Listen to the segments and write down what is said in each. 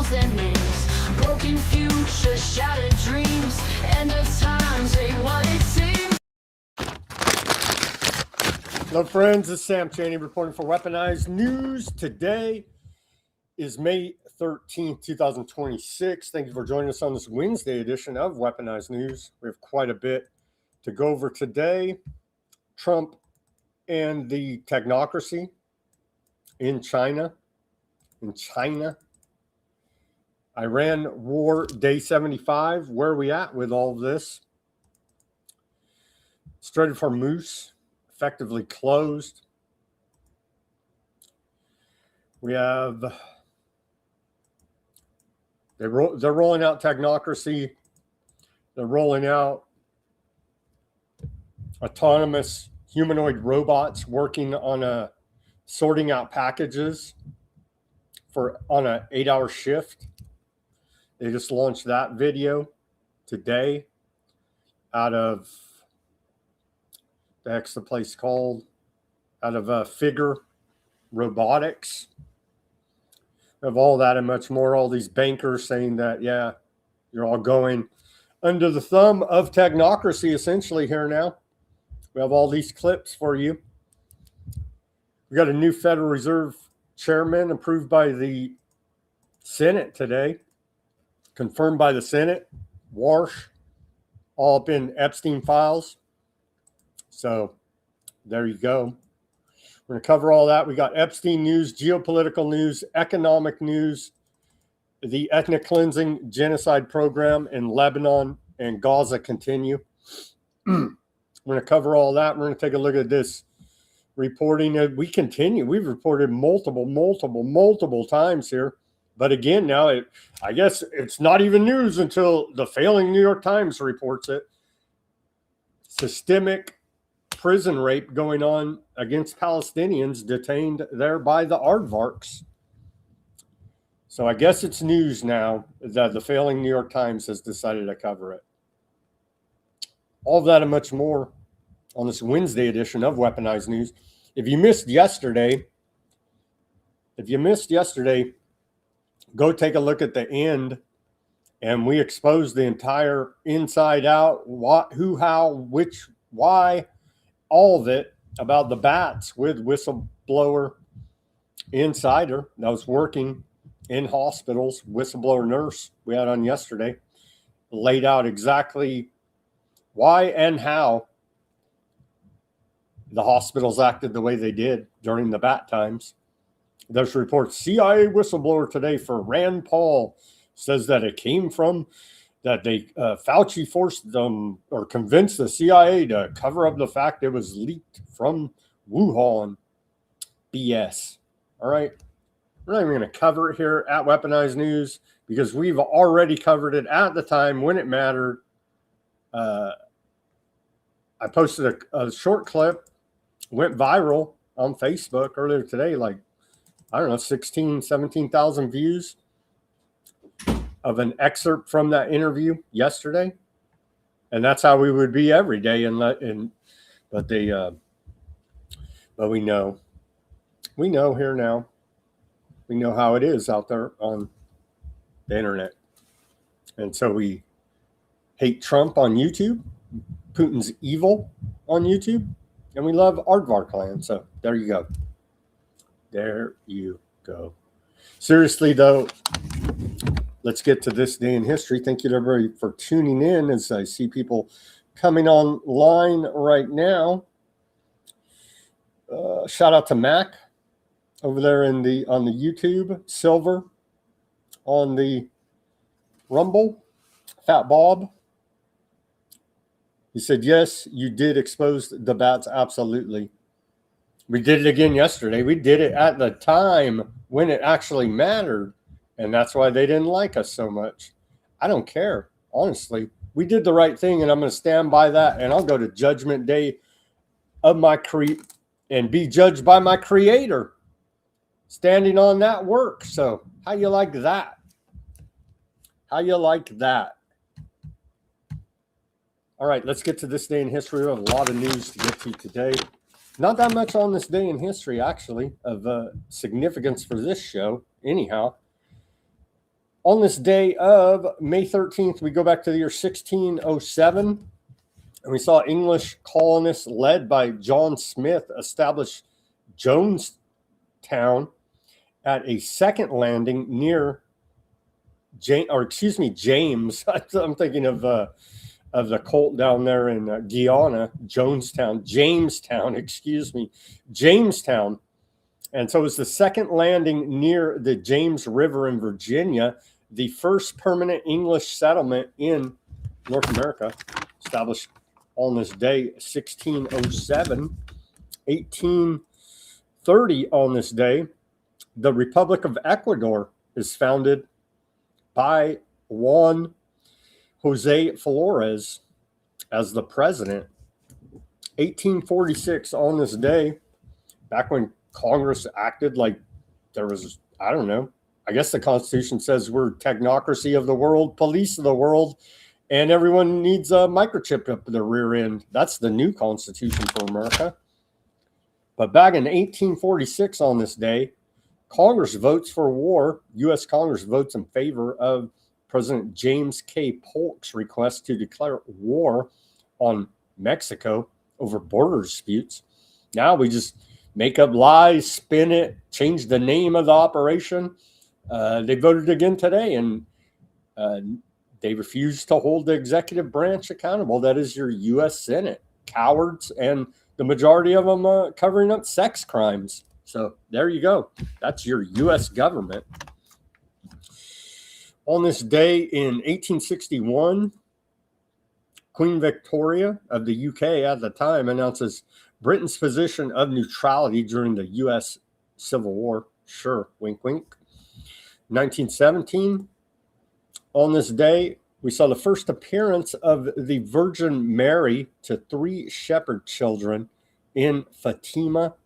calls their names. Broken futures, shattered dreams. End of times ain't what it seems. Hello, friends. This is Sam Chaney reporting for Weaponized News. Today is May 13th, 2026. Thank you for joining us on this Wednesday edition of Weaponized News. We have quite a bit to go over today. Trump and the technocracy in China. Iran war day 75. Where are we at with all of this? Strait of Hormuz effectively closed. We have they're rolling out technocracy. They're rolling out autonomous humanoid robots working on sorting out packages on an 8-hour shift. They just launched that video today out of the heck's the place called? Out of Figure Robotics. We have all that and much more. All these bankers saying that, yeah, you're all going under the thumb of technocracy essentially here now. We have all these clips for you. We got a new Federal Reserve chairman approved by the Senate today, confirmed by the Senate. Warsh, all up in Epstein files. So there you go. We're going to cover all that. We got Epstein news, geopolitical news, economic news, the ethnic cleansing genocide program in Lebanon and Gaza continue. We're going to cover all that. We're going to take a look at this reporting. We continue. We've reported multiple times here. But again, now I guess it's not even news until the failing New York Times reports it. Systemic prison rape going on against Palestinians detained there by the aardvarks. So I guess it's news now that the failing New York Times has decided to cover it. All of that and much more on this Wednesday edition of Weaponized News. If you missed yesterday, go take a look at the end, and we exposed the entire inside out, what, who, how, which, why, all of it about the bats with whistleblower insider that was working in hospitals, whistleblower nurse we had on yesterday, laid out exactly why and how the hospitals acted the way they did during the bat times. There's reports CIA whistleblower today for Rand Paul says that it came from that Fauci forced them or convinced the CIA to cover up the fact it was leaked from Wuhan. BS. All right. We're not even going to cover it here at Weaponized News because we've already covered it at the time when it mattered. I posted a short clip, went viral on Facebook earlier today, like, I don't know, 17,000 views of an excerpt from that interview yesterday. And that's how we would be every day. But we know here now, we know how it is out there on the internet. And so we hate Trump on YouTube, Putin's evil on YouTube, and we love Aardvark Land. So there you go. There you go. Seriously, though, let's get to this day in history. Thank you to everybody for tuning in as I see people coming online right now. Shout out to Mac over there on the YouTube, Silver on the Rumble, Fat Bob. He said, yes, you did expose the bats. Absolutely. We did it again yesterday. We did it at the time when it actually mattered. And that's why they didn't like us so much. I don't care. Honestly, we did the right thing, and I'm going to stand by that. And I'll go to Judgment Day of my and be judged by my Creator, standing on that work. So how you like that? How you like that? All right, let's get to this day in history. We have a lot of news to get to today. Not that much on this day in history, actually, of significance for this show. Anyhow, On this day of May 13th, we go back to the year 1607, and we saw English colonists led by John Smith establish Jonestown at a second landing near James. I'm thinking of the cult down there in Guyana, Jamestown. And so it was the second landing near the James River in Virginia, the first permanent English settlement in North America, established on this day, 1607. 1830 on this day, the Republic of Ecuador is founded by Juan Jose Flores as the president. 1846 on this day, back when Congress acted like there was, I don't know, I guess the Constitution says we're technocracy of the world, police of the world, and everyone needs a microchip up their rear end. That's the new Constitution for America. But back in 1846 on this day, Congress votes for war. U.S. Congress votes in favor of President James K. Polk's request to declare war on Mexico over border disputes. Now we just make up lies, spin it, change the name of the operation. They voted again today, and they refused to hold the executive branch accountable. That is your U.S. Senate. Cowards, and the majority of them covering up sex crimes. So there you go. That's your U.S. government. On this day in 1861, Queen Victoria of the UK at the time announces Britain's position of neutrality during the U.S. Civil War. Sure, wink, wink. 1917, on this day, we saw the first appearance of the Virgin Mary to 3 shepherd children in Fatima,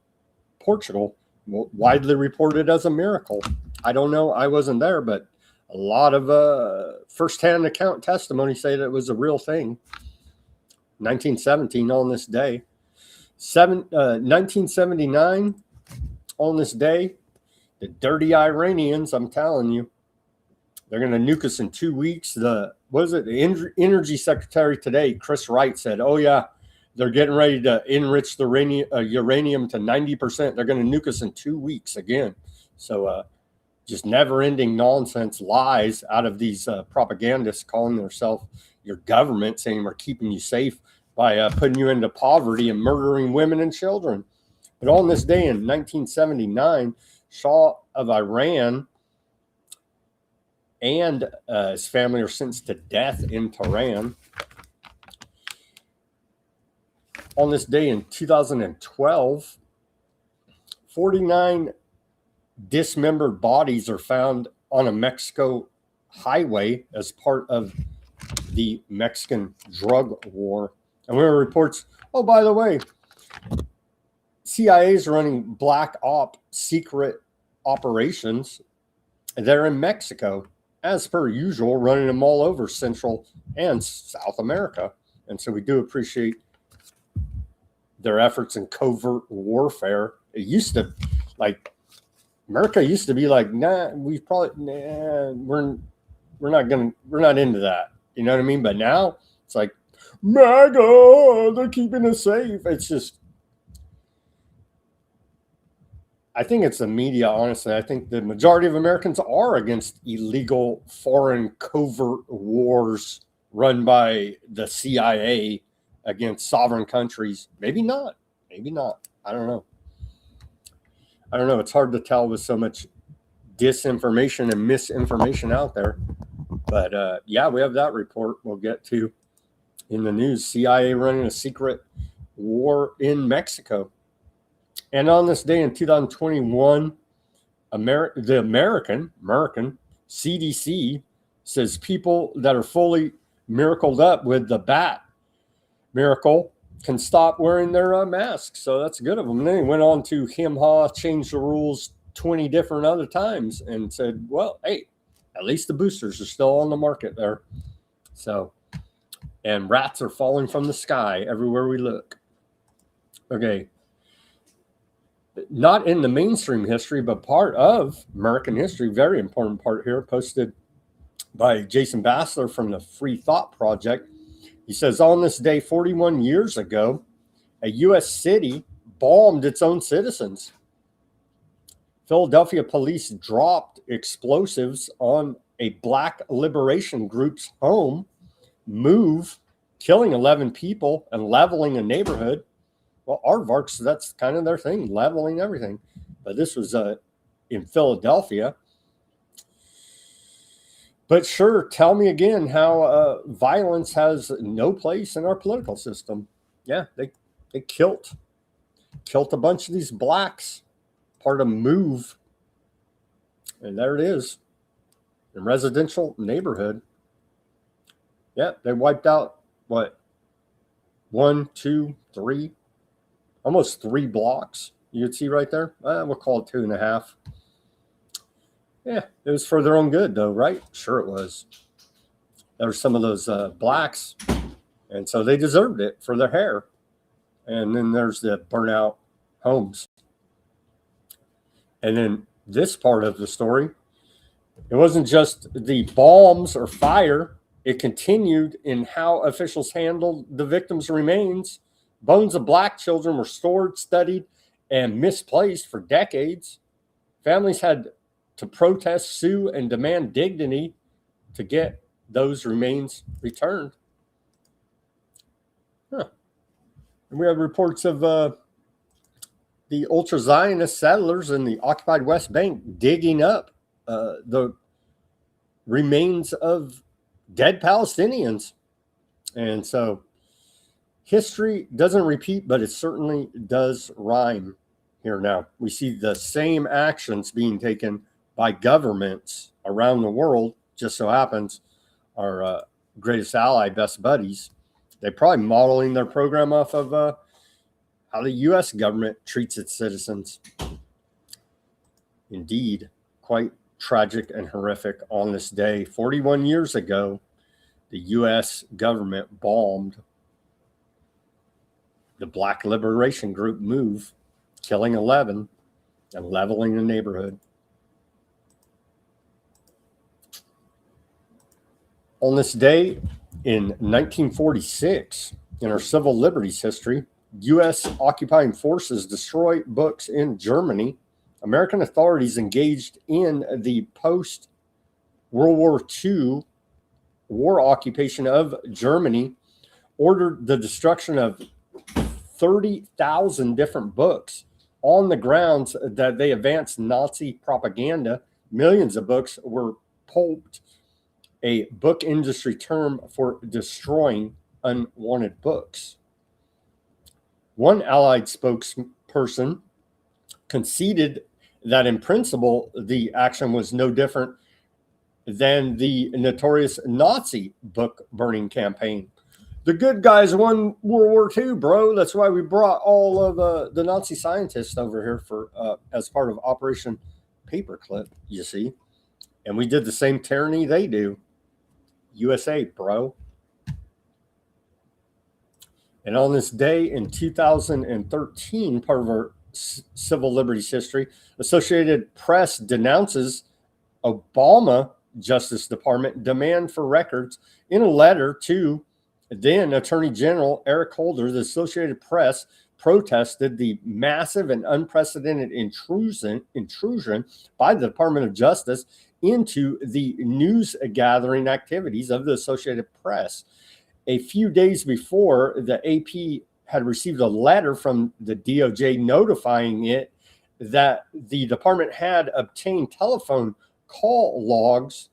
Portugal, widely reported as a miracle. I don't know, I wasn't there, but a lot of first-hand account testimony say that it was a real thing. 1917 on this day. 1979 on this day, the dirty Iranians, I'm telling you, they're going to nuke us in 2 weeks. The Energy Secretary today, Chris Wright, said, oh, yeah, they're getting ready to enrich the uranium to 90%. They're going to nuke us in 2 weeks again. So just never-ending nonsense lies out of these propagandists calling themselves your government, saying we're keeping you safe by putting you into poverty and murdering women and children. But on this day in 1979, Shah of Iran and his family are sentenced to death in Tehran. On this day in 2012, 49 dismembered bodies are found on a Mexico highway as part of the Mexican drug war. And there were reports, oh, by the way, CIA is running black op secret operations. They're in Mexico, as per usual, running them all over Central and South America. And so we do appreciate their efforts in covert warfare. It used to, like, America used to be like, we're not into that. You know what I mean? But now it's like, MAGA, they're keeping us safe. It's just, I think it's the media, honestly. I think the majority of Americans are against illegal foreign covert wars run by the CIA against sovereign countries. Maybe not. Maybe not. I don't know. It's hard to tell with so much disinformation and misinformation out there. But yeah, we have that report we'll get to in the news. CIA running a secret war in Mexico. And on this day in 2021, the American CDC says people that are fully miracled up with the bat miracle can stop wearing their masks. So that's good of them. And then he went on to change the rules 20 different other times and said, well, hey, at least the boosters are still on the market there. So, and rats are falling from the sky everywhere we look. Okay. Not in the mainstream history, but part of American history, very important part here, posted by Jason Bassler from the Free Thought Project. He says, on this day 41 years ago, a U.S. city bombed its own citizens. Philadelphia police dropped explosives on a Black liberation group's home, killing 11 people and leveling a neighborhood. Well, aardvarks, that's kind of their thing, leveling everything. But this was in Philadelphia. But sure, tell me again how violence has no place in our political system. Yeah, they killed a bunch of these blacks, part of Move. And there it is, in residential neighborhood. Yeah, they wiped out, what, 1, 2, 3, almost 3 blocks. You could see right there. We'll call it 2.5. Yeah, it was for their own good, though, right? Sure it was. There were some of those blacks, and so they deserved it for their hair. And then there's the burnout homes. And then this part of the story, it wasn't just the bombs or fire. It continued in how officials handled the victims' remains. Bones of black children were stored, studied, and misplaced for decades. Families had to protest, sue, and demand dignity to get those remains returned. And we have reports of the ultra-Zionist settlers in the occupied West Bank digging up the remains of dead Palestinians. And so history doesn't repeat, but it certainly does rhyme here now. We see the same actions being taken by governments around the world. Just so happens our greatest ally, best buddies, they're probably modeling their program off of how the U.S. government treats its citizens. Indeed, quite tragic and horrific. On this day, 41 years ago, the U.S. government bombed the Black liberation group Move, killing 11 and leveling the neighborhood. On this day in 1946, in our civil liberties history, U.S. occupying forces destroy books in Germany. American authorities engaged in the post-World War II war occupation of Germany ordered the destruction of 30,000 different books on the grounds that they advanced Nazi propaganda. Millions of books were pulped, a book industry term for destroying unwanted books. One Allied spokesperson conceded that in principle, the action was no different than the notorious Nazi book burning campaign. The good guys won World War II, bro. That's why we brought all of the Nazi scientists over here for as part of Operation Paperclip, you see. And we did the same tyranny they do. USA, bro. And on this day in 2013, part of our civil liberties history, Associated Press denounces Obama Justice Department demand for records in a letter to then Attorney General Eric Holder. The Associated Press protested the massive and unprecedented intrusion by the Department of Justice into the news gathering activities of the Associated Press. A few days before, the AP had received a letter from the DOJ notifying it that the department had obtained telephone call logs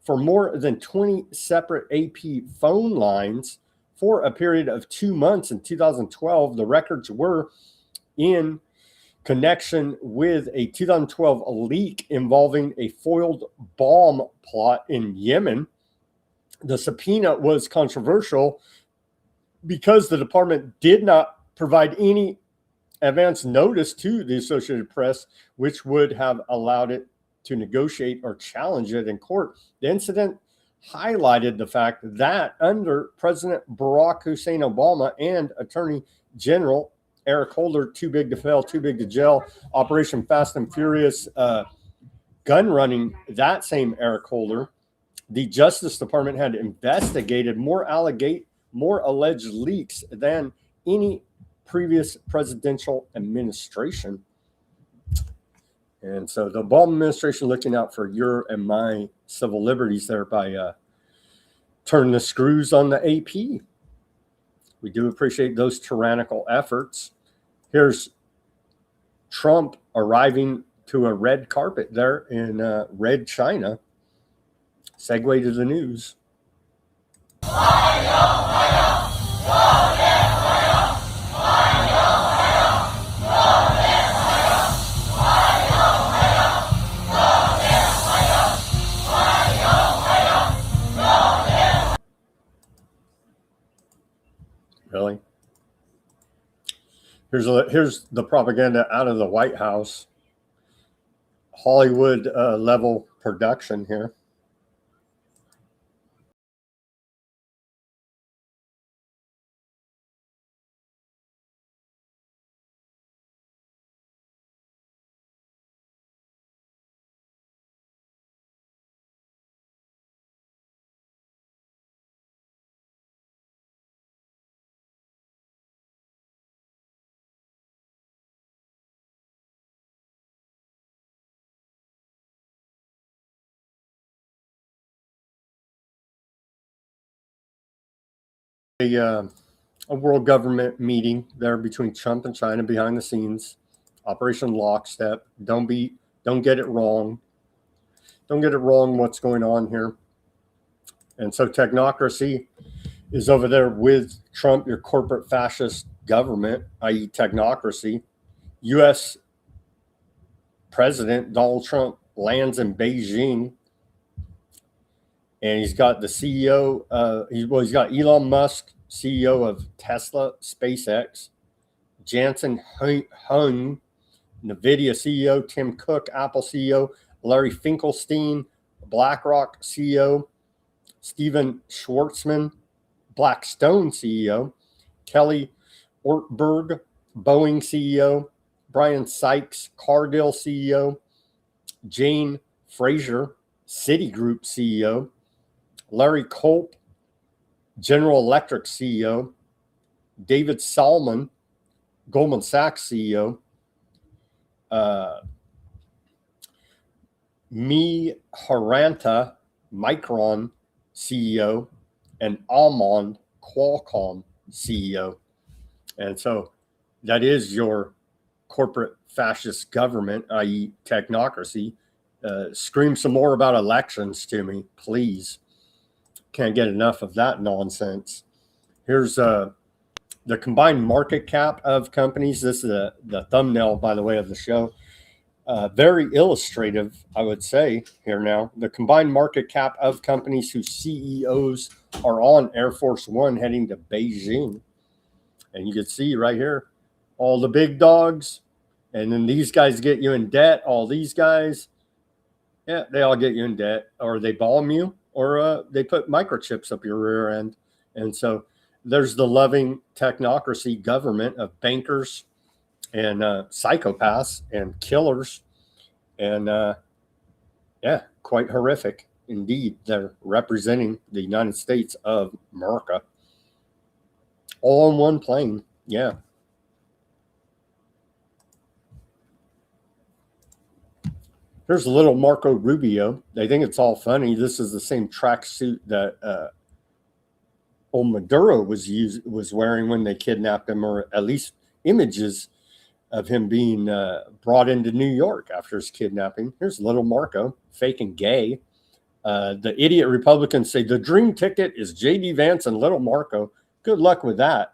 for more than 20 separate AP phone lines for a period of 2 months in 2012. The records were in connection with a 2012 leak involving a foiled bomb plot in Yemen. The subpoena was controversial because the department did not provide any advance notice to the Associated Press, which would have allowed it to negotiate or challenge it in court. The incident highlighted the fact that under President Barack Hussein Obama and Attorney General Eric Holder, too big to fail, too big to jail, Operation Fast and Furious gun running, that same Eric Holder, the Justice Department had investigated more alleged leaks than any previous presidential administration. And so the Obama administration looking out for your and my civil liberties there by turning the screws on the AP. We do appreciate those tyrannical efforts. Here's Trump arriving to a red carpet there in Red China. Segue to the news. Really? Here's the propaganda out of the White House. Hollywood level production here. A world government meeting there between Trump and China behind the scenes. Operation Lockstep. Don't get it wrong. Don't get it wrong what's going on here. And so technocracy is over there with Trump, your corporate fascist government, i.e. technocracy. U.S. President Donald Trump lands in Beijing, and he's got the CEO. He's got Elon Musk, CEO of Tesla, SpaceX, Jansen Hung, NVIDIA CEO, Tim Cook, Apple CEO, Larry Finkelstein, BlackRock CEO, Steven Schwartzman, Blackstone CEO, Kelly Ortberg, Boeing CEO, Brian Sykes, Cargill CEO, Jane Fraser, Citigroup CEO, Larry Culp, General Electric CEO, David Salmon, Goldman Sachs CEO, Mi Haranta, Micron CEO, and Almond, Qualcomm CEO. And so that is your corporate fascist government, i.e. technocracy. Scream some more about elections to me, please. Can't get enough of that nonsense. Here's the combined market cap of companies. This is the thumbnail, by the way, of the show. Very illustrative, I would say, here now. The combined market cap of companies whose CEOs are on Air Force One heading to Beijing. And you can see right here, all the big dogs. And then these guys get you in debt. All these guys, yeah, they all get you in debt. Or they bomb you, or they put microchips up your rear end. And so there's the loving technocracy government of bankers and psychopaths and killers. And yeah, quite horrific indeed. They're representing the United States of America. All on one plane. Yeah. Here's a little Marco Rubio. They think it's all funny. This is the same tracksuit that old Maduro was wearing when they kidnapped him, or at least images of him being brought into New York after his kidnapping. Here's little Marco, faking gay. The idiot Republicans say the dream ticket is J.D. Vance and little Marco. Good luck with that.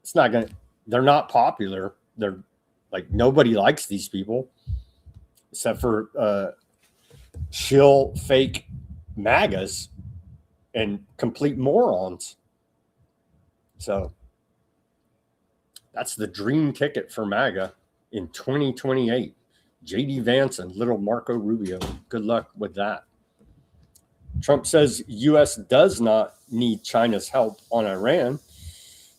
It's not gonna. They're not popular. They're like, nobody likes these people except for shill fake MAGAs and complete morons. So that's the dream ticket for MAGA in 2028. J.D. Vance and little Marco Rubio. Good luck with that. Trump says U.S. does not need China's help on Iran.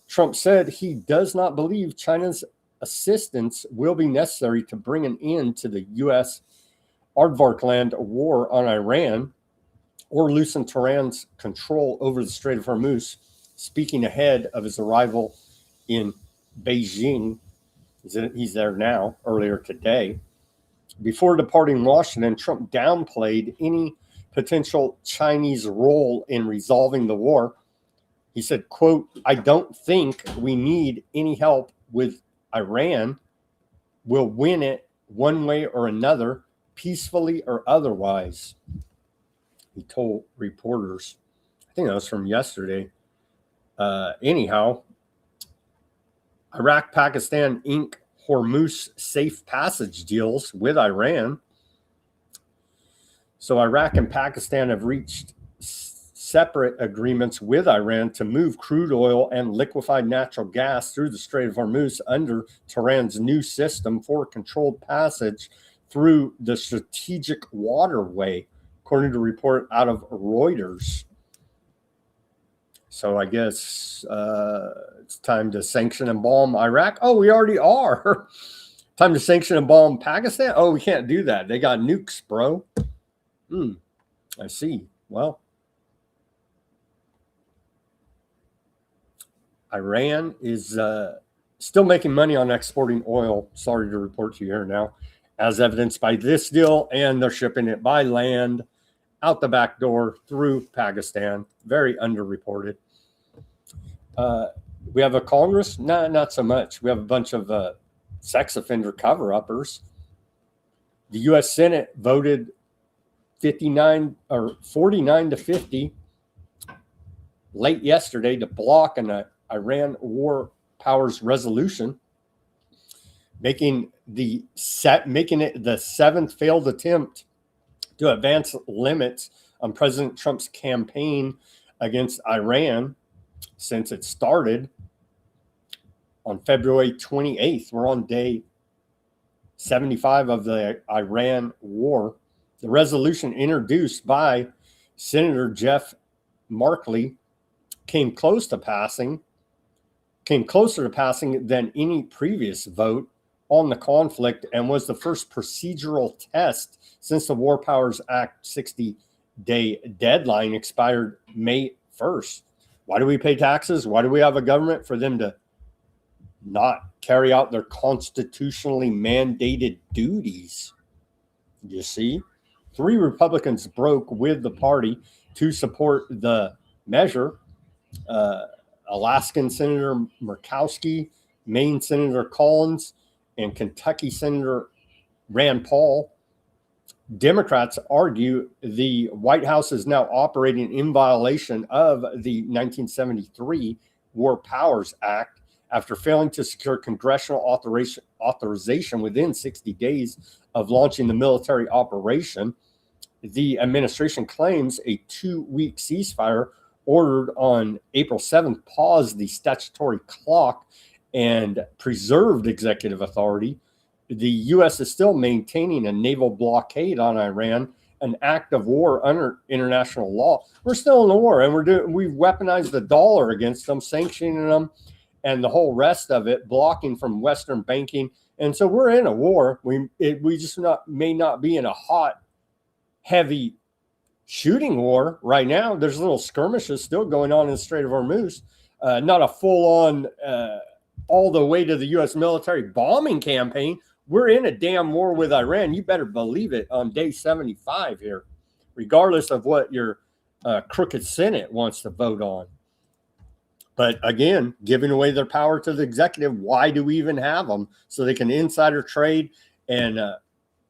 Trump said he does not believe China's assistance will be necessary to bring an end to the U.S. aardvark land a war on Iran or loosen Tehran's control over the Strait of Hormuz, speaking ahead of his arrival in Beijing. He's there now, earlier today. Before departing Washington, Trump downplayed any potential Chinese role in resolving the war. He said, quote, "I don't think we need any help with Iran. We'll win it one way or another, peacefully or otherwise," he told reporters. I think that was from yesterday. Anyhow, Iraq, Pakistan inked Hormuz safe passage deals with Iran. So Iraq and Pakistan have reached separate agreements with Iran to move crude oil and liquefied natural gas through the Strait of Hormuz under Tehran's new system for controlled passage through the strategic waterway, according to a report out of Reuters. So I guess it's time to sanction and bomb Iraq. Oh, we already are. Time to sanction and bomb Pakistan? Oh, we can't do that. They got nukes, bro. I see. Well, Iran is still making money on exporting oil. Sorry to report to you here now, as evidenced by this deal, and they're shipping it by land out the back door through Pakistan. Very underreported. We have a Congress? No, not so much. We have a bunch of sex offender cover-uppers. The U.S. Senate voted 49 to 50 late yesterday to block an Iran war powers resolution, making it the seventh failed attempt to advance limits on President Trump's campaign against Iran since it started on February 28th. We're on day 75 of the Iran war. The resolution introduced by Senator Jeff Markley came closer to passing than any previous vote on the conflict, and was the first procedural test since the War Powers Act 60-day deadline expired May 1st. Why do we pay taxes? Why do we have a government? For them to not carry out their constitutionally mandated duties. You see? 3 Republicans broke with the party to support the measure. Alaskan Senator Murkowski, Maine Senator Collins, and Kentucky Senator Rand Paul. Democrats argue the White House is now operating in violation of the 1973 War Powers Act after failing to secure congressional authorization within 60 days of launching the military operation. The administration claims a 2-week ceasefire ordered on April 7th paused the statutory clock and preserved executive authority. The U.S. is still maintaining a naval blockade on Iran, an act of war under international law. We're still in the war, and we've weaponized the dollar against them, sanctioning them, and the whole rest of it, blocking from Western banking. And so we're in a war. We just may not be in a hot, heavy shooting war right now. There's little skirmishes still going on in the Strait of Hormuz. Not a full-on, all the way to the U.S. military bombing campaign. We're in a damn war with Iran. You better believe it on day 75 here, regardless of what your crooked Senate wants to vote on. But again, giving away their power to the executive, why do we even have them? So they can insider trade and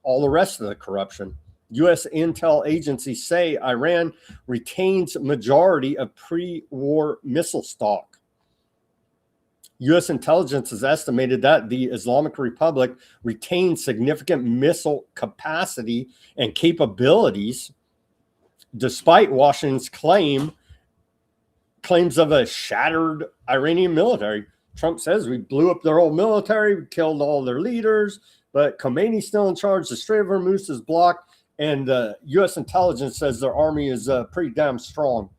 all the rest of the corruption. U.S. intel agencies say Iran retains majority of pre-war missile stock. U.S. intelligence has estimated that the Islamic Republic retains significant missile capacity and capabilities, despite Washington's claims of a shattered Iranian military. Trump says we blew up their whole military, we killed all their leaders, but Khomeini's still in charge. The Strait of Hormuz is blocked, and the U.S. intelligence says their army is pretty damn strong.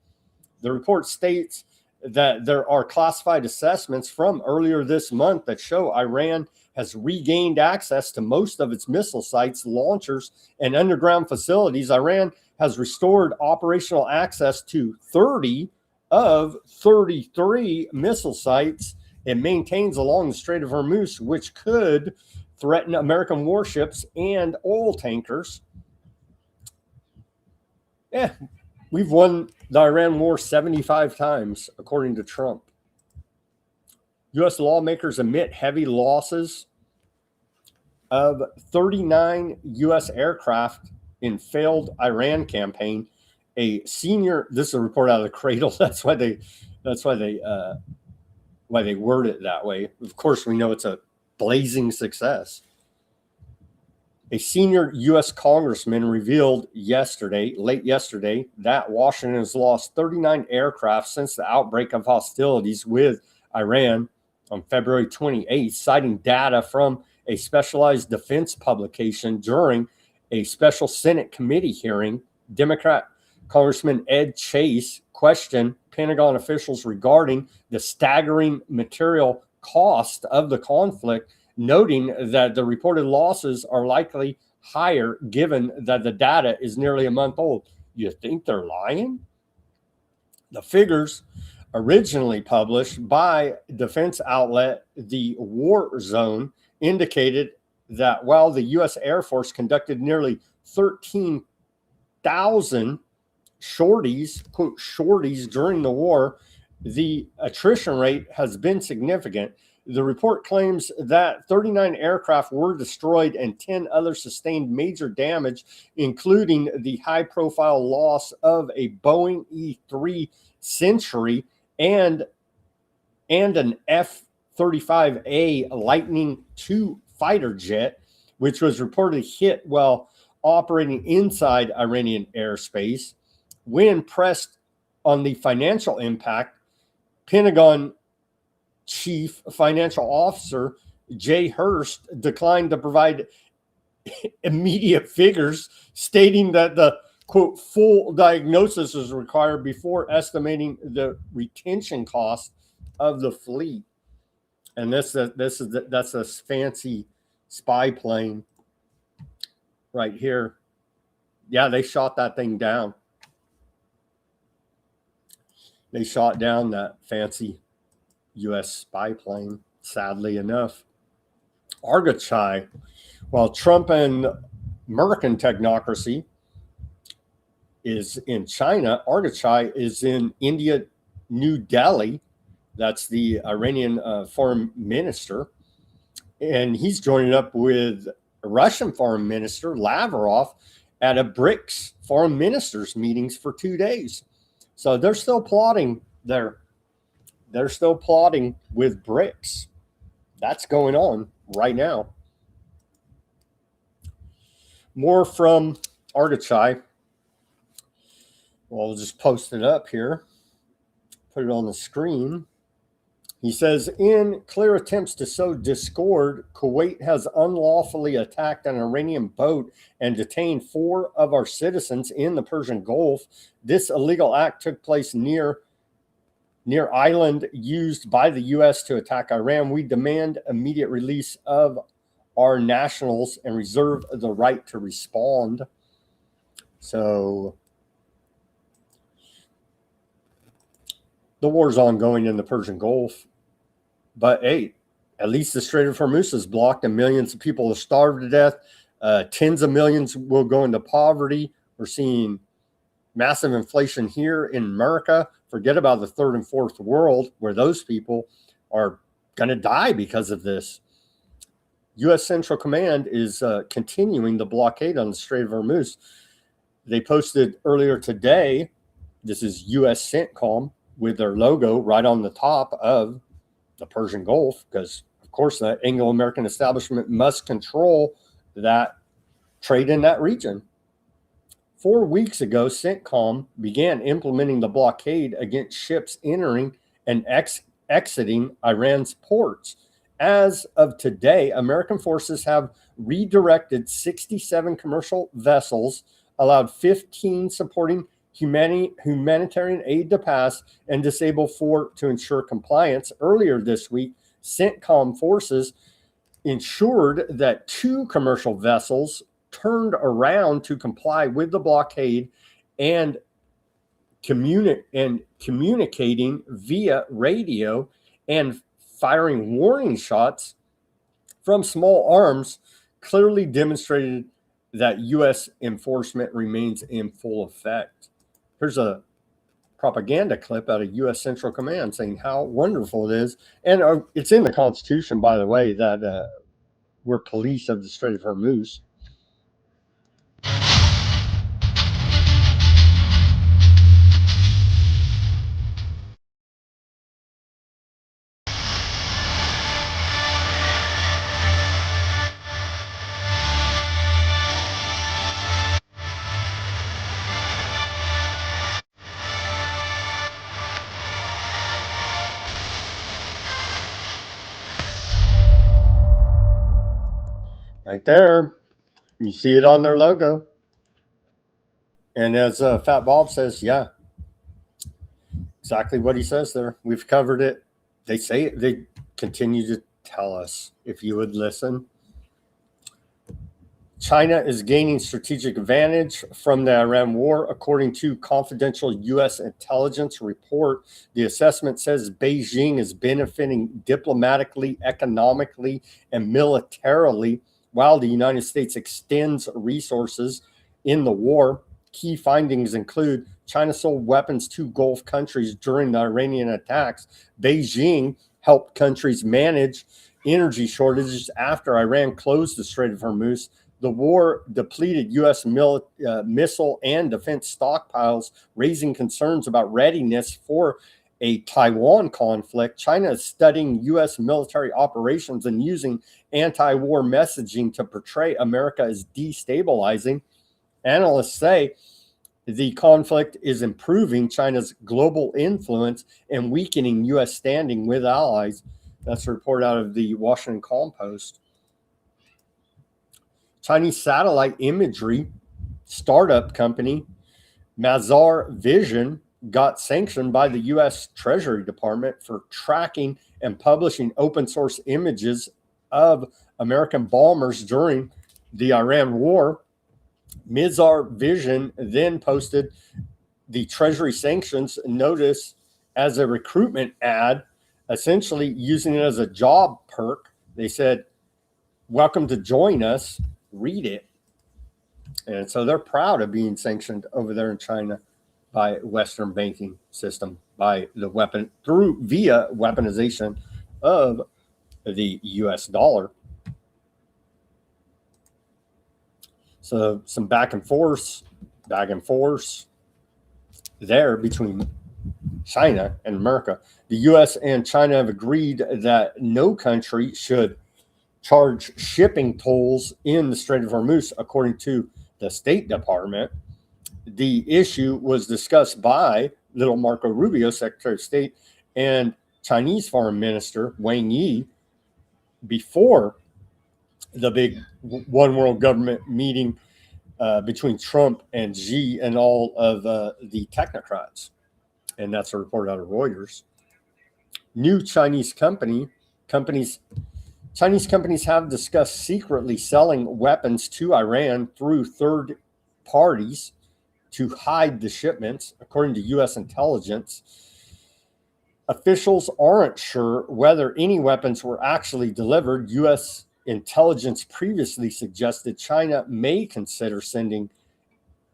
The report states that there are classified assessments from earlier this month that show Iran has regained access to most of its missile sites, launchers, and underground facilities. Iran has restored operational access to 30 of 33 missile sites it maintains along the Strait of Hormuz, which could threaten American warships and oil tankers. Yeah, we've won the Iran war 75 times, according to Trump. U.S. lawmakers admit heavy losses of 39 U.S. aircraft in failed Iran campaign. This is a report out of the Cradle. That's why they word it that way. Of course, we know it's a blazing success. A senior U.S. congressman revealed late yesterday, that Washington has lost 39 aircraft since the outbreak of hostilities with Iran on February 28th, citing data from a specialized defense publication during a special Senate committee hearing. Democrat Congressman Ed Chase questioned Pentagon officials regarding the staggering material cost of the conflict, noting that the reported losses are likely higher given that the data is nearly a month old. You think they're lying? The figures, originally published by defense outlet The War Zone, indicated that while the U.S. Air Force conducted nearly 13,000 shorties during the war, the attrition rate has been significant. The report claims that 39 aircraft were destroyed and 10 others sustained major damage, including the high-profile loss of a Boeing E-3 Century and an F-35A Lightning II fighter jet, which was reportedly hit while operating inside Iranian airspace. When pressed on the financial impact, Pentagon Chief Financial Officer Jay Hurst declined to provide immediate figures, stating that the, quote, full diagnosis is required before estimating the retention cost of the fleet. And that's a fancy spy plane right here. Yeah, they shot that thing down. They shot down that fancy U.S. spy plane, sadly enough. Argachai, while Trump and Merican Technocracy is in China, Argachai is in India, New Delhi. That's the Iranian foreign minister. And he's joining up with Russian foreign minister Lavrov at a BRICS foreign ministers meetings for 2 days. So they're still plotting there. They're still plotting with BRICS. That's going on right now. More from Argachai. Well, I'll just post it up here. Put it on the screen. He says, in clear attempts to sow discord, Kuwait has unlawfully attacked an Iranian boat and detained 4 of our citizens in the Persian Gulf. This illegal act took place near island used by the U.S. to attack Iran. We demand immediate release of our nationals and reserve the right to respond. So the war's ongoing in the Persian Gulf. But hey, at least the Strait of Hormuz is blocked and millions of people are starved to death. Tens of millions will go into poverty. We're seeing massive inflation here in America. Forget about the third and fourth world where those people are going to die because of this. U.S. Central Command is continuing the blockade on the Strait of Hormuz. They posted earlier today, this is U.S. CENTCOM, with their logo right on the top of the Persian Gulf, because, of course, the Anglo-American establishment must control that trade in that region. 4 weeks ago, CENTCOM began implementing the blockade against ships entering and exiting Iran's ports. As of today, American forces have redirected 67 commercial vessels, allowed 15 supporting humanitarian aid to pass, and disabled 4 to ensure compliance. Earlier this week, CENTCOM forces ensured that 2 commercial vessels turned around to comply with the blockade and communicating via radio and firing warning shots from small arms clearly demonstrated that U.S. enforcement remains in full effect. Here's a propaganda clip out of U.S. Central Command saying how wonderful it is. And it's in the Constitution, by the way, that we're police of the Strait of Hormuz. Right there. You see it on their logo. And as Fat Bob says, yeah, exactly what he says there. We've covered it. They say it, they continue to tell us if you would listen. China is gaining strategic advantage from the Iran war, according to confidential U.S. intelligence report. The assessment says Beijing is benefiting diplomatically, economically, and militarily while the United States extends resources in the war. Key findings include China sold weapons to Gulf countries during the Iranian attacks. Beijing helped countries manage energy shortages after Iran closed the Strait of Hormuz. The war depleted U.S. missile and defense stockpiles, raising concerns about readiness for a Taiwan conflict. China is studying U.S. military operations and using anti-war messaging to portray America as destabilizing. Analysts say the conflict is improving China's global influence and weakening U.S. standing with allies. That's a report out of the Washington Compost. Chinese satellite imagery startup company Mazar Vision got sanctioned by the U.S. Treasury Department for tracking and publishing open source images of American bombers during the Iran war. Mazar Vision then posted the Treasury sanctions notice as a recruitment ad, essentially using it as a job perk. They said, "Welcome to join us. Read it." And so they're proud of being sanctioned over there in China by Western banking system, by the via weaponization of the US dollar. So some back and forth there between China and America. The US and China have agreed that no country should charge shipping tolls in the Strait of Hormuz, according to the State Department. The issue was discussed by little Marco Rubio, Secretary of State, and Chinese Foreign Minister Wang Yi before the big one world government meeting between Trump and Xi and all of the technocrats. And that's a report out of Reuters. New Chinese companies have discussed secretly selling weapons to Iran through third parties to hide the shipments, according to U.S. intelligence. Officials aren't sure whether any weapons were actually delivered. U.S. intelligence previously suggested China may consider sending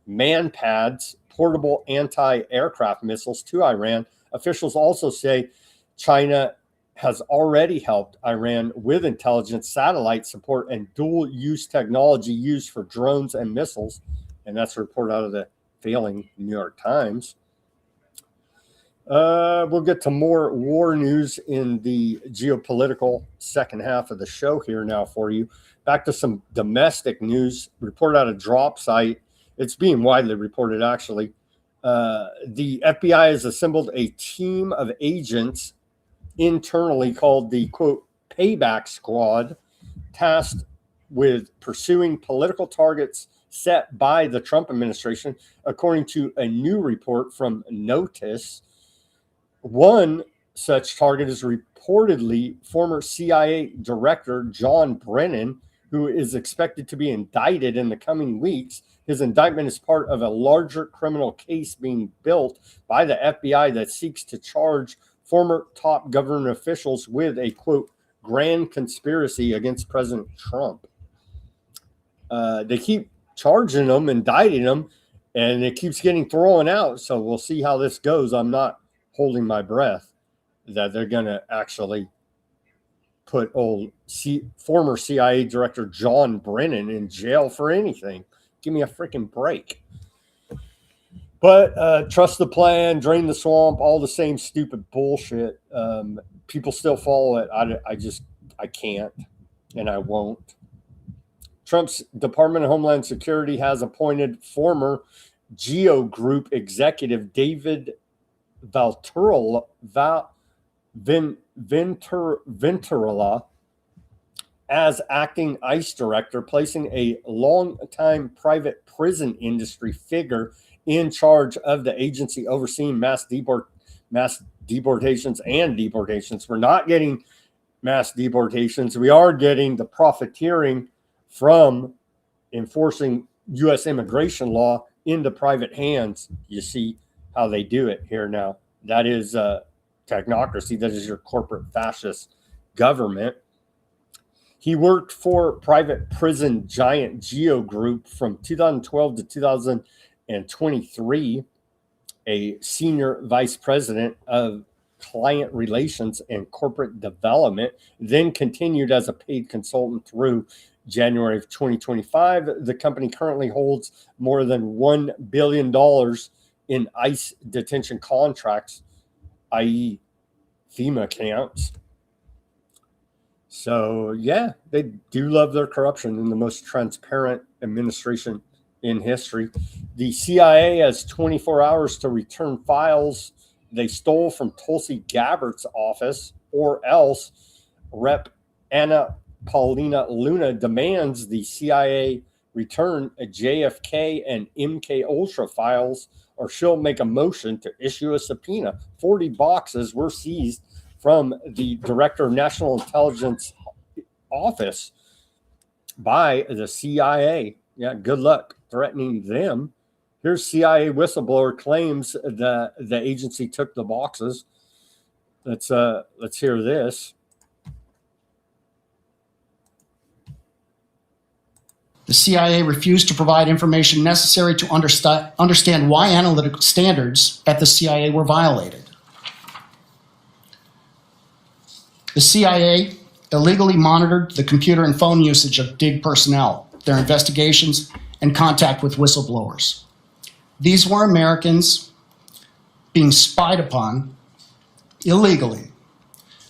MANPADS, portable anti-aircraft missiles, to Iran. Officials also say China has already helped Iran with intelligence, satellite support, and dual-use technology used for drones and missiles. And that's a report out of the failing New York Times. We'll get to more war news in the geopolitical second half of the show here now for you. Back to some domestic news. Report out of Drop Site. It's being widely reported, actually. The FBI has assembled a team of agents internally called the, quote, payback squad, tasked with pursuing political targets set by the Trump administration, according to a new report from Notice. One such target is reportedly former CIA Director John Brennan, who is expected to be indicted in the coming weeks. His indictment is part of a larger criminal case being built by the FBI that seeks to charge former top government officials with a, quote, grand conspiracy against President Trump. They keep charging them, indicting them, and it keeps getting thrown out. So we'll see how this goes. I'm not holding my breath that they're going to actually put former CIA Director John Brennan in jail for anything. Give me a freaking break. But trust the plan, drain the swamp, all the same stupid bullshit. People still follow it. I can't, and I won't. Trump's Department of Homeland Security has appointed former Geo Group executive David Venturella as acting ICE director, placing a long-time private prison industry figure in charge of the agency overseeing mass deportations and deportations. We're not getting mass deportations. We are getting the profiteering from enforcing U.S. immigration law into private hands. You see how they do it here now. That is technocracy. That is your corporate fascist government. He worked for private prison giant Geo Group from 2012 to 2023, a senior vice president of client relations and corporate development, then continued as a paid consultant through January of 2025. The company currently holds more than $1 billion in ICE detention contracts, i.e. FEMA camps. So, yeah, they do love their corruption in the most transparent administration in history. The CIA has 24 hours to return files they stole from Tulsi Gabbard's office, or else Rep. Anna Paulina Luna demands the CIA return a JFK and MK Ultra files, or she'll make a motion to issue a subpoena. 40 boxes were seized from the Director of National Intelligence office by the CIA. Yeah, good luck threatening them. Here's CIA whistleblower claims that the agency took the boxes. Let's hear this. The CIA refused to provide information necessary to understand why analytical standards at the CIA were violated. The CIA illegally monitored the computer and phone usage of DIG personnel, their investigations, and contact with whistleblowers. These were Americans being spied upon illegally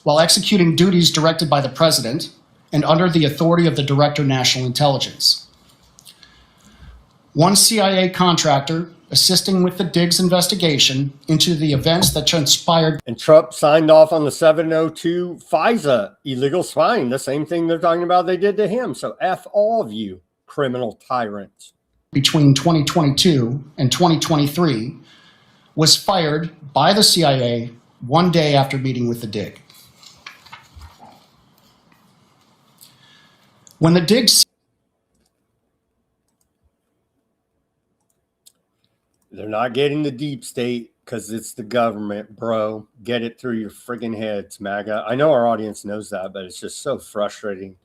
while executing duties directed by the president and under the authority of the Director of National Intelligence. One CIA contractor assisting with the DIG's investigation into the events that transpired. And Trump signed off on the 702 FISA illegal spying, the same thing they're talking about they did to him. So F all of you criminal tyrants. Between 2022 and 2023 was fired by the CIA one day after meeting with the DIG. When the DIG... They're not getting the deep state because it's the government, bro. Get it through your friggin' heads, MAGA. I know our audience knows that, but it's just so frustrating.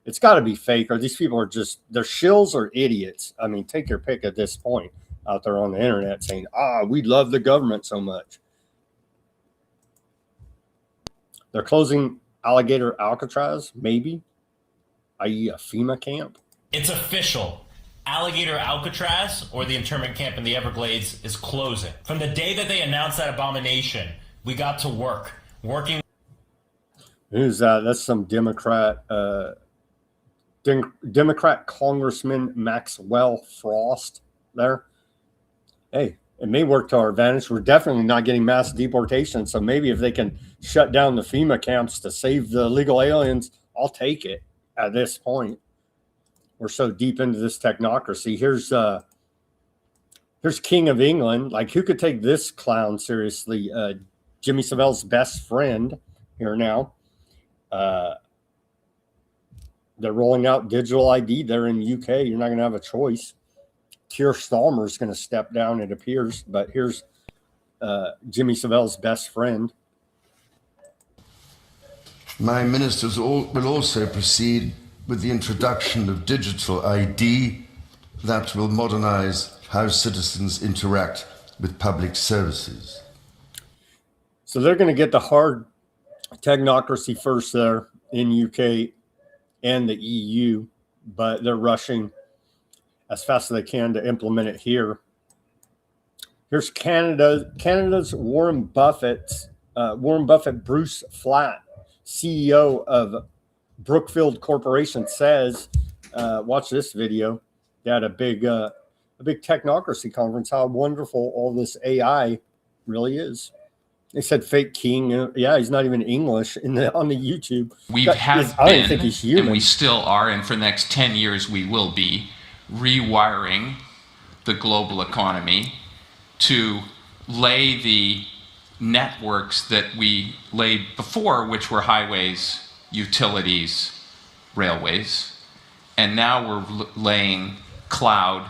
It's got to be fake, or these people are just, they're shills or idiots. I mean, take your pick at this point out there on the internet saying, we love the government so much. They're closing Alligator Alcatraz, maybe, i.e. a FEMA camp. It's official. Alligator Alcatraz, or the internment camp in the Everglades, is closing. From the day that they announced that abomination, we got to working. Who's that? That's some Democrat Congressman Maxwell Frost there. Hey, it may work to our advantage. We're definitely not getting mass deportation, so maybe if they can shut down the FEMA camps to save the illegal aliens, I'll take it at this point. We're so deep into this technocracy. Here's King of England. Like, who could take this clown seriously? Jimmy Savile's best friend here now. They're rolling out digital ID there in the UK. You're not going to have a choice. Keir Starmer is going to step down, it appears. But here's Jimmy Savile's best friend. My ministers will also proceed with the introduction of digital ID that will modernize how citizens interact with public services. So they're going to get the hard technocracy first there in UK and the EU, but they're rushing as fast as they can to implement it here. Here's Canada's Warren Buffett, Bruce Flatt, CEO of Brookfield Corporation, says, watch this video. They had a big technocracy conference, how wonderful all this AI really is. They said fake king. Yeah, he's not even English on the YouTube. I don't think he's human. And we still are, and for the next 10 years we will be rewiring the global economy to lay the networks that we laid before, which were highways, utilities, railways, and now we're laying cloud,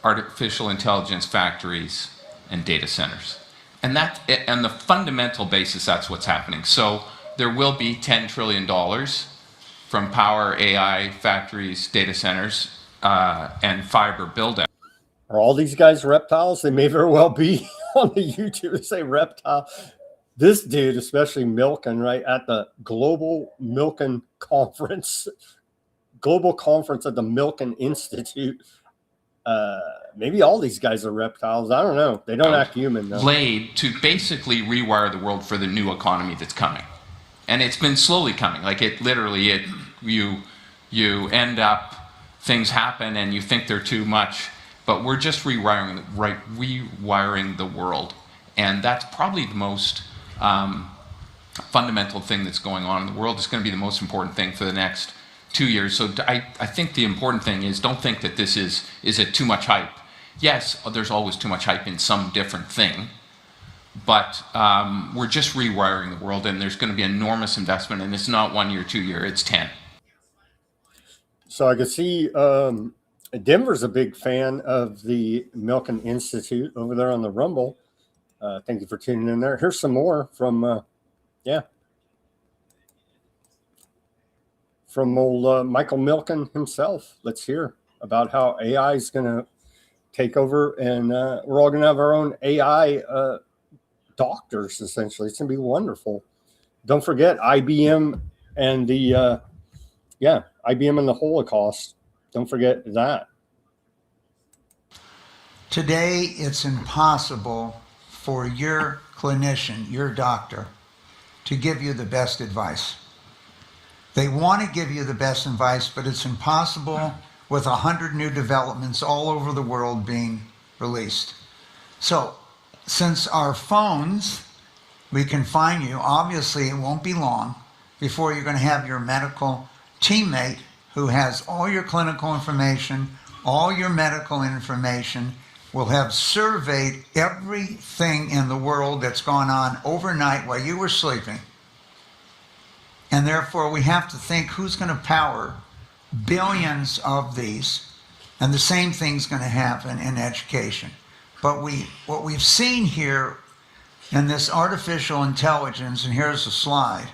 artificial intelligence factories, and data centers. And the fundamental basis, that's what's happening. So there will be $10 trillion from power, AI, factories, data centers, and fiber build-out. Are all these guys reptiles? They may very well be on the YouTube to say reptile. This dude, especially Milken, right, at the Global Milken Conference, Global Conference at the Milken Institute. Maybe all these guys are reptiles. I don't know. They don't act human, though. Laid to basically rewire the world for the new economy that's coming. And it's been slowly coming. Like it literally, you end up, things happen and you think they're too much, but we're just rewiring the world. And that's probably the most fundamental thing that's going on in the world. It's going to be the most important thing for the next 2 years. So I think the important thing is, don't think that this is it too much hype? Yes, there's always too much hype in some different thing, but we're just rewiring the world, and there's going to be enormous investment, and it's not 1 year, 2 year, it's 10. So I can see Denver's a big fan of the Milken Institute over there on the Rumble. Thank you for tuning in there. Here's some more from old Michael Milken himself. Let's hear about how AI is going to take over, and we're all going to have our own AI doctors, essentially. It's going to be wonderful. Don't forget IBM and the IBM and the Holocaust. Don't forget that. Today, it's impossible for your clinician, your doctor, to give you the best advice. They want to give you the best advice, but it's impossible with 100 new developments all over the world being released. So, since our phones, we can find you, obviously it won't be long before you're going to have your medical teammate who has all your clinical information, all your medical information, will have surveyed everything in the world that's gone on overnight while you were sleeping. And therefore, we have to think who's going to power billions of these, and the same thing's going to happen in education. But what we've seen here in this artificial intelligence, and here's a slide,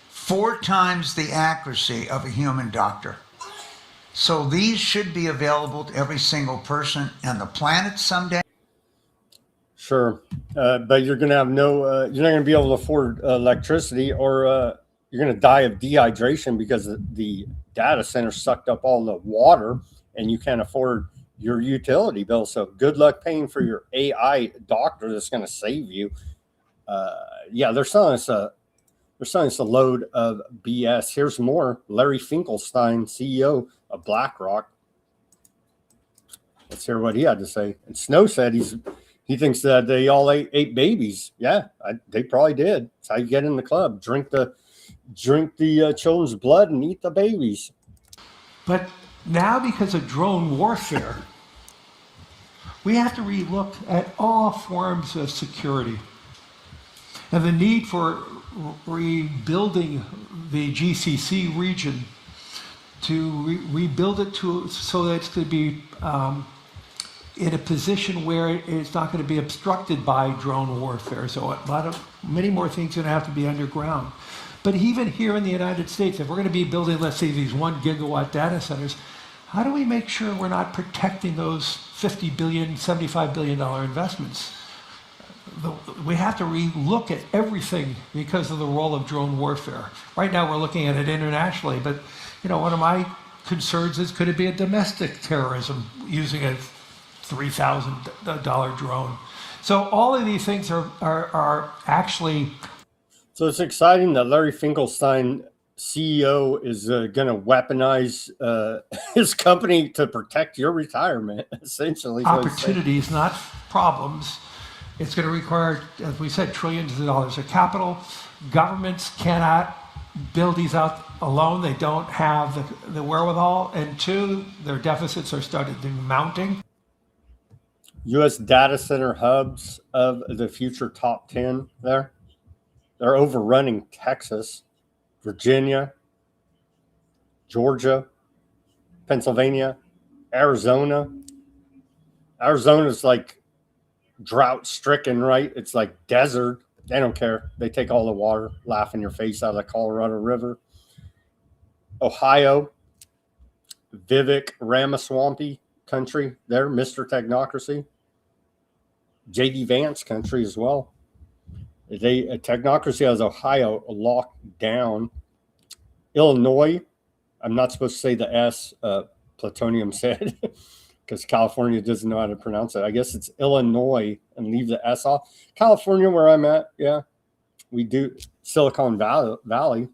4 times the accuracy of a human doctor. So these should be available to every single person on the planet someday. Sure, but you're going to have you're not going to be able to afford electricity, or you're going to die of dehydration because the data center sucked up all the water, and you can't afford your utility bill. So good luck paying for your AI doctor that's going to save you. They're selling us a load of BS. Here's more. Larry Finkelstein, CEO of BlackRock. Let's hear what he had to say. And Snow said he thinks that they all ate babies. Yeah, they probably did. That's how you get in the club. Drink the children's blood and eat the babies. But now, because of drone warfare, we have to relook at all forms of security. and the need for rebuilding the GCC region to rebuild it so that it's going to be in a position where it's not going to be obstructed by drone warfare. So many more things are going to have to be underground. But even here in the United States, if we're going to be building, let's say, these 1 gigawatt data centers, how do we make sure we're not protecting those $50 billion, $75 billion investments? We have to re-look at everything because of the role of drone warfare. Right now we're looking at it internationally, but one of my concerns is, could it be a domestic terrorism using a $3,000 drone? So all of these things are actually... So it's exciting that Larry Finkelstein, CEO, is going to weaponize his company to protect your retirement, essentially. Opportunities, not problems. It's going to require, as we said, trillions of dollars of capital. Governments cannot build these out alone. They don't have the wherewithal. And two, their deficits are starting mounting. U.S. data center hubs of the future top 10 there. They're overrunning Texas, Virginia, Georgia, Pennsylvania, Arizona. Arizona's like drought stricken, right? It's like desert. They don't care. They take all the water, laugh in your face out of the Colorado River. Ohio, Vivek Ramaswamy country there, Mr. Technocracy. J.D. Vance country as well. Technocracy has Ohio locked down. Illinois, I'm not supposed to say the S, Plutonium said, because California doesn't know how to pronounce it. I guess it's Illinois and leave the S off. California, where I'm at, yeah, we do. Silicon Valley.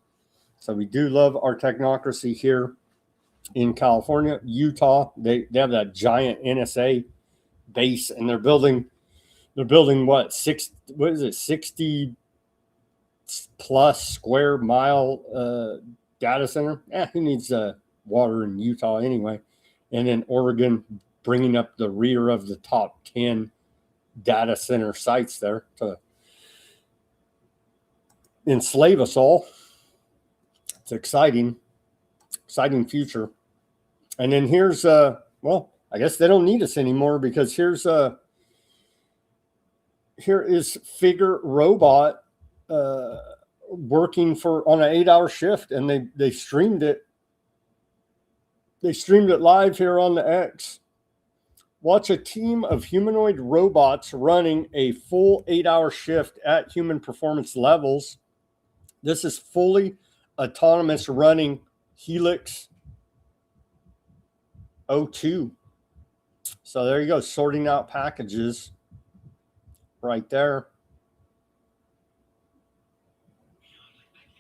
So we do love our technocracy here in California. Utah, they have that giant NSA base, and they're building what, 60 plus square mile data center? Who needs water in Utah anyway? And then Oregon bringing up the rear of the top 10 data center sites there to enslave us all. It's exciting future. And then here's well, I guess they don't need us anymore, because here is Figure Robot working on an 8-hour shift, and they streamed it. They streamed it live here on the X. Watch a team of humanoid robots running a full 8-hour shift at human performance levels. This is fully autonomous running Helix 02. So there you go, sorting out packages right there.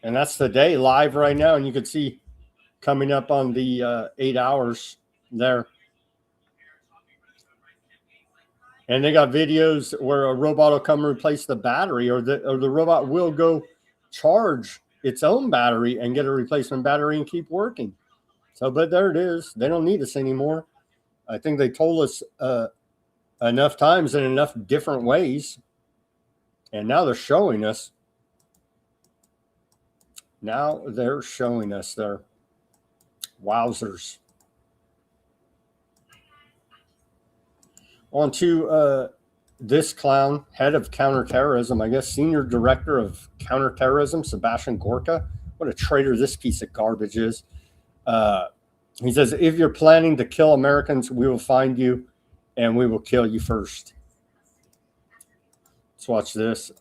And that's the day live right now. And you can see coming up on the 8 hours there. And they got videos where a robot will come replace the battery, or the robot will go charge its own battery and get a replacement battery and keep working. So, but there it is. They don't need us anymore. I think they told us enough times in enough different ways. And now they're showing us. Now they're showing us their wowzers. On to this clown, head of counterterrorism, I guess, senior director of counterterrorism, Sebastian Gorka. What a traitor this piece of garbage is. He says, if you're planning to kill Americans, we will find you and we will kill you first. Let's watch this.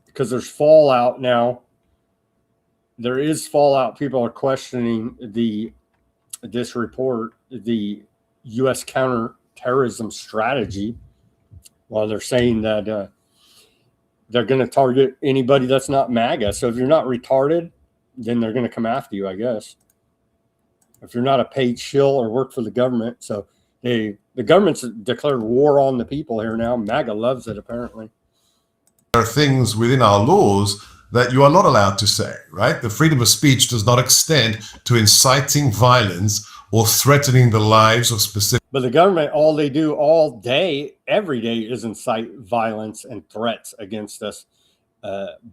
Because there's fallout now. There is fallout. People are questioning this report, the U.S. counterterrorism strategy. Well, they're saying that they're going to target anybody that's not MAGA. So if you're not retarded, then they're going to come after you, I guess. If you're not a paid shill or work for the government. So the government's declared war on the people here now. MAGA loves it, apparently. There are things within our laws that you are not allowed to say, right? The freedom of speech does not extend to inciting violence or threatening the lives of specific. But the government, all they do all day, every day, is incite violence and threats against us.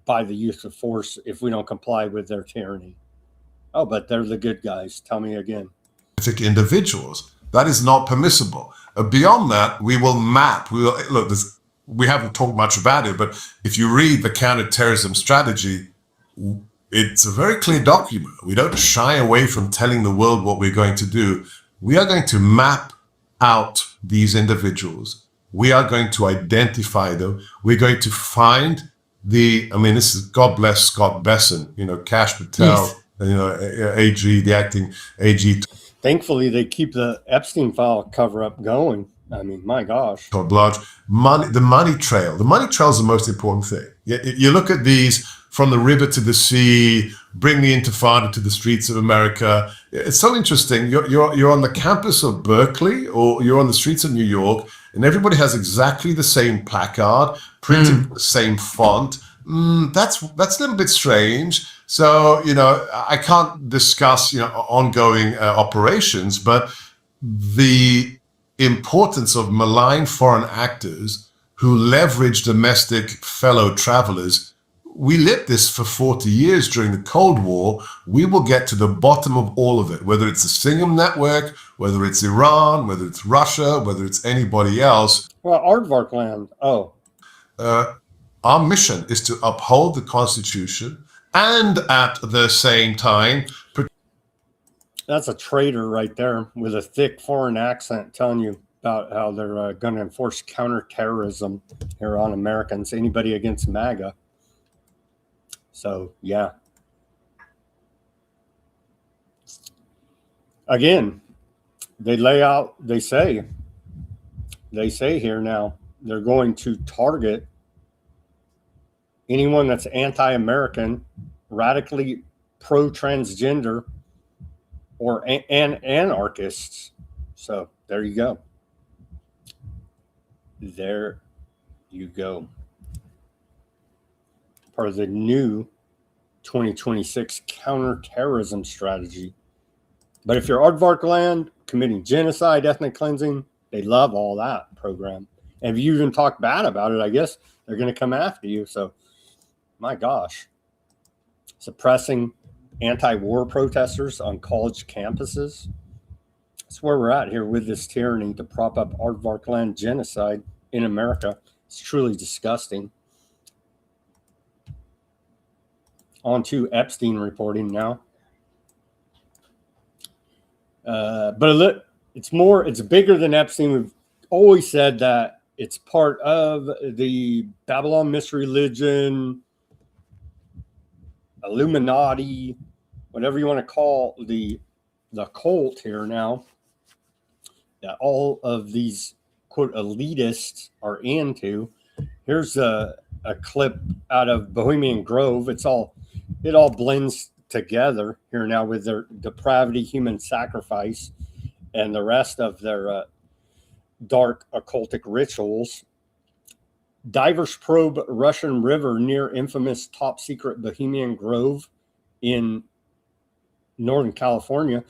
by the use of force if we don't comply with their tyranny. Oh, but they're the good guys. Tell me again. Individuals. That is not permissible. Beyond that, we will map. We haven't talked much about it, but if you read the counterterrorism strategy, it's a very clear document. We don't shy away from telling the world what we're going to do. We are going to map out these individuals. We are going to identify them. We're going to find this is, God bless Scott Besson, Cash Patel, yes. AG, the acting AG. Thankfully, they keep the Epstein file cover-up going. I mean, my gosh. Large money, the money trail. The money trail is the most important thing. You look at these from the river to the sea, bring the Intifada to the streets of America. It's so interesting. You're on the campus of Berkeley or you're on the streets of New York, and everybody has exactly the same placard, printed the same font. That's a little bit strange. So, I can't discuss, ongoing operations, but the importance of malign foreign actors who leverage domestic fellow travelers. We lived this for 40 years during the Cold War. We will get to the bottom of all of it, whether it's the Singham network, whether it's Iran, whether it's Russia, whether it's anybody else. Well, Aardvark land. Our mission is to uphold the Constitution and at the same time... That's a traitor right there with a thick foreign accent telling you about how they're going to enforce counterterrorism here on Americans, anybody against MAGA. So, yeah. Again, they say here now, they're going to target anyone that's anti-American, radically pro-transgender, or anarchists. So there you go. There you go. Part of the new 2026 counterterrorism strategy. But if you're Aardvark land, committing genocide, ethnic cleansing, they love all that program. And if you even talk bad about it, I guess they're going to come after you. So, my gosh. Suppressing anti-war protesters on college campuses. That's where we're at here with this tyranny to prop up Aardvark land genocide in America. It's truly disgusting. On to Epstein reporting now. But it's bigger than Epstein. We've always said that it's part of the Babylon mystery religion, Illuminati, whatever you want to call the cult here now, that all of these quote elitists are into. Here's a clip out of Bohemian Grove. It all blends together here now with their depravity, human sacrifice, and the rest of their dark occultic rituals. Divers probe Russian river near infamous top secret Bohemian Grove in Northern California.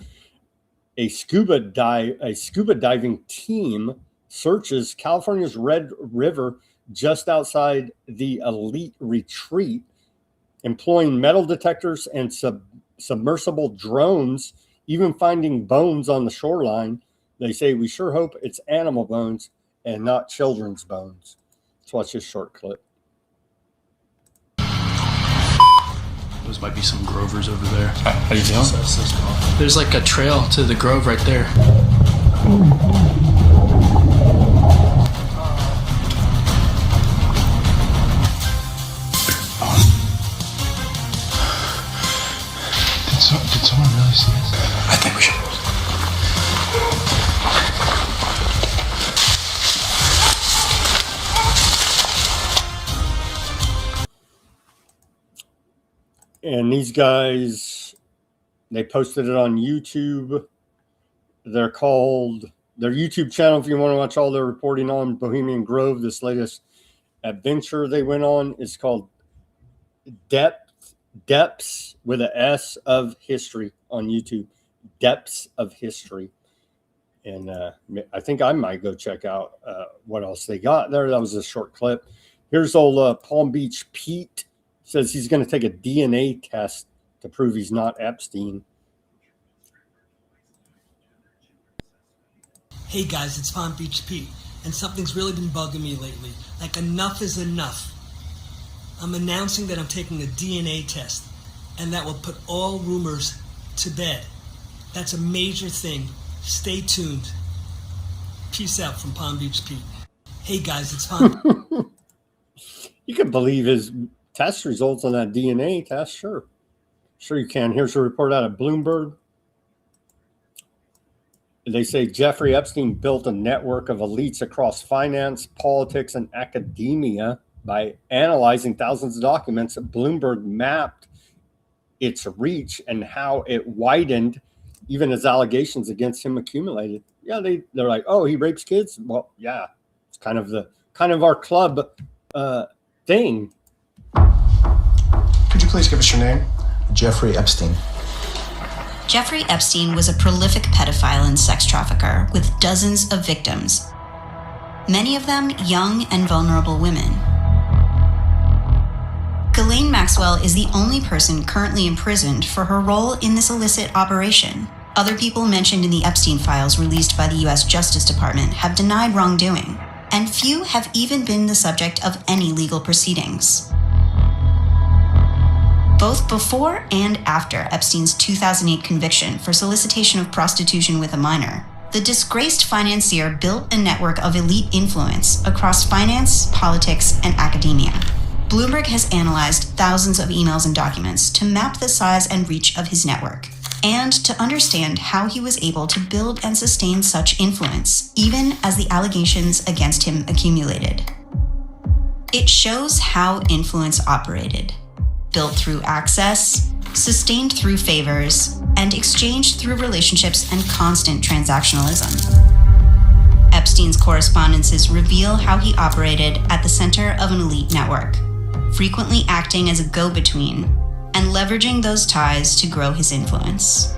A scuba diving team searches California's Red River just outside the elite retreat, employing metal detectors and submersible drones, even finding bones on the shoreline. They say, we sure hope it's animal bones and not children's bones. Let's watch this short clip. Those might be some Grovers over there. How you feeling? There's like a trail to the Grove right there. Did someone really see this? I think we should. And these guys, they posted it on YouTube. They're called, their YouTube channel, if you want to watch all their reporting on Bohemian Grove, this latest adventure they went on, is called Depths with an S of History on YouTube. Depths of History. And I think I might go check out what else they got there. That was a short clip. Here's old Palm Beach Pete Says he's going to take a DNA test to prove he's not Epstein. Hey guys, it's Palm Beach Pete, and something's really been bugging me lately. Like, enough is enough. I'm announcing that I'm taking a DNA test, and that will put all rumors to bed. That's a major thing. Stay tuned. Peace out from Palm Beach Pete. Hey guys, it's Palm. You can believe his test results on that DNA test, sure. Sure you can. Here's a report out of Bloomberg. They say Jeffrey Epstein built a network of elites across finance, politics, and academia by analyzing thousands of documents. Bloomberg mapped its reach and how it widened even as allegations against him accumulated. Yeah, they're like, oh, he rapes kids? Well, yeah, it's kind of our club thing. Could you please give us your name? Jeffrey Epstein. Jeffrey Epstein was a prolific pedophile and sex trafficker with dozens of victims, many of them young and vulnerable women. Ghislaine Maxwell is the only person currently imprisoned for her role in this illicit operation. Other people mentioned in the Epstein files released by the U.S. Justice Department have denied wrongdoing, and few have even been the subject of any legal proceedings. Both before and after Epstein's 2008 conviction for solicitation of prostitution with a minor, the disgraced financier built a network of elite influence across finance, politics, and academia. Bloomberg has analyzed thousands of emails and documents to map the size and reach of his network, and to understand how he was able to build and sustain such influence, even as the allegations against him accumulated. It shows how influence operated. Built through access, sustained through favors, and exchanged through relationships and constant transactionalism. Epstein's correspondences reveal how he operated at the center of an elite network, frequently acting as a go-between and leveraging those ties to grow his influence.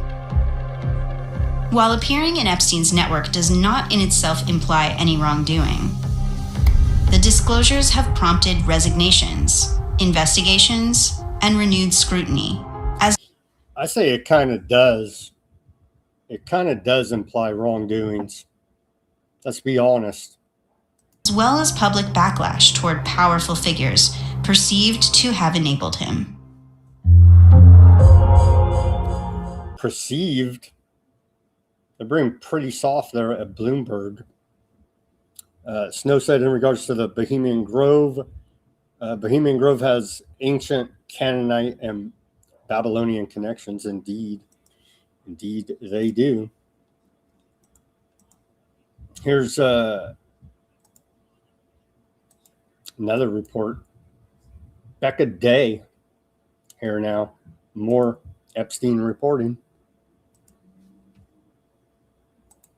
While appearing in Epstein's network does not in itself imply any wrongdoing, the disclosures have prompted resignations, investigations, and renewed scrutiny. As I say it kind of does. It kind of does imply wrongdoings. Let's be honest. well as public backlash toward powerful figures perceived to have enabled him. Perceived? They're being pretty soft there at Bloomberg. Snow said in regards to the Bohemian Grove, Bohemian Grove has ancient Canaanite and Babylonian connections. Indeed they do. Here's another report. Becca Day here now. More Epstein reporting.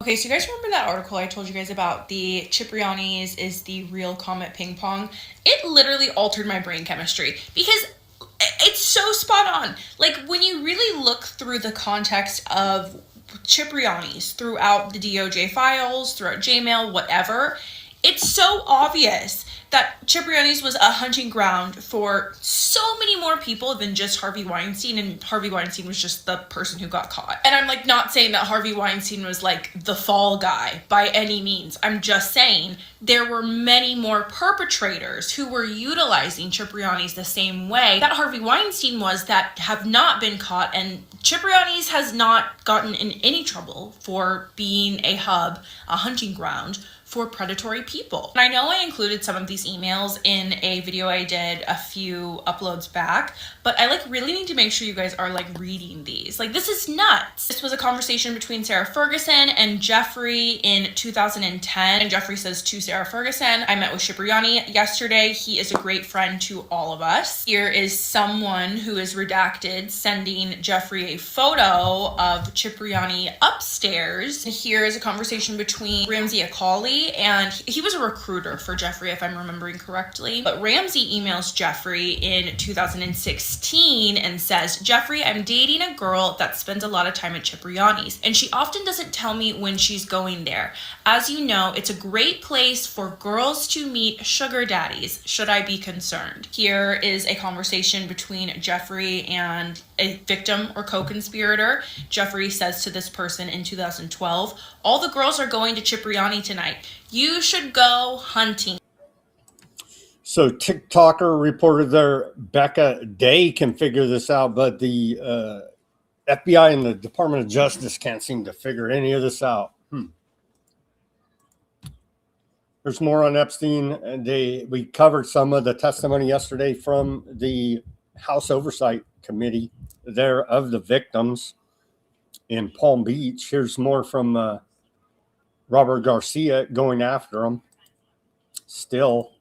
Okay, so you guys remember that article I told you guys about, the Cipriani's is the real Comet Ping Pong? It literally altered my brain chemistry because it's so spot on. Like, when you really look through the context of Cipriani's throughout the DOJ files, throughout Gmail, whatever, it's so obvious that Cipriani's was a hunting ground for so many more people than just Harvey Weinstein, and Harvey Weinstein was just the person who got caught. And I'm like not saying that Harvey Weinstein was like the fall guy by any means. I'm just saying there were many more perpetrators who were utilizing Cipriani's the same way that Harvey Weinstein was that have not been caught, and Cipriani's has not gotten in any trouble for being a hub, a hunting ground for predatory people. And I know I included some of these emails in a video I did a few uploads back, but I really need to make sure you guys are reading these. This is nuts. This was a conversation between Sarah Ferguson and Jeffrey in 2010. And Jeffrey says to Sarah Ferguson, I met with Cipriani yesterday. He is a great friend to all of us. Here is someone who is redacted sending Jeffrey a photo of Cipriani upstairs. And here is a conversation between Ramsey Akali, and he was a recruiter for Jeffrey, if I'm remembering correctly. But Ramsey emails Jeffrey in 2016 and says, Jeffrey, I'm dating a girl that spends a lot of time at Cipriani's, and she often doesn't tell me when she's going there. As you know, it's a great place for girls to meet sugar daddies. Should I be concerned? Here is a conversation between Jeffrey and a victim or co-conspirator. Jeffrey says to this person in 2012, all the girls are going to Cipriani tonight. You should go hunting. So TikToker reported there, Becca Day can figure this out, but the FBI and the Department of Justice can't seem to figure any of this out. There's more on Epstein. We covered some of the testimony yesterday from the House Oversight Committee there of the victims in Palm Beach. Here's more from Robert Garcia going after them still.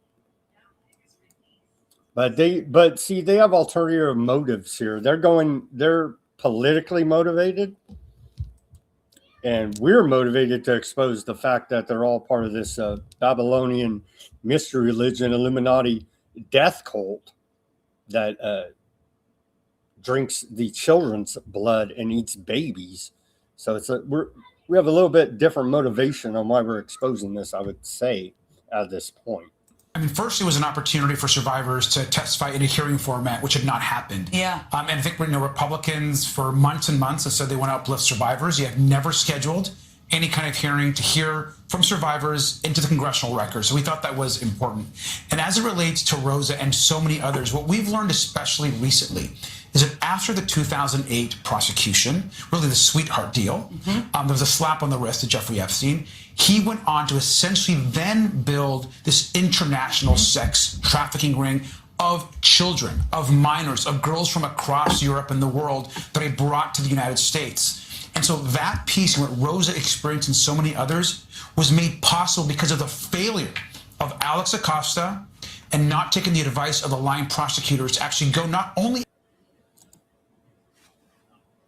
But see, they have ulterior motives here. They're politically motivated. And we're motivated to expose the fact that they're all part of this Babylonian mystery religion, Illuminati death cult that drinks the children's blood and eats babies. So we have a little bit different motivation on why we're exposing this, I would say, at this point. I mean, first, it was an opportunity for survivors to testify in a hearing format, which had not happened. Yeah. And I think Republicans for months and months have said they want to uplift survivors. You have never scheduled any kind of hearing to hear from survivors into the congressional record. So we thought that was important. And as it relates to Rosa and so many others, what we've learned, especially recently, is that after the 2008 prosecution, really the sweetheart deal, there was a slap on the wrist to Jeffrey Epstein. He went on to essentially then build this international sex trafficking ring of children, of minors, of girls from across Europe and the world that he brought to the United States. And so that piece, what Rosa experienced and so many others, was made possible because of the failure of Alex Acosta and not taking the advice of the lying prosecutors to actually go not only...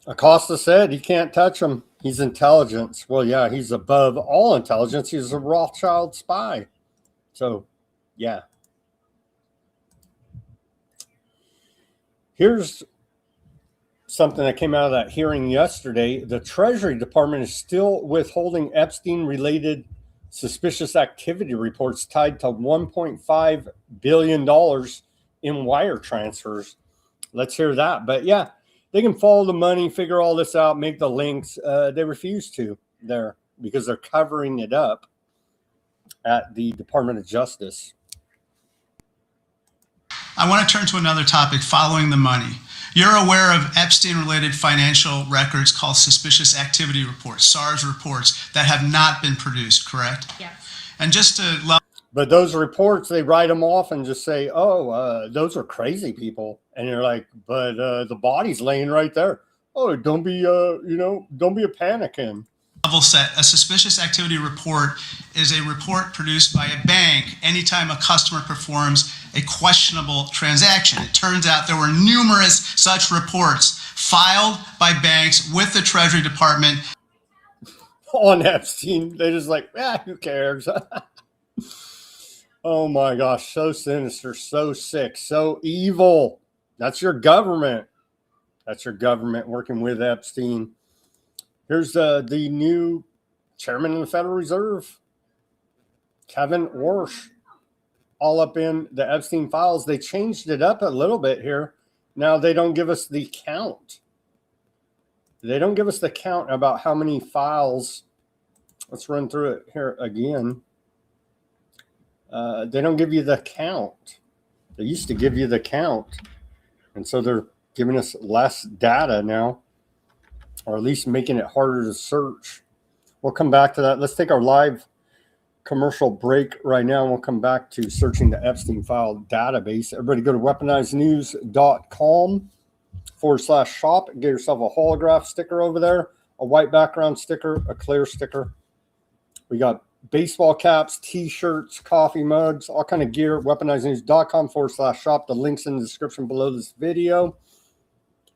Acosta said he can't touch him. He's intelligence. Well, yeah, he's above all intelligence. He's a Rothschild spy. So, yeah. Here's something that came out of that hearing yesterday. The Treasury Department is still withholding Epstein-related suspicious activity reports tied to $1.5 billion in wire transfers. Let's hear that. But, yeah. They can follow the money, figure all this out, make the links. They refuse to there because they're covering it up at the Department of Justice. I want to turn to another topic, following the money. You're aware of Epstein-related financial records called suspicious activity reports, SARS reports, that have not been produced, correct? Yeah. And just to... But those reports, they write them off and just say, those are crazy people. And you're like, but the body's laying right there. Oh, don't be a panicking. Level set. A suspicious activity report is a report produced by a bank anytime a customer performs a questionable transaction. It turns out there were numerous such reports filed by banks with the Treasury Department. On Epstein, they just like, who cares? Oh my gosh, so sinister, so sick, so evil. That's your government. That's your government working with Epstein. Here's the new chairman of the Federal Reserve, Kevin Warsh, all up in the Epstein files. They changed it up a little bit here. Now they don't give us the count. They don't give us the count about how many files. Let's run through it here again. They don't give you the count. They used to give you the count. And so they're giving us less data now, or at least making it harder to search. We'll come back to that. Let's take our live commercial break right now, and we'll come back to searching the Epstein file database. Everybody go to weaponizednews.com/shop and get yourself a holograph sticker over there, a white background sticker, a clear sticker. We got baseball caps, t-shirts, coffee mugs, all kind of gear. weaponizednews.com/shop. The link's in the description below this video.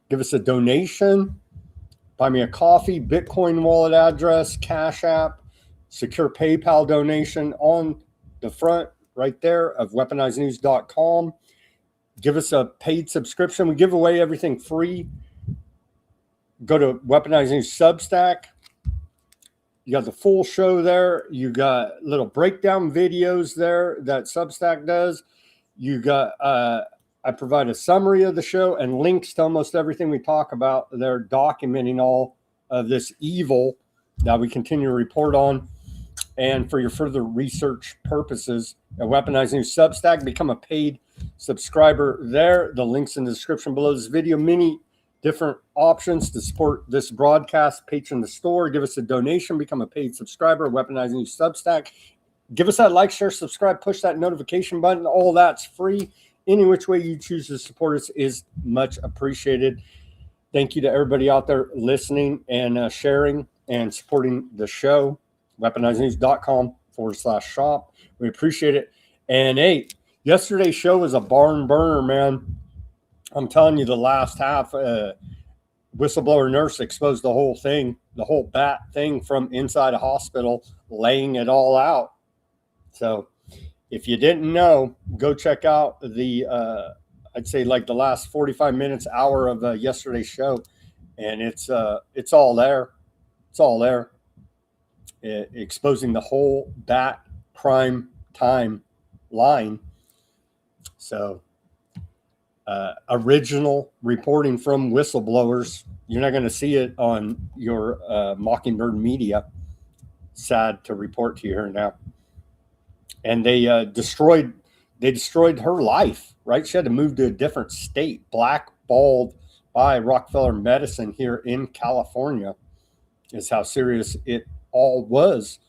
Give us a donation. Buy me a coffee, Bitcoin wallet address, Cash App, secure PayPal donation on the front right there of weaponizednews.com. Give us a paid subscription. We give away everything free. Go to Weaponized News Substack. You got the full show there. You got little breakdown videos there that Substack does. You got, I provide a summary of the show and links to almost everything we talk about. They're documenting all of this evil that we continue to report on. And for your further research purposes, at Weaponized News Substack, become a paid subscriber there. The link's in the description below this video. Many different options to support this broadcast. Patron the store, give us a donation, become a paid subscriber, Weaponized News Substack. Give us that like, share, subscribe, push that notification button. All that's free. Any which way you choose to support us is much appreciated. Thank you to everybody out there listening and sharing and supporting the show. weaponizednews.com/shop. We appreciate it. And hey, yesterday's show was a barn burner, man. I'm telling you, the last half, whistleblower nurse exposed the whole thing, the whole bat thing from inside a hospital, laying it all out. So if you didn't know, go check out the, I'd say like the last 45 minutes, hour of yesterday's show. And it's all there. It's all there. Exposing the whole bat crime timeline. So original reporting from whistleblowers. You're not going to see it on your Mockingbird media. Sad to report to you here now. And they destroyed her life, right? She had to move to a different state, blackballed by Rockefeller Medicine here in California, is how serious it all was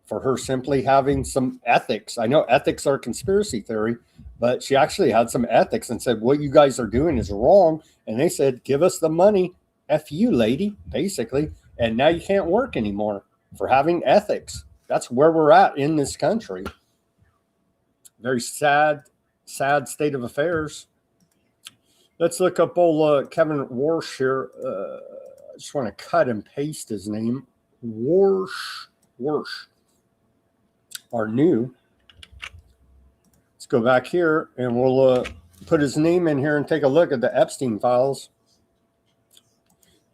for her simply having some ethics. I know ethics are conspiracy theory, but she actually had some ethics and said, what you guys are doing is wrong. And they said, give us the money, F you, lady, basically. And now you can't work anymore for having ethics. That's where we're at in this country. Very sad state of affairs. Let's look up old Kevin Warsh here. I just want to cut and paste his name. Warsh. Our new. Let's go back here and we'll put his name in here and take a look at the Epstein files.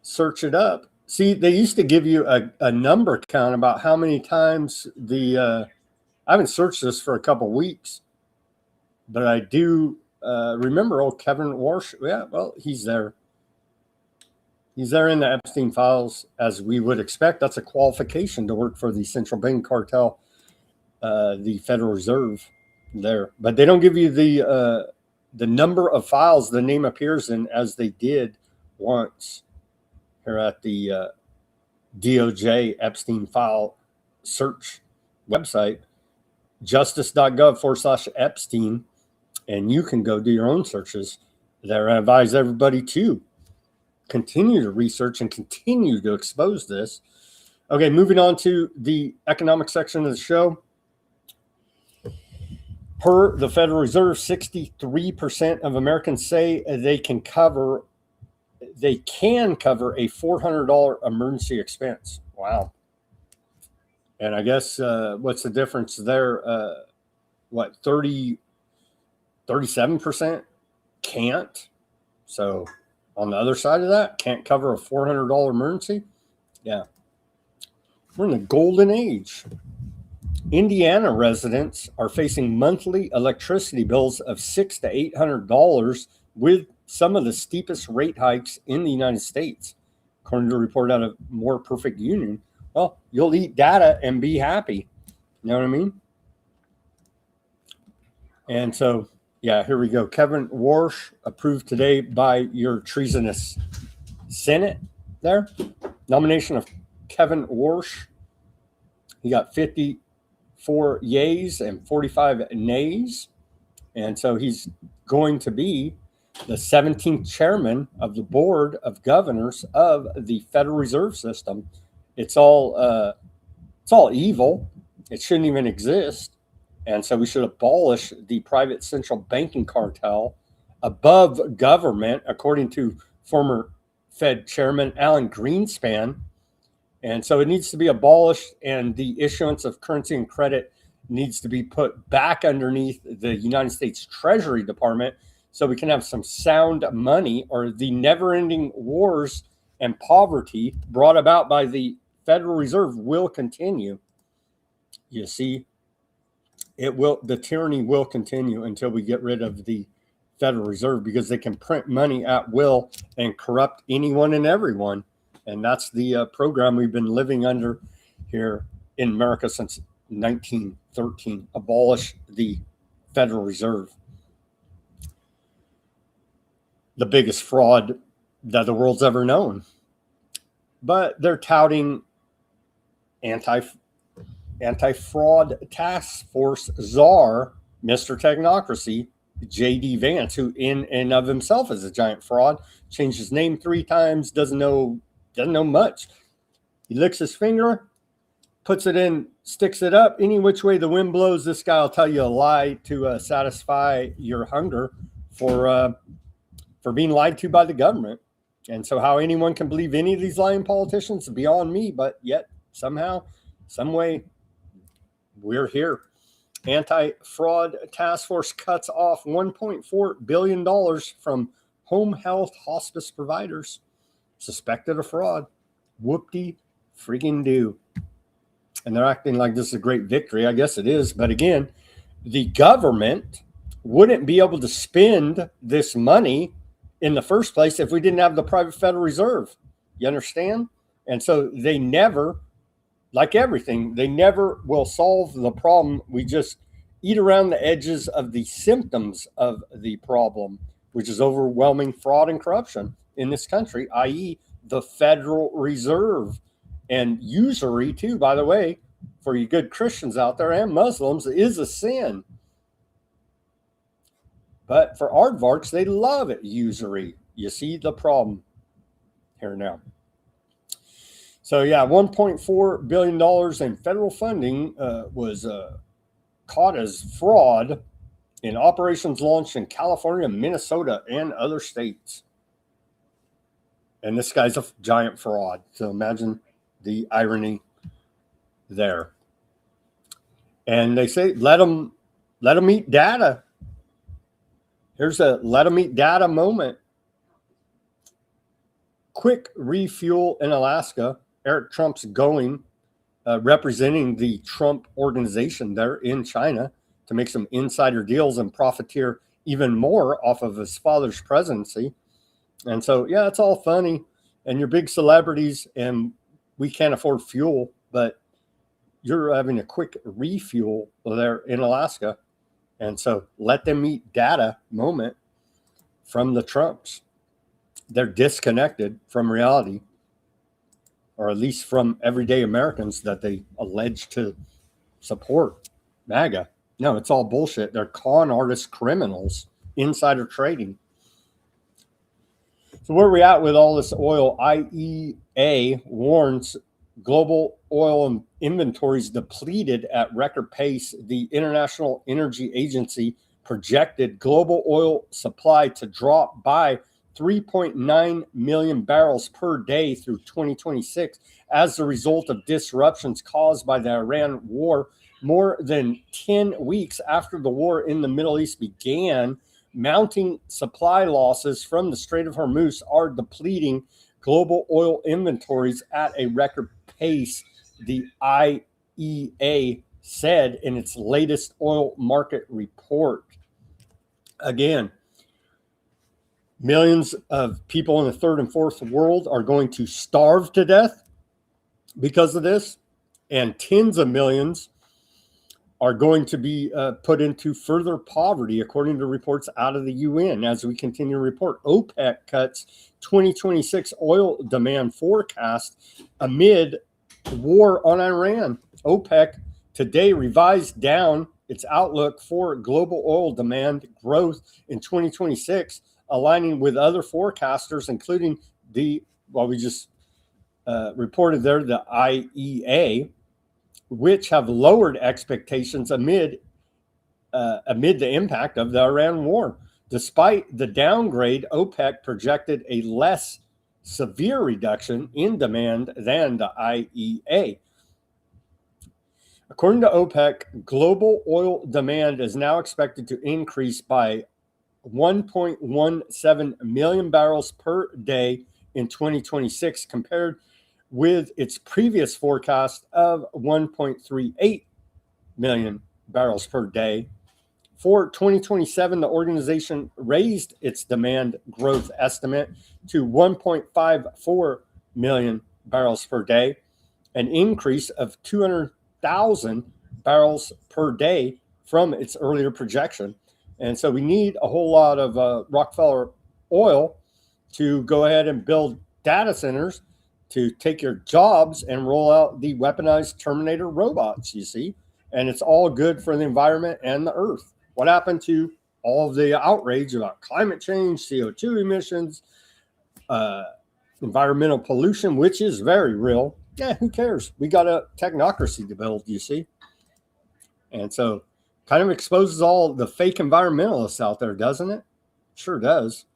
Search it up. See, they used to give you a number count about how many times the I haven't searched this for a couple weeks, but I do remember old Kevin Warsh. Yeah, well, he's there. He's there in the Epstein files, as we would expect. That's a qualification to work for the central bank cartel, the Federal Reserve there. But they don't give you the number of files the name appears in, as they did once here at the DOJ Epstein file search website, justice.gov/Epstein. And you can go do your own searches there. I advise everybody to continue to research and continue to expose this. Okay, moving on to the economic section of the show. Per the Federal Reserve, 63% of Americans say they can cover a $400 emergency expense. Wow. And I guess what's the difference there? 37% can't. So on the other side of that, can't cover a $400 emergency. Yeah. We're in the golden age. Indiana residents are facing monthly electricity bills of $600 to $800 with some of the steepest rate hikes in the United States, according to a report out of More Perfect Union. Well, you'll eat data and be happy. You know what I mean? And so, yeah, here we go. Kevin Warsh approved today by your treasonous Senate there. Nomination of Kevin Warsh. He got 54 yays and 45 nays. And so he's going to be the 17th chairman of the board of governors of the Federal Reserve System. It's all evil. It shouldn't even exist. And so we should abolish the private central banking cartel above government, according to former Fed Chairman Alan Greenspan. And so it needs to be abolished, and the issuance of currency and credit needs to be put back underneath the United States Treasury Department so we can have some sound money, or the never-ending wars and poverty brought about by the Federal Reserve will continue. You see, the tyranny will continue until we get rid of the Federal Reserve, because they can print money at will and corrupt anyone and everyone. And that's the program we've been living under here in America since 1913. Abolish the Federal Reserve. The biggest fraud that the world's ever known. But they're touting anti-fraud task force czar, Mr. Technocracy, J.D. Vance, who in and of himself is a giant fraud. Changed his name 3 times, doesn't know much. He licks his finger, puts it in, sticks it up. Any which way the wind blows, this guy will tell you a lie to satisfy your hunger for being lied to by the government. And so how anyone can believe any of these lying politicians is beyond me, but yet somehow, some way, we're here. Anti-fraud task force cuts off $1.4 billion from home health hospice providers suspected of fraud. Whoop-de freaking do. And they're acting like this is a great victory. I guess it is. But again, the government wouldn't be able to spend this money in the first place if we didn't have the private Federal Reserve. You understand? And so they never, like everything, they never will solve the problem. We just eat around the edges of the symptoms of the problem, which is overwhelming fraud and corruption in this country, i.e. the Federal Reserve. And usury, too, by the way, for you good Christians out there and Muslims, is a sin. But for aardvarks, they love it, usury. You see the problem here now. So, yeah, $1.4 billion in federal funding was caught as fraud in operations launched in California, Minnesota, and other states. And this guy's a giant fraud. So imagine the irony there. And they say, let them eat data. Here's a let them eat data moment. Quick refuel in Alaska. Eric Trump's going, representing the Trump organization there in China to make some insider deals and profiteer even more off of his father's presidency. And so, yeah, it's all funny. And you're big celebrities and we can't afford fuel, but you're having a quick refuel there in Alaska. And so let them eat data moment from the Trumps. They're disconnected from reality, or at least from everyday Americans that they allege to support MAGA. No, it's all bullshit. They're con artist criminals, insider trading. So where are we at with all this oil? IEA warns global oil inventories depleted at record pace. The International Energy Agency projected global oil supply to drop by 3.9 million barrels per day through 2026 as a result of disruptions caused by the Iran war. More than 10 weeks after the war in the Middle East began, mounting supply losses from the Strait of Hormuz are depleting global oil inventories at a record pace, the IEA said in its latest oil market report. Again, millions of people in the third and fourth world are going to starve to death because of this, and tens of millions are going to be put into further poverty, according to reports out of the UN. As we continue to report, OPEC cuts 2026 oil demand forecast amid war on Iran. OPEC today revised down its outlook for global oil demand growth in 2026, aligning with other forecasters, including we just reported there, the IEA, which have lowered expectations amid the impact of the Iran war. Despite the downgrade, OPEC projected a less severe reduction in demand than the IEA. According to OPEC, global oil demand is now expected to increase by 1.17 million barrels per day in 2026, compared with its previous forecast of 1.38 million barrels per day. For 2027, the organization raised its demand growth estimate to 1.54 million barrels per day, an increase of 200,000 barrels per day from its earlier projection. And so we need a whole lot of Rockefeller oil to go ahead and build data centers to take your jobs and roll out the weaponized Terminator robots, you see. And it's all good for the environment and the earth. What happened to all of the outrage about climate change, CO2 emissions, environmental pollution, which is very real? Yeah, who cares? We got a technocracy to build, you see. And so kind of exposes all the fake environmentalists out there, doesn't it? Sure does.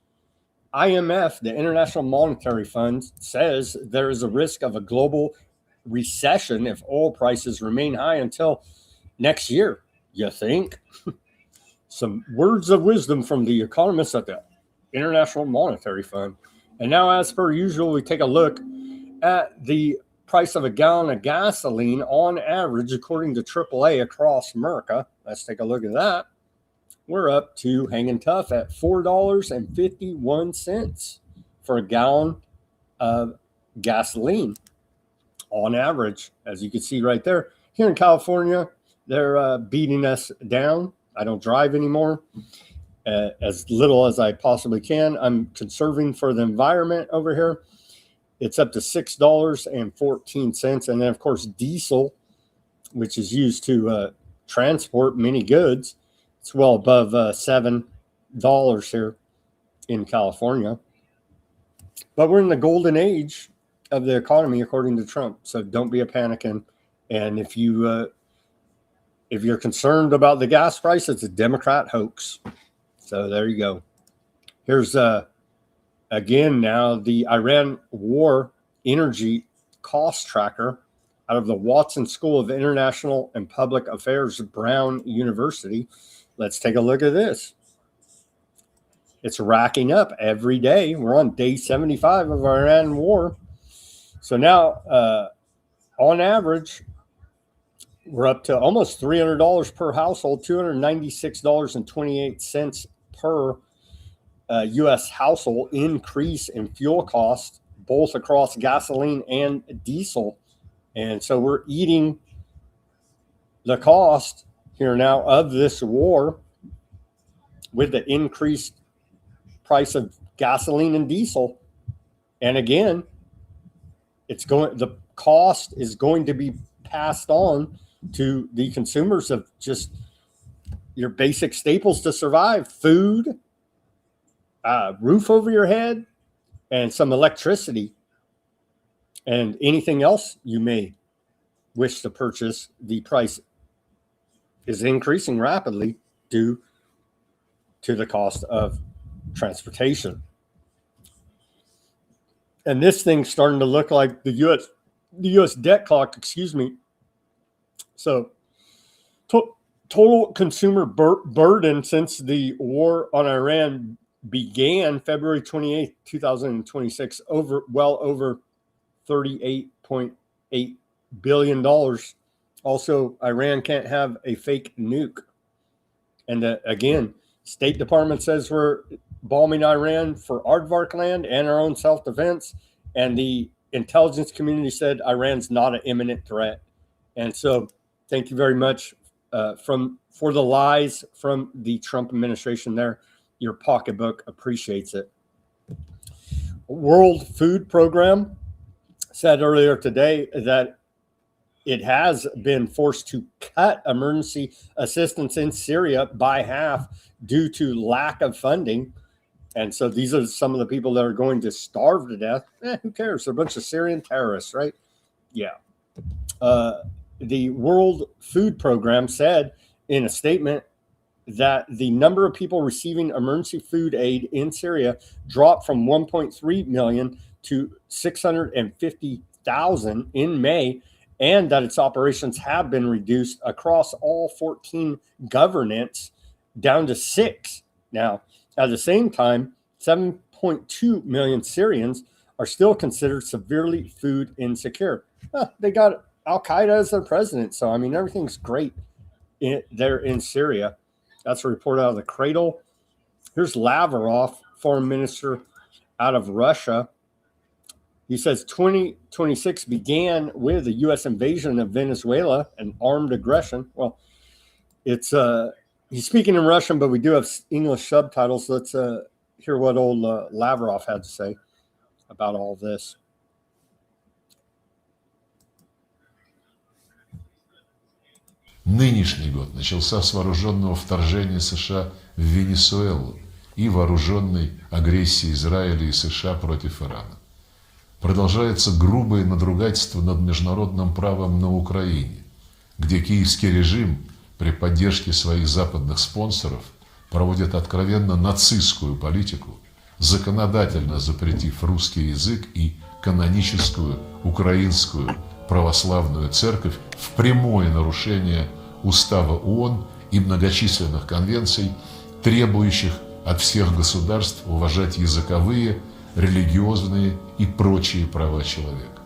IMF, the International Monetary Fund, says there is a risk of a global recession if oil prices remain high until next year. You think? Some words of wisdom from the economists at the International Monetary Fund. And now, as per usual, we take a look at the price of a gallon of gasoline on average, according to AAA across America. Let's take a look at that. We're up to hanging tough at $4.51 for a gallon of gasoline on average, as you can see right there. Here in California, they're beating us down. I don't drive anymore, as little as I possibly can. I'm conserving for the environment over here. It's up to $6.14. And then, of course, diesel, which is used to transport many goods, it's well above $7 here in California. But we're in the golden age of the economy, according to Trump. So don't be a panicking. And if you're concerned about the gas price, it's a Democrat hoax. So there you go. Here's again now the Iran war energy cost tracker out of the Watson School of International and Public Affairs, Brown University. Let's take a look at this. It's racking up every day. We're on day 75 of our Iran war. So now, on average, we're up to almost $300 per household, $296.28 per U.S. household increase in fuel costs, both across gasoline and diesel. And so we're eating the cost here now of this war with the increased price of gasoline and diesel. And again, the cost is going to be passed on to the consumers of just your basic staples to survive: food, roof over your head, and some electricity, and anything else you may wish to purchase. The price is increasing rapidly due to the cost of transportation. And this thing's starting to look like the U.S. debt clock, excuse me. So total consumer burden since the war on Iran began February 28th, 2026, well over $38.8 billion. Also, Iran can't have a fake nuke. And again, State Department says we're bombing Iran for aardvark land and our own self-defense. And the intelligence community said Iran's not an imminent threat. And so thank you very much for the lies from the Trump administration there. Your pocketbook appreciates it. World Food Program said earlier today that it has been forced to cut emergency assistance in Syria by half due to lack of funding. And so these are some of the people that are going to starve to death. Who cares? They're a bunch of Syrian terrorists, right? Yeah. The World Food Program said in a statement that the number of people receiving emergency food aid in Syria dropped from 1.3 million to 650,000 in May, and that its operations have been reduced across all 14 governments down to 6 now. At the same time, 7.2 million Syrians are still considered severely food insecure. They got Al-Qaeda as their president, so I mean, everything's great there in Syria. That's a report out of the Cradle. Here's Lavrov, foreign minister out of Russia. He says 2026 began with the U.S. invasion of Venezuela and armed aggression. Well, it's he's speaking in Russian, but we do have English subtitles. Let's hear what old Lavrov had to say about all this. Нынешний год начался с вооруженного вторжения США в Венесуэлу и вооруженной агрессии Израиля и США против Ирана. Продолжается грубое надругательство над международным правом на Украине, где киевский режим при поддержке своих западных спонсоров проводит откровенно нацистскую политику, законодательно запретив русский язык и каноническую украинскую православную церковь в прямое нарушение Устава ООН и многочисленных конвенций, требующих от всех государств уважать языковые, религиозные и прочие права человека.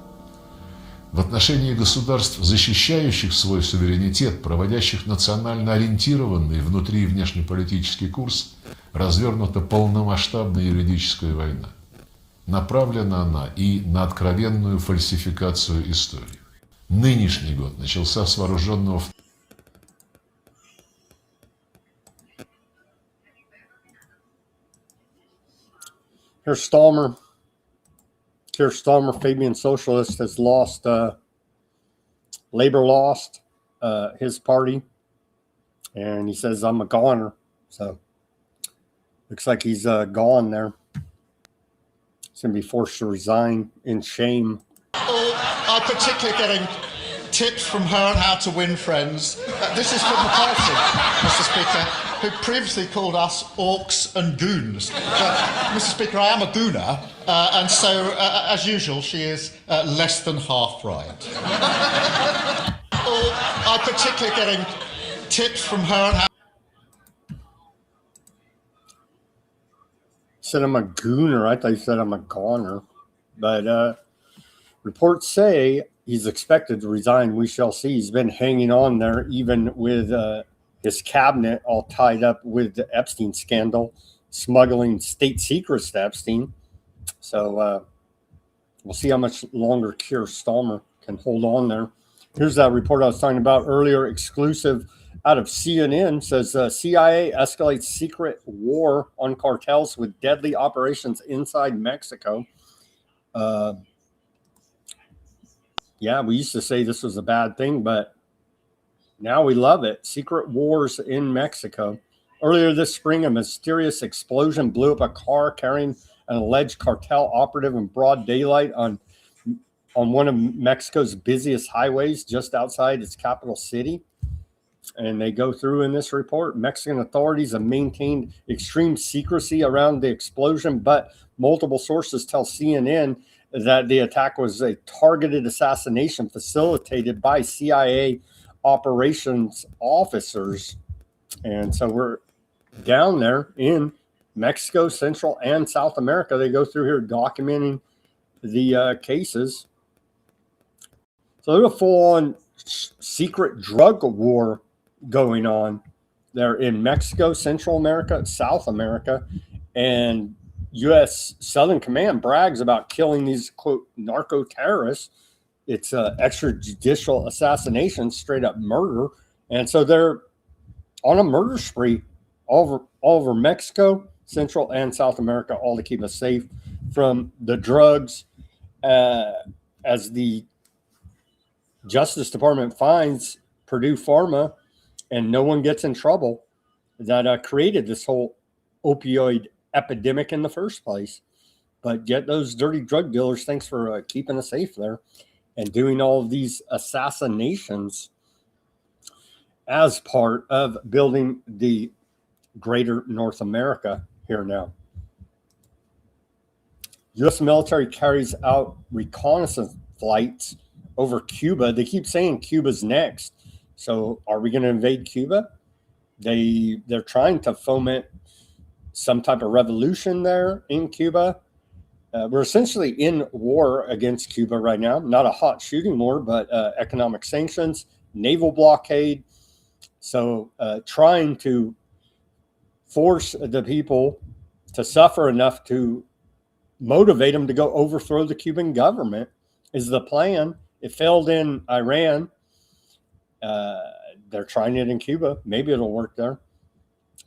В отношении государств, защищающих свой суверенитет, проводящих национально ориентированный внутри- и внешнеполитический курс, развернута полномасштабная юридическая война. Направлена она и на откровенную фальсификацию истории. Нынешний год начался с вооруженного... Here's Stalmer. Keir Starmer, Fabian Socialist, has lost, Labor lost his party. And he says, I'm a goner. So looks like he's gone there. He's going to be forced to resign in shame. I'm particularly getting tips from her on how to win friends. This is from the person, Mr. Speaker, who previously called us orcs and goons. But, Mr. Speaker, I am a gooner, and so, as usual, she is less than half right. I'm particularly getting tips from her on how... Said I'm a gooner. I thought he said I'm a goner. But reports say he's expected to resign. We shall see. He's been hanging on there, even with his cabinet all tied up with the Epstein scandal, smuggling state secrets to Epstein. So we'll see how much longer Keir Starmer can hold on there. Here's that report I was talking about earlier, exclusive out of CNN, says CIA escalates secret war on cartels with deadly operations inside Mexico. Yeah, we used to say this was a bad thing, but now we love it. Secret wars in Mexico. Earlier this spring, a mysterious explosion blew up a car carrying an alleged cartel operative in broad daylight on one of Mexico's busiest highways just outside its capital city. And they go through in this report, Mexican authorities have maintained extreme secrecy around the explosion, but multiple sources tell CNN that the attack was a targeted assassination facilitated by CIA operations officers. And so we're down there in Mexico, Central and South America. They go through here documenting the cases. So there's a full-on secret drug war going on there in Mexico, Central America, South America, and U.S. Southern Command brags about killing these, quote, narco terrorists. It's extrajudicial assassination, straight up murder. And so they're on a murder spree all over Mexico, Central and South America, all to keep us safe from the drugs. As the Justice Department finds Purdue Pharma, and no one gets in trouble, that created this whole opioid epidemic in the first place. But get those dirty drug dealers, thanks for keeping us safe there and doing all of these assassinations as part of building the greater North America here now. U.S. military carries out reconnaissance flights over Cuba. They keep saying Cuba's next. So are we going to invade Cuba? They're trying to foment some type of revolution there in Cuba. We're essentially in war against Cuba right now. Not a hot shooting war, but economic sanctions, naval blockade. So trying to force the people to suffer enough to motivate them to go overthrow the Cuban government is the plan. It failed in Iran. They're trying it in Cuba. Maybe it'll work there.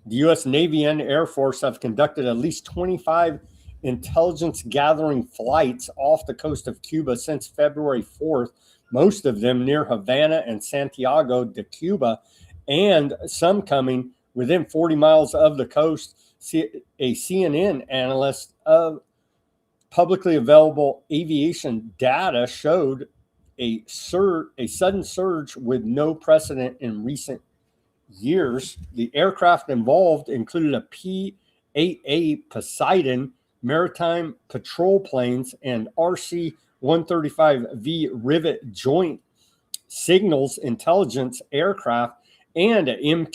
The U.S. Navy and Air Force have conducted at least 25 intelligence gathering flights off the coast of Cuba since February 4th, most of them near Havana and Santiago de Cuba, and some coming within 40 miles of the coast. A CNN analyst of publicly available aviation data showed a sudden surge with no precedent in recent years. The aircraft involved included a P-8A Poseidon maritime patrol planes and RC-135V Rivet Joint Signals Intelligence aircraft and an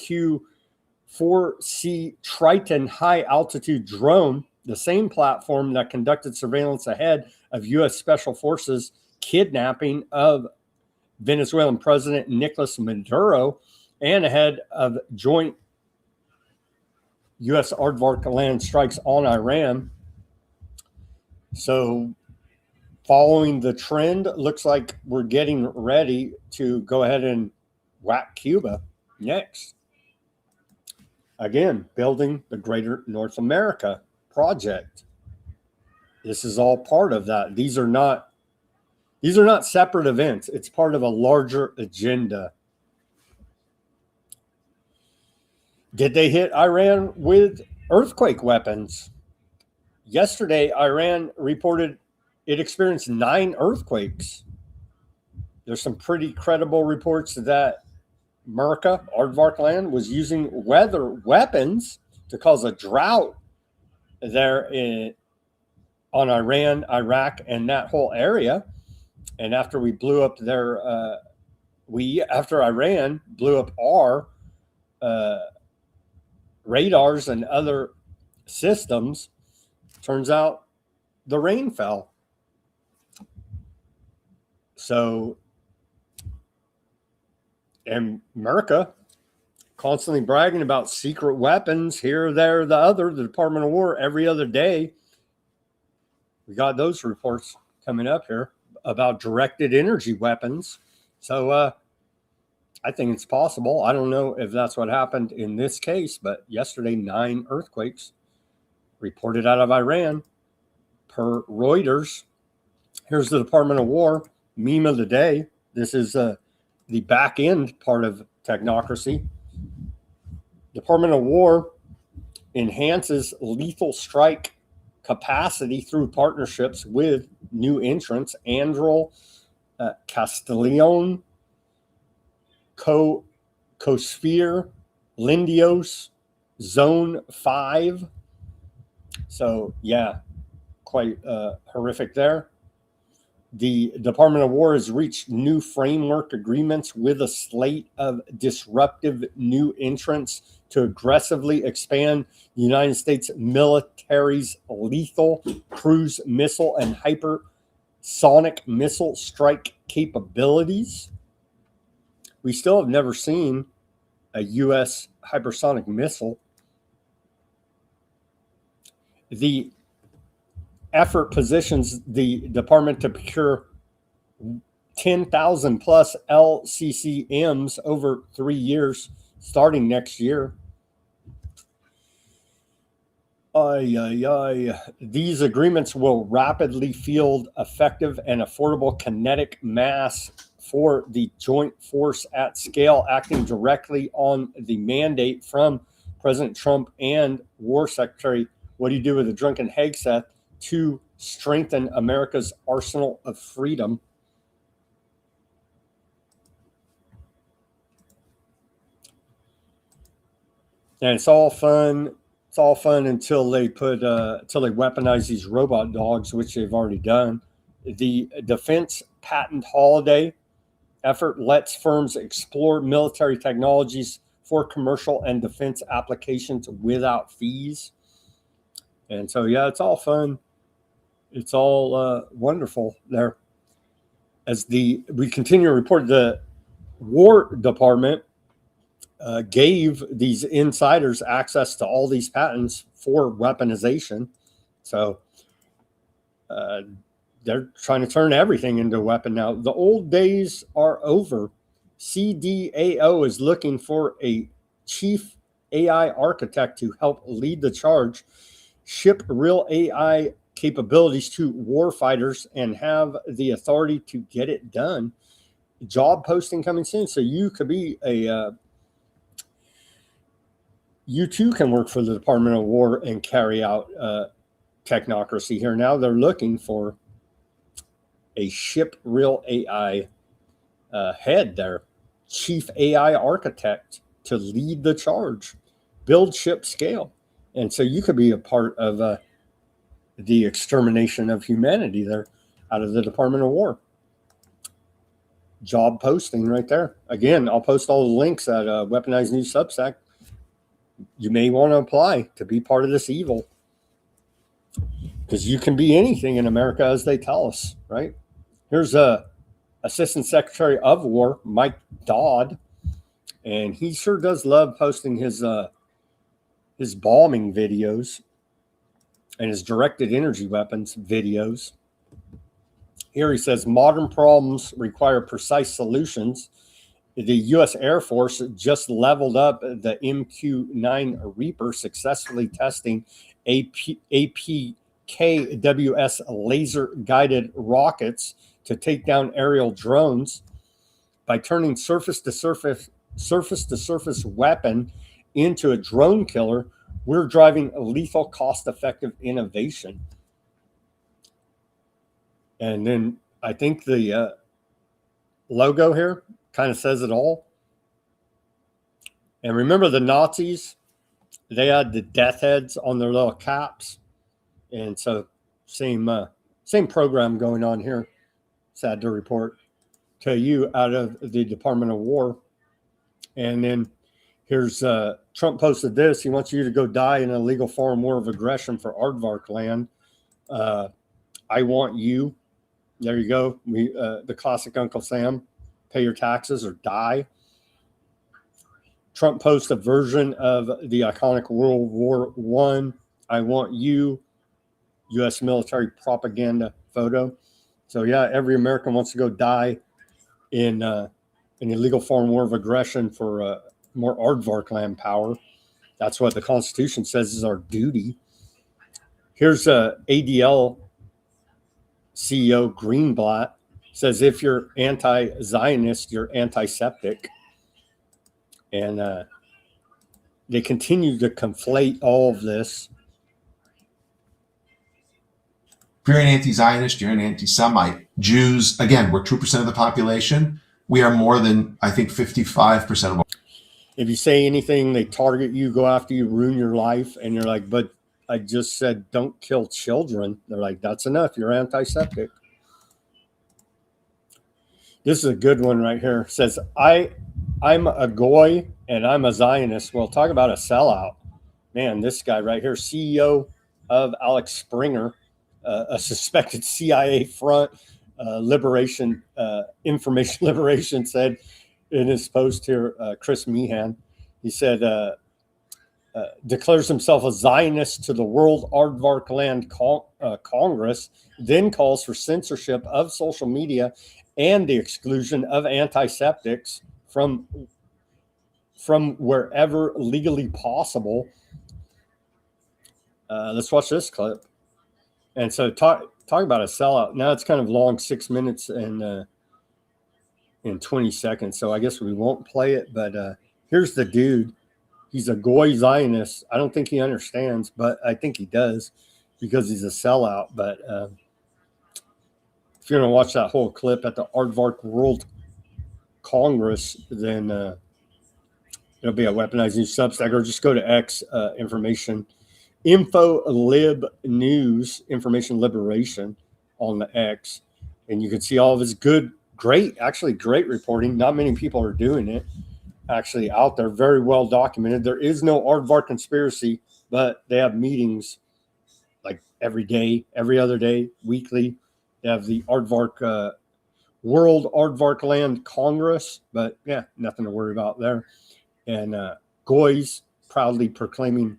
MQ-4C Triton high-altitude drone, the same platform that conducted surveillance ahead of U.S. Special Forces kidnapping of Venezuelan President Nicolas Maduro and ahead of joint U.S. aardvark land strikes on Iran. So following the trend, looks like we're getting ready to go ahead and whack Cuba next. Again, building the Greater North America project. This is all part of that. These are not separate events. It's part of a larger agenda. Did they hit Iran with earthquake weapons? Yesterday, Iran reported it experienced 9 earthquakes. There's some pretty credible reports that America, aardvark land, was using weather weapons to cause a drought there on Iran, Iraq, and that whole area. And after we blew up after Iran blew up our radars and other systems, turns out the rain fell. So, and America constantly bragging about secret weapons here, there, the other, the Department of War every other day. We got those reports coming up here about directed energy weapons. So I think it's possible. I don't know if that's what happened in this case, but yesterday, 9 earthquakes reported out of Iran per Reuters. Here's the Department of War meme of the day. This is the back end part of technocracy. Department of War enhances lethal strike capacity through partnerships with new entrants, Andril, Castellion, Cosphere, Lindios, Zone 5. So, yeah, quite horrific there. The Department of War has reached new framework agreements with a slate of disruptive new entrants to aggressively expand the United States military's lethal cruise missile and hypersonic missile strike capabilities. We still have never seen a U.S. hypersonic missile. The effort positions the department to procure 10,000 plus LCCMs over 3 years, starting next year. These agreements will rapidly field effective and affordable kinetic mass for the joint force at scale, acting directly on the mandate from President Trump and War Secretary, what do you do with the drunken Hegseth, to strengthen America's arsenal of freedom. And it's all fun. It's all fun until they weaponize these robot dogs, which they've already done. The defense patent holiday effort lets firms explore military technologies for commercial and defense applications without fees. And so, yeah, it's all fun. It's all wonderful there. As we continue to report, the War Department gave these insiders access to all these patents for weaponization. So they're trying to turn everything into a weapon now. The old days are over. CDAO is looking for a chief AI architect to help lead the charge, ship real AI capabilities to warfighters, and have the authority to get it done. Job posting coming soon. So you could be you too can work for the Department of War and carry out technocracy here. Now they're looking for a ship real AI head there, chief AI architect to lead the charge, build ship scale. And so you could be a part of the extermination of humanity there out of the Department of War. Job posting right there. Again, I'll post all the links at Weaponized News Substack. You may want to apply to be part of this evil, because you can be anything in America, as they tell us, right? Here's Assistant Secretary of War, Mike Dodd, and he sure does love posting his bombing videos and his directed energy weapons videos. Here he says, modern problems require precise solutions. The U.S. Air Force just leveled up the MQ-9 Reaper, successfully testing APKWS laser-guided rockets to take down aerial drones. By turning surface-to-surface weapon into a drone killer, we're driving a lethal, cost-effective innovation. And then I think the logo here kind of says it all. And remember the Nazis? They had the death heads on their little caps. And so same program going on here. Sad to report to you out of the Department of War. And then here's Trump posted this. He wants you to go die in a legal foreign war of aggression for Aardvark land. I want you. There you go. The classic Uncle Sam. Pay your taxes or die. Trump posts a version of the iconic World War I want you U.S. military propaganda photo. So yeah, every American wants to go die in an illegal foreign war of aggression for more Aardvark land power. That's what the Constitution says is our duty. Here's ADL CEO Greenblatt. Says if you're anti-Zionist, you're anti-Septic. And they continue to conflate all of this. If you're an anti-Zionist, you're an anti-Semite. Jews, again, we're 2% of the population. We are more than, I think, 55% of. If you say anything, they target you, go after you, ruin your life. And you're like, but I just said don't kill children. They're like, that's enough. You're anti-Septic. This is a good one right here. It says, I'm a goy and I'm a Zionist. Well, talk about a sellout. Man, this guy right here, CEO of Alex Springer, a suspected CIA front, information liberation, said in his post here, Chris Meehan, he said, declares himself a Zionist to the World Aardvark Land Congress, then calls for censorship of social media and the exclusion of anti-Septics from wherever legally possible. Let's watch this clip. And so talk about a sellout. Now it's kind of long, 6 minutes and 20 seconds. So I guess we won't play it. But here's the dude. He's a goy Zionist. I don't think he understands, but I think he does because he's a sellout. But if you're going to watch that whole clip at the Aardvark World Congress, then it'll be a Weaponized News Substack, or just go to X information, info lib news, information liberation on the X. And you can see all of his great reporting. Not many people are doing it actually out there. Very well documented. There is no aardvark conspiracy, but they have meetings like every day, every other day, weekly. They have the aardvark World Aardvark Land Congress, but yeah, nothing to worry about there. And Goys proudly proclaiming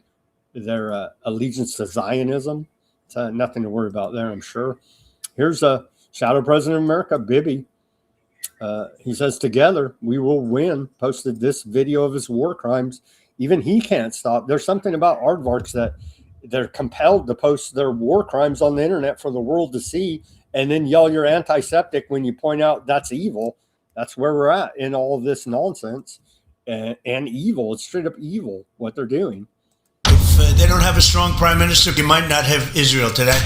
their allegiance to Zionism. So nothing to worry about there, I'm sure. Here's a Shadow President of America, Bibi. He says, together we will win. Posted this video of his war crimes. Even he can't stop. There's something about aardvarks that they're compelled to post their war crimes on the internet for the world to see, and then yell you're antiseptic when you point out that's evil. That's where we're at in all of this nonsense and evil. It's straight up evil what they're doing. If they don't have a strong prime minister, you might not have Israel today.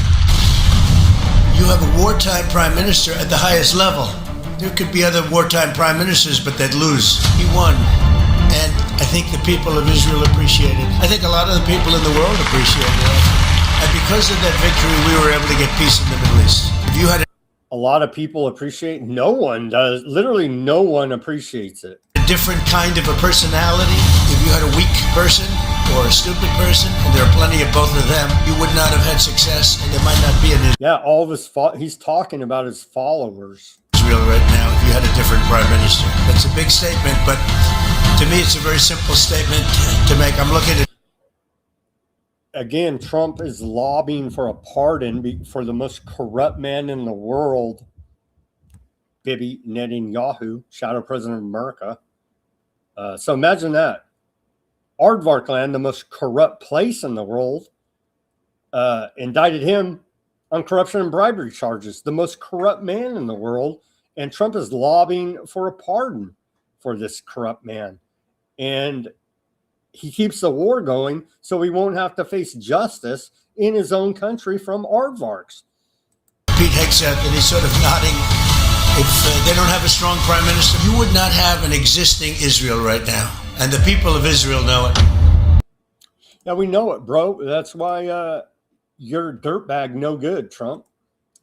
You have a wartime prime minister at the highest level. There could be other wartime prime ministers, but they'd lose. He won. And I think the people of Israel appreciate it. I think a lot of the people in the world appreciate it. And because of that victory, we were able to get peace in the Middle East. If you had a lot of people appreciate, no one does. Literally no one appreciates it. a different kind of a personality, if you had a weak person or a stupid person, and there are plenty of both of them, you would not have had success, and there might not be an Yeah, all of his he's talking about his followers. Israel right now if you had a different prime minister. That's a big statement, but to me it's a very simple statement to make. I'm looking at Again, Trump is lobbying for a pardon for the most corrupt man in the world, Bibi Netanyahu, Shadow President of America. So imagine that. Aardvark Land, the most corrupt place in the world, indicted him on corruption and bribery charges, the most corrupt man in the world. And Trump is lobbying for a pardon for this corrupt man. And he keeps the war going so he won't have to face justice in his own country from aardvarks. Pete Hegseth, and he's sort of nodding. If they don't have a strong prime minister, you would not have an existing Israel right now. And the people of Israel know it. Yeah, we know it, bro. That's why you're a dirtbag no good, Trump.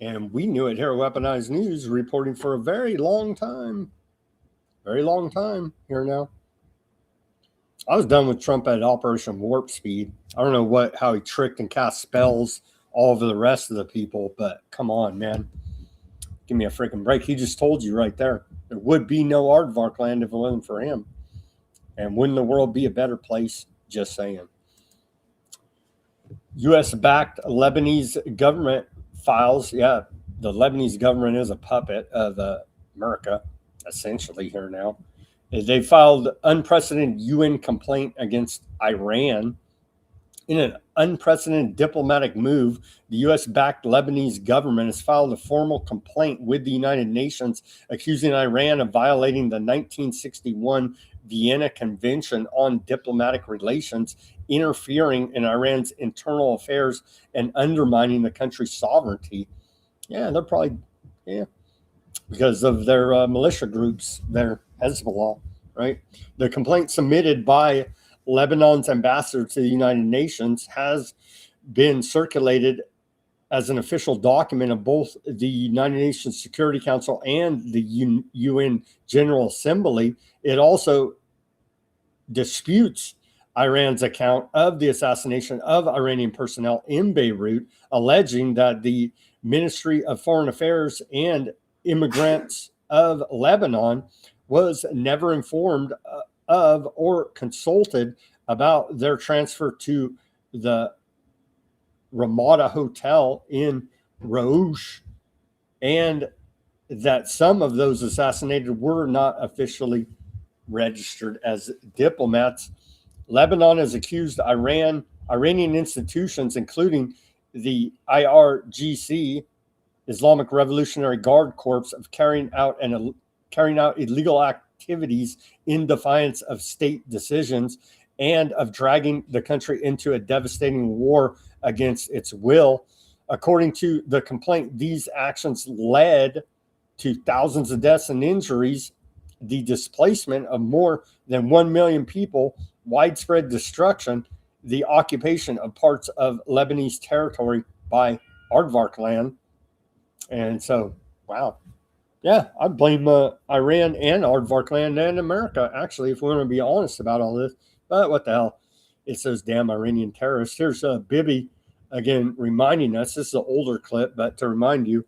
And we knew it here at Weaponized News, reporting for a very long time. Very long time here now. I was done with Trump at Operation Warp Speed. I don't know how he tricked and cast spells all over the rest of the people, but come on, man. Give me a freaking break. He just told you right there. There would be no aardvark land if it wasn't for him. And wouldn't the world be a better place? Just saying. U.S.-backed Lebanese government files. Yeah, the Lebanese government is a puppet of America, essentially, here now. They filed unprecedented UN complaint against Iran. In an unprecedented diplomatic move, the U.S.-backed Lebanese government has filed a formal complaint with the United Nations accusing Iran of violating the 1961 Vienna Convention on Diplomatic Relations, interfering in Iran's internal affairs and undermining the country's sovereignty. Yeah, they're probably, because of their militia groups, their Hezbollah, right? The complaint submitted by Lebanon's ambassador to the United Nations has been circulated as an official document of both the United Nations Security Council and the UN General Assembly. It also disputes Iran's account of the assassination of Iranian personnel in Beirut, alleging that the Ministry of Foreign Affairs and Immigrants of Lebanon was never informed of or consulted about their transfer to the Ramada Hotel in Roush, and that some of those assassinated were not officially registered as diplomats. Lebanon has accused Iranian institutions, including the IRGC, Islamic Revolutionary Guard Corps, of carrying out illegal activities in defiance of state decisions and of dragging the country into a devastating war against its will. According to the complaint, these actions led to thousands of deaths and injuries, the displacement of more than 1 million people, widespread destruction, the occupation of parts of Lebanese territory by aardvark land. And so Wow. Yeah, I blame Iran and Aardvark land and America, actually, if we want to be honest about all this. But what the hell? It's those damn Iranian terrorists. Here's Bibi, again, reminding us. This is an older clip, but to remind you,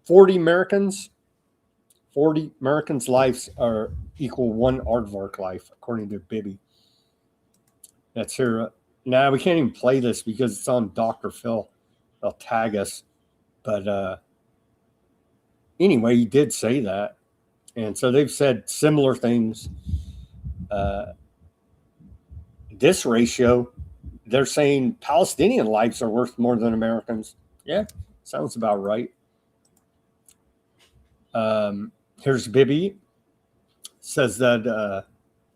40 Americans' lives are equal one Aardvark life, according to Bibi. That's here. Nah, we can't even play this because it's on Dr. Phil. They'll tag us. But anyway, he did say that. And so they've said similar things. This ratio, they're saying Palestinian lives are worth more than Americans. Yeah, sounds about right. Here's Bibi. Says that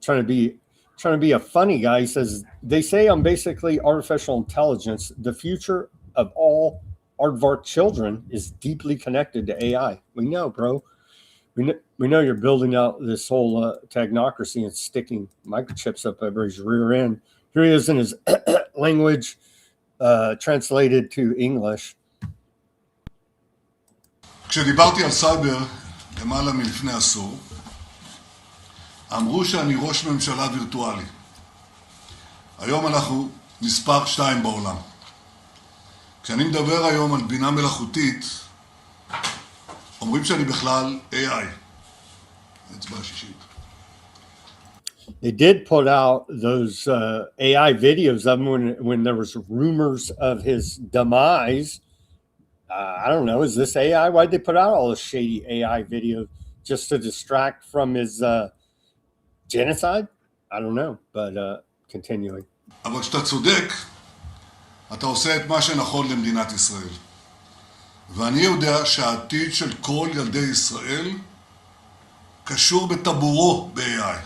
trying to be a funny guy. He says, they say I'm basically artificial intelligence. The future of all Aardvark children is deeply connected to AI. We know, bro. We know you're building out this whole technocracy and sticking microchips up everybody's rear end. Here he is in his language translated to English. כשדיברתי על סייבר למעלה מלפני עשור, אמרו שאני ראש ממשלה וירטואלי. היום אנחנו מספר 2 בעולם. כשאני מדבר היום על בינה מלאכותית, אומרים שאני בכלל AI. אצבע שישית. They did put out those AI videos of him when there was rumors of his demise. I don't know. Is this AI? Why'd they put out all this shady AI videos? Just to distract from his genocide? I don't know. But continuing. אבל כשאתה צודק, אתה עושה את מה שנכון למדינת ישראל. ואני יודע שהעתיד של כל ילדי ישראל קשור בטבורו ב-AI.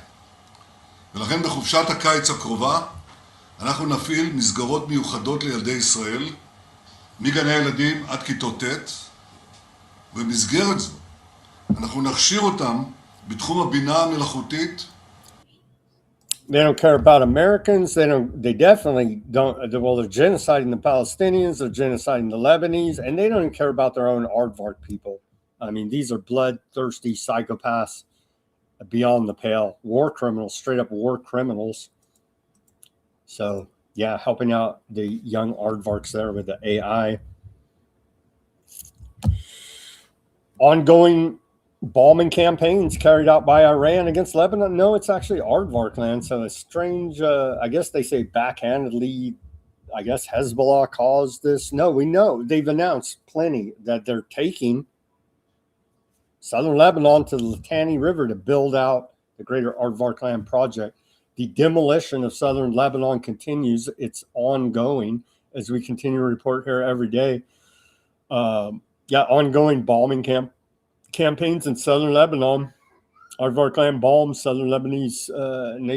ולכן בחופשת הקיץ הקרובה אנחנו נפעיל מסגרות מיוחדות לילדי ישראל, מגני הילדים עד כיתות ט', ובמסגרת זו אנחנו נכשיר אותם בתחום הבינה המלאכותית. They don't care about Americans. They definitely don't. Well, they're genociding the Palestinians. They're genociding the Lebanese, and they don't even care about their own Aardvark people. I mean, these are bloodthirsty psychopaths beyond the pale. War criminals, straight up war criminals. So, yeah, helping out the young Aardvarks there with the AI. Ongoing bombing campaigns carried out by Iran against Lebanon. No, it's actually Aardvark land. So a strange, I guess they say backhandedly, I guess Hezbollah caused this. No, we know they've announced plenty that they're taking southern Lebanon to the Litani River to build out the greater Aardvark land project. The demolition of southern Lebanon continues. It's ongoing as we continue to report here every day. Ongoing bombing campaigns in southern Lebanon. Aardvark land bombs southern Lebanese, and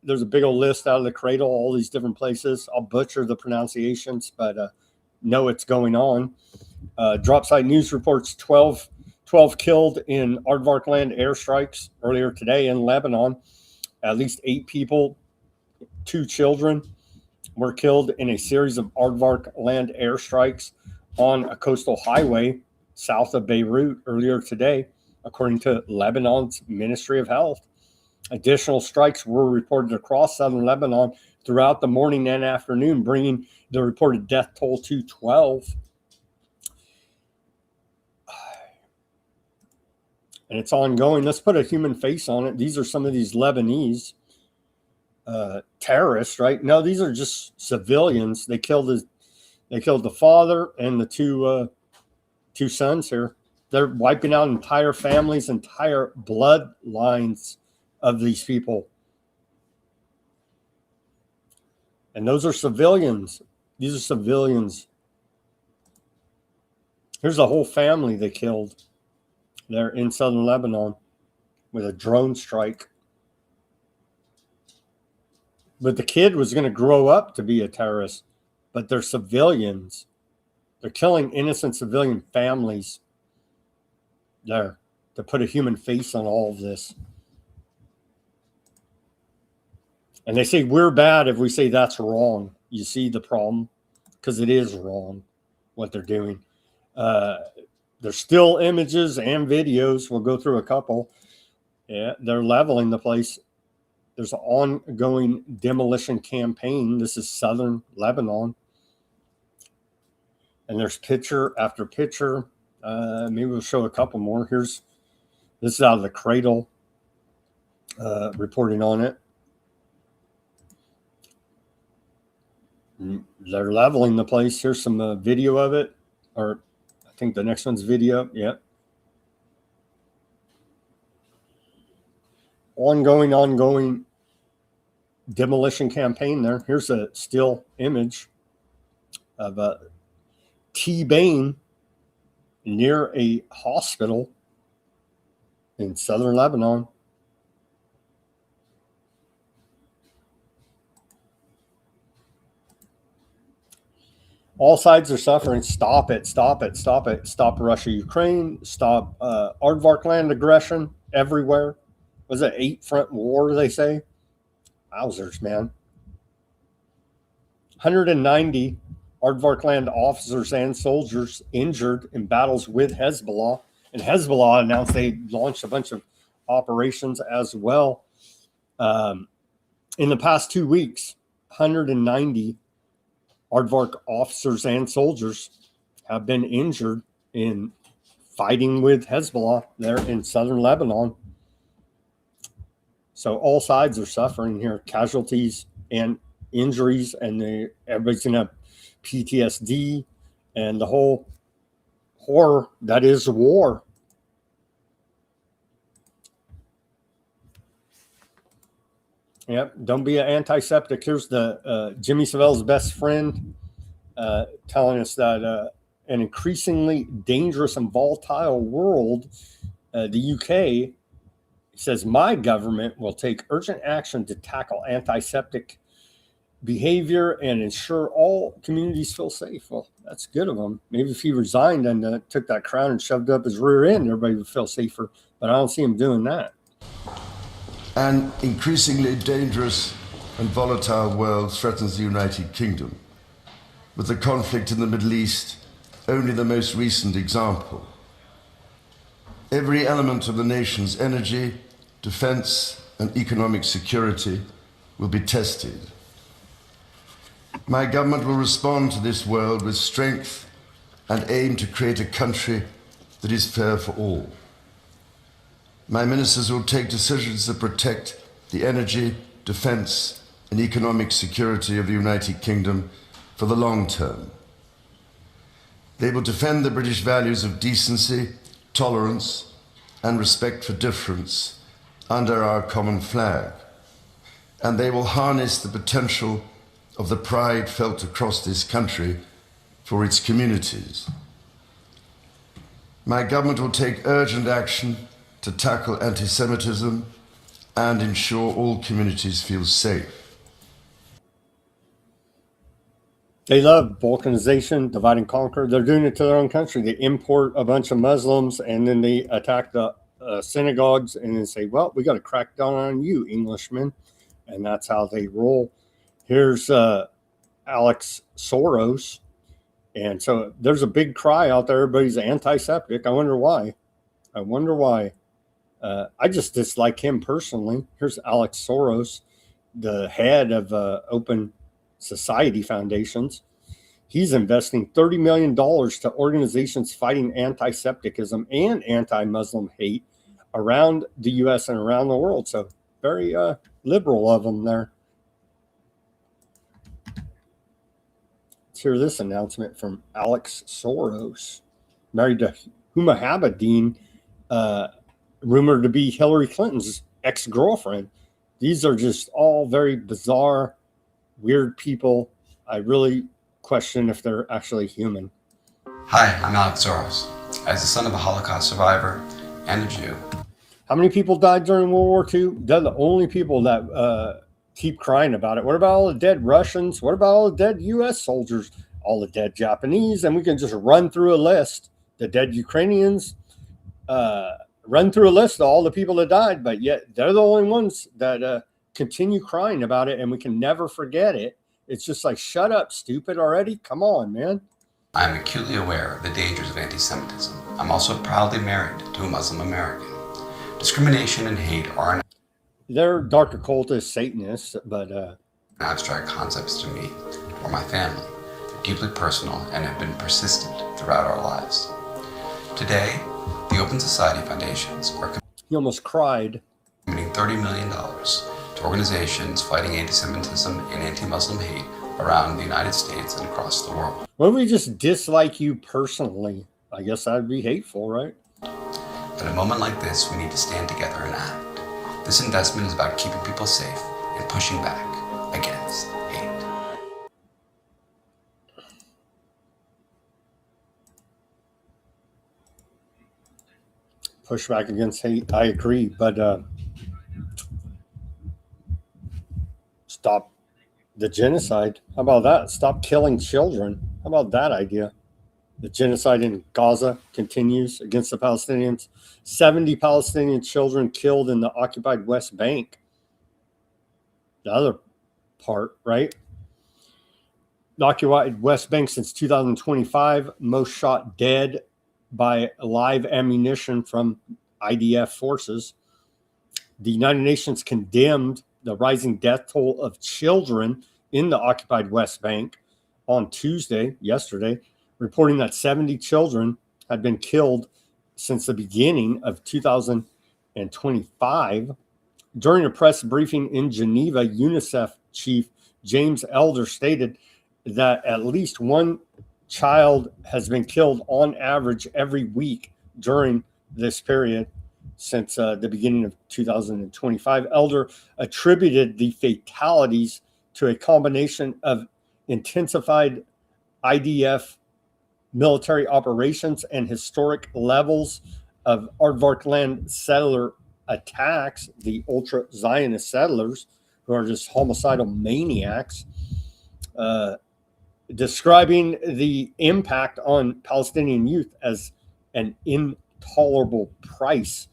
there's a big old list out of the cradle, all these different places. I'll butcher the pronunciations, but know it's going on. Dropsite News reports 12 killed in Aardvark land airstrikes earlier today in Lebanon. At least 8 people, 2 children, were killed in a series of Aardvark land airstrikes on a coastal highway south of Beirut earlier today, according to Lebanon's Ministry of Health. Additional strikes were reported across southern Lebanon throughout the morning and afternoon, bringing the reported death toll to 12. And it's ongoing. Let's put a human face on it. These are some of these Lebanese terrorists, right? No, these are just civilians. They killed the father and the two sons here. They're wiping out entire families, entire bloodlines of these people. And those are civilians. These are civilians. Here's a whole family they killed. They're in southern Lebanon with a drone strike. But the kid was going to grow up to be a terrorist. But they're civilians. They're killing innocent civilian families there to put a human face on all of this. And they say we're bad if we say that's wrong. You see the problem? Because it is wrong what they're doing. There's still images and videos. We'll go through a couple. Yeah, they're leveling the place. There's an ongoing demolition campaign. This is southern Lebanon. And there's picture after picture. Maybe we'll show a couple more. This is out of the Cradle, reporting on it. They're leveling the place. Here's some video of it. Or I think the next one's video. Yeah. Ongoing demolition campaign there. Here's a still image of T-Bane near a hospital in southern Lebanon. All sides are suffering. Stop it. Stop it. Stop it. Stop Russia, Ukraine. Stop Aardvark land aggression everywhere. Was it 8-front war, they say? Wowzers, man. 190 Aardvark land officers and soldiers injured in battles with Hezbollah. And Hezbollah announced they launched a bunch of operations as well. In the past 2 weeks, 190 Aardvark officers and soldiers have been injured in fighting with Hezbollah there in southern Lebanon. So all sides are suffering here, casualties and injuries, and everybody's going to have PTSD and the whole horror that is war. Yep, don't be an antiseptic. Here's the Jimmy Savile's best friend telling us that an increasingly dangerous and volatile world, the UK, says my government will take urgent action to tackle antiseptic behavior and ensure all communities feel safe. Well, that's good of him. Maybe if he resigned and took that crown and shoved up his rear end, everybody would feel safer. But I don't see him doing that. An increasingly dangerous and volatile world threatens the United Kingdom, with the conflict in the Middle East only the most recent example. Every element of the nation's energy, defense, and economic security will be tested. My government will respond to this world with strength and aim to create a country that is fair for all. My ministers will take decisions that protect the energy, defense, and economic security of the United Kingdom for the long term. They will defend the British values of decency, tolerance, and respect for difference under our common flag. And they will harness the potential of the pride felt across this country for its communities. My government will take urgent action to tackle anti-Semitism and ensure all communities feel safe. They love balkanization, divide and conquer. They're doing it to their own country. They import a bunch of Muslims and then they attack the synagogues and then say, well, we got to crack down on you, Englishmen. And that's how they roll. Here's Alex Soros. And so there's a big cry out there. Everybody's anti-septic. I wonder why. I just dislike him personally. Here's Alex Soros, the head of Open Society Foundations. He's investing $30 million to organizations fighting anti-Septicism and anti-Muslim hate around the U.S. and around the world. So very liberal of them there. Let's hear this announcement from Alex Soros. Married to Huma Abedin, rumored to be Hillary Clinton's ex-girlfriend. These are just all very bizarre, weird people. I really question if they're actually human. Hi, I'm Alex Soros. As the son of a Holocaust survivor and a Jew. How many people died during World War II? They're the only people that keep crying about it. What about all the dead Russians? What about all the dead U.S. soldiers? All the dead Japanese? And we can just run through a list. The dead Ukrainians, run through a list of all the people that died, but yet they're the only ones that continue crying about it, and we can never forget it. It's just like, shut up, stupid already. Come on, man. I am acutely aware of the dangers of anti-Semitism. I'm also proudly married to a Muslim American. Discrimination and hate are They're dark occultists, Satanists, but abstract concepts to me or my family. They're deeply personal and have been persistent throughout our lives. Today, the Open Society Foundations are he almost cried. Committing $30 million to organizations fighting anti-Semitism and anti-Muslim hate around the United States and across the world. What if we just dislike you personally? I guess that'd be hateful, right? At a moment like this, we need to stand together and act. This investment is about keeping people safe and pushing back against hate. Push back against hate. I agree, but stop the genocide. How about that? Stop killing children. How about that idea? The genocide in Gaza continues against the Palestinians. 70 Palestinian children killed in the occupied West Bank. The other part, right? The occupied West Bank since 2025, most shot dead by live ammunition from IDF forces. The United Nations condemned the rising death toll of children in the occupied West Bank on Tuesday, yesterday, reporting that 70 children had been killed since the beginning of 2025. During a press briefing in Geneva, UNICEF chief James Elder stated that at least one child has been killed on average every week during this period since the beginning of 2025. Elder attributed the fatalities to a combination of intensified IDF military operations and historic levels of aardvark land settler attacks, the ultra-Zionist settlers who are just homicidal maniacs, describing the impact on Palestinian youth as an intolerable price.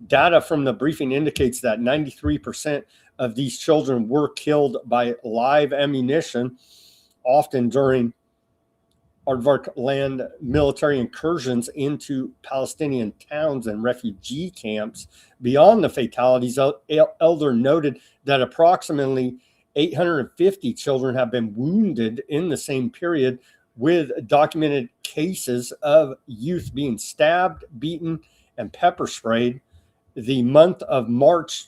Data from the briefing indicates that 93% of these children were killed by live ammunition, often during aardvark land military incursions into Palestinian towns and refugee camps. Beyond the fatalities, Elder noted that approximately 850 children have been wounded in the same period, with documented cases of youth being stabbed, beaten, and pepper sprayed. The month of March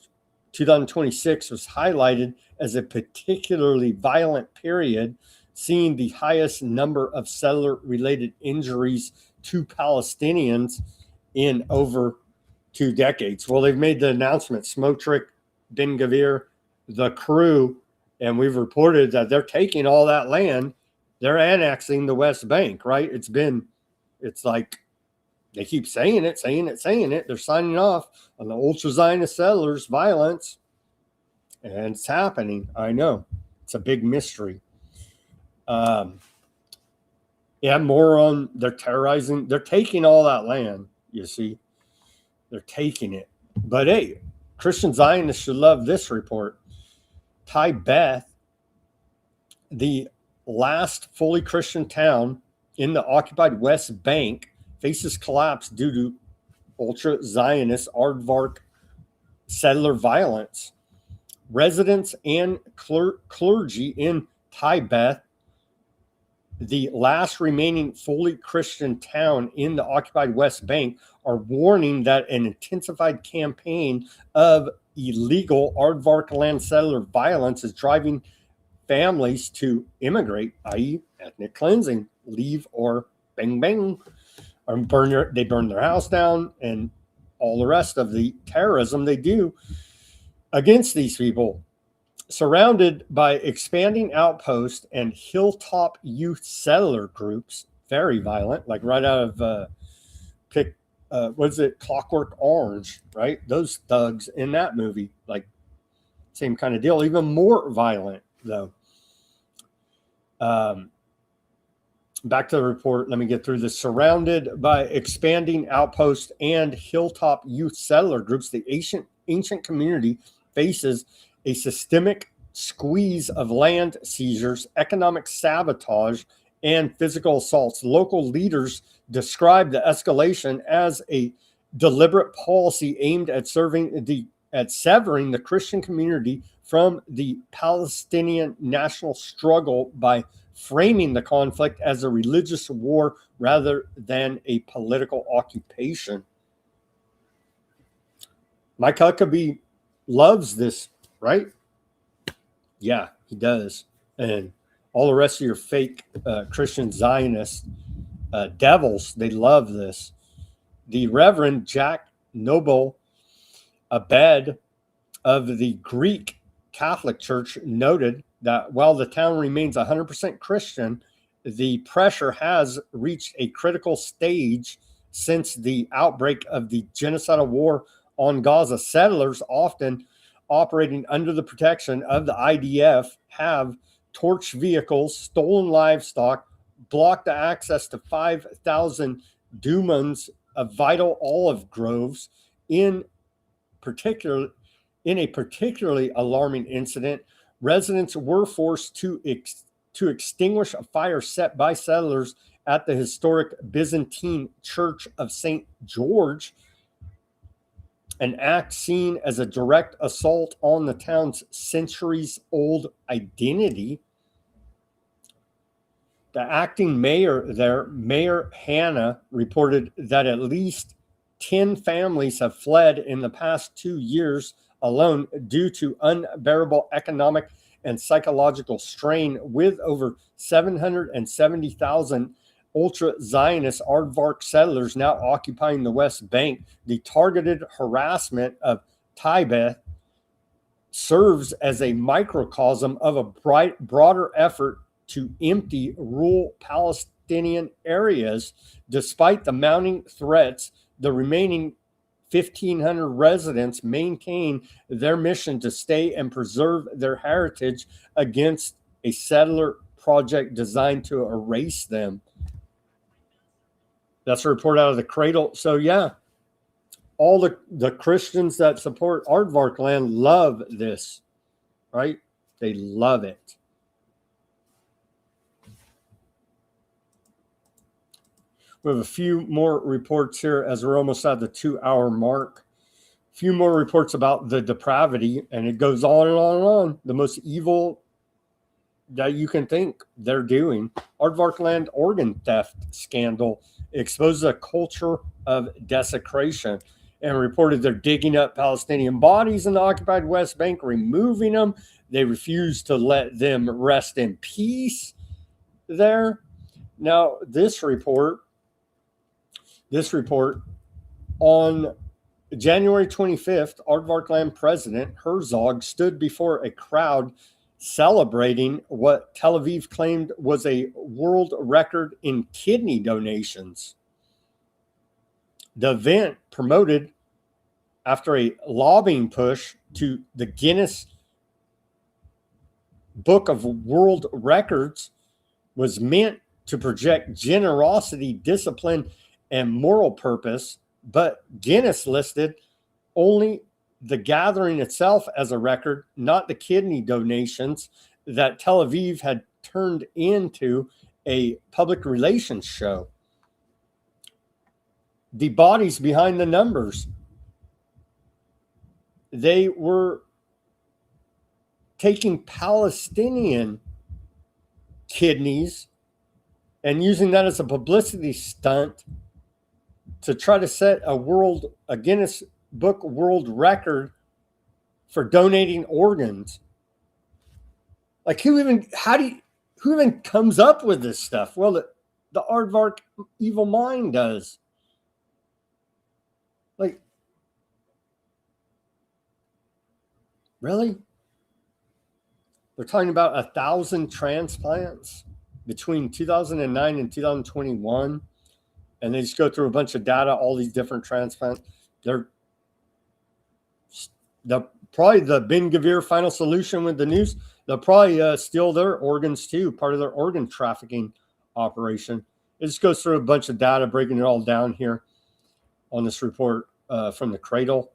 2026 was highlighted as a particularly violent period, seeing the highest number of settler-related injuries to Palestinians in over 2 decades. Well, they've made the announcement, Smotrich, Ben Gvir, the crew, and we've reported that they're taking all that land. They're annexing the West Bank, right? It's like they keep saying it. They're signing off on the ultra-Zionist settlers' violence, and it's happening. I know. It's a big mystery. More on, they're terrorizing, they're taking all that land, you see. They're taking it. But hey, Christian Zionists should love this report. Tai Beth, the last fully Christian town in the occupied West Bank, faces collapse due to ultra-Zionist aardvark settler violence. Residents and clergy in Tai Beth, the last remaining fully Christian town in the occupied West Bank, are warning that an intensified campaign of illegal aardvark land settler violence is driving families to immigrate, i.e. ethnic cleansing, leave or bang bang, or they burn their house down, and all the rest of the terrorism they do against these people. Surrounded by expanding outposts and hilltop youth settler groups, very violent, like right out of Clockwork Orange, right? Those thugs in that movie, like same kind of deal, even more violent though. Back to the report. Let me get through this. Surrounded by expanding outposts and hilltop youth settler groups, the ancient community faces a systemic squeeze of land seizures, economic sabotage, and physical assaults. Local leaders described the escalation as a deliberate policy aimed at severing the Christian community from the Palestinian national struggle by framing the conflict as a religious war rather than a political occupation. Mike Huckabee loves this, right? Yeah, he does. And all the rest of your fake Christian Zionist devils, they love this. The Reverend Jack Noble Abed of the Greek Catholic Church noted that while the town remains 100% Christian, the pressure has reached a critical stage since the outbreak of the genocidal war on Gaza. Settlers, often operating under the protection of the IDF, have torched vehicles, stolen livestock, blocked the access to 5,000 dumans of vital olive groves. In a particularly alarming incident, residents were forced to extinguish a fire set by settlers at the historic Byzantine Church of St. George, an act seen as a direct assault on the town's centuries-old identity. The acting mayor there, Mayor Hanna, reported that at least 10 families have fled in the past 2 years alone due to unbearable economic and psychological strain, with over 770,000 ultra-Zionist aardvark settlers now occupying the West Bank. The targeted harassment of Tibet serves as a microcosm of a broader effort to empty rural Palestinian areas. Despite the mounting threats, the remaining 1,500 residents maintain their mission to stay and preserve their heritage against a settler project designed to erase them. That's a report out of the Cradle. So yeah, all the Christians that support aardvark land love this, right? They love it. We have a few more reports here as we're almost at the 2-hour mark. A few more reports about the depravity, and it goes on and on and on. The most evil that you can think they're doing. Aardvark land organ theft scandal exposes a culture of desecration, and reported they're digging up Palestinian bodies in the occupied West Bank, removing them. They refuse to let them rest in peace there. Now, this report on January 25th, Aardvark Land President Herzog stood before a crowd celebrating what Tel Aviv claimed was a world record in kidney donations. The event, promoted after a lobbying push to the Guinness Book of World Records, was meant to project generosity, discipline, and moral purpose, but Guinness listed only the gathering itself as a record, not the kidney donations that Tel Aviv had turned into a public relations show. The bodies behind the numbers, they were taking Palestinian kidneys and using that as a publicity stunt to try to set a Guinness Book World Record for donating organs. Like, who even comes up with this stuff? Well, the aardvark evil mind does. Like, really? They're talking about 1,000 transplants between 2009 and 2021. And they just go through a bunch of data, all these different transplants. They're probably the Ben Gvir final solution with the news. They'll probably steal their organs too, part of their organ trafficking operation. It just goes through a bunch of data, breaking it all down here on this report from the Cradle.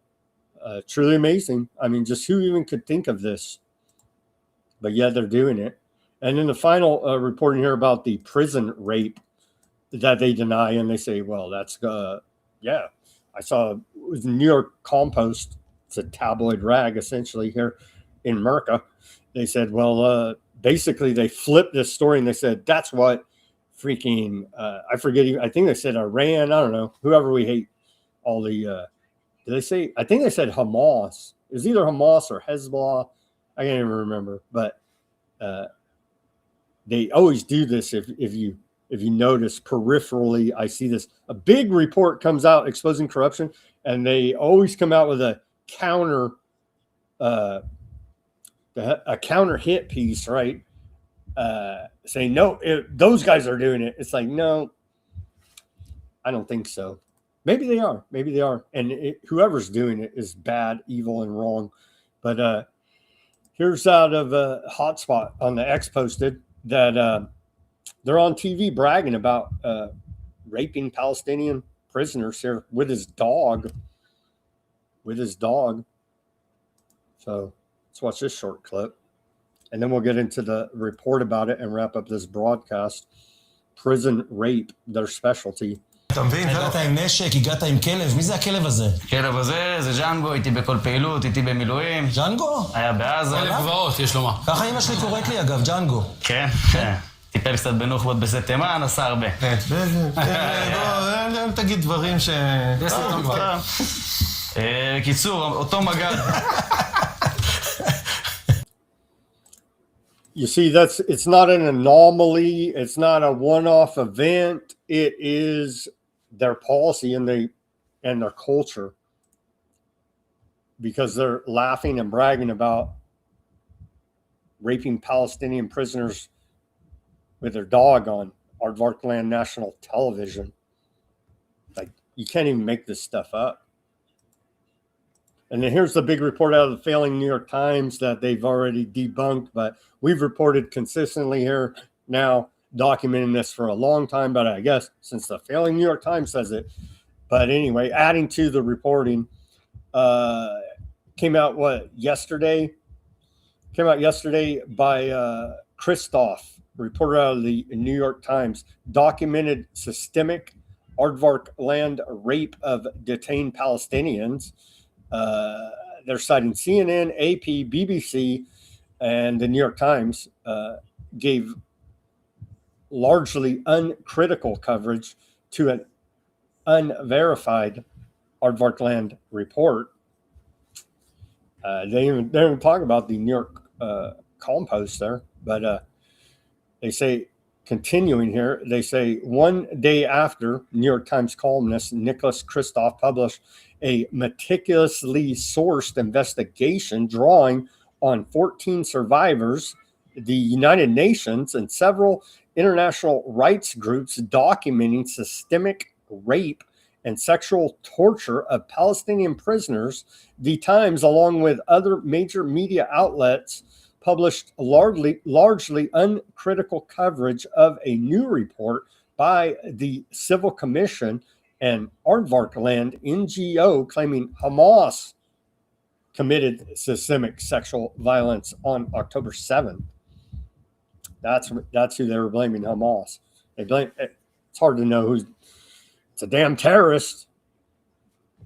Truly amazing. I mean, just who even could think of this? But yeah, they're doing it. And then the final report in here about the prison rape that they deny, and they say, well, that's yeah. I saw it was New York Compost. It's a tabloid rag essentially here in America. They said, well, basically they flipped this story and they said that's what freaking I forget. I think they said Iran. I don't know. Whoever we hate. All the did they say? I think they said Hamas. It was either Hamas or Hezbollah. I can't even remember. But they always do this. If you notice peripherally, I see this. A big report comes out exposing corruption, and they always come out with a counter hit piece, right? Saying no, those guys are doing it. It's like, no, I don't think so. Maybe they are. Maybe they are. And whoever's doing it is bad, evil, and wrong. But here's out of Hotspot on the X posted that they're on TV bragging about raping Palestinian prisoners here with his dog. So let's watch this short clip. And then we'll get into the report about it and wrap up this broadcast. Prison rape, their specialty. אתה מבין? הגעת עם נשק, הגעת עם כלב, מי זה הכלב הזה? הכלב הזה זה ג'אנגו, איתי בכל פעילות, איתי במילואים. ג'אנגו? היה בעזה. כלב גבעות, יש לומר. ככה אמא שלי קוראת לי אגב, ג'אנגו. כן, טיפל קצת בנוח'בות בסט תימן, עשה הרבה. אל תגיד דברים ש... קיצור, אותו מגד. You see, it's not an anomaly. It's not a one-off event. It is their policy and their culture, because they're laughing and bragging about raping Palestinian prisoners with their dog on Aardvarkland National Television. Like, you can't even make this stuff up. And then here's the big report out of the failing New York Times that they've already debunked, but we've reported consistently here now, documenting this for a long time, but I guess since the failing New York Times says it. But anyway, adding to the reporting, came out yesterday? Came out yesterday by Christoph, reporter out of the New York Times, documented systemic Aardvarkland rape of detained Palestinians. They're citing CNN, AP, BBC, and the New York Times gave largely uncritical coverage to an unverified Aardvarkland report. They don't talk about the New York Compost there, but they say, continuing here, they say one day after New York Times columnist Nicholas Kristof published a meticulously sourced investigation drawing on 14 survivors, the United Nations and several international rights groups documenting systemic rape and sexual torture of Palestinian prisoners, the Times, along with other major media outlets, published largely uncritical coverage of a new report by the Civil Commission and Aardvarkland NGO claiming Hamas committed systemic sexual violence on October 7th. That's who they were blaming, Hamas. They blame. It's hard to know who's. It's a damn terrorist.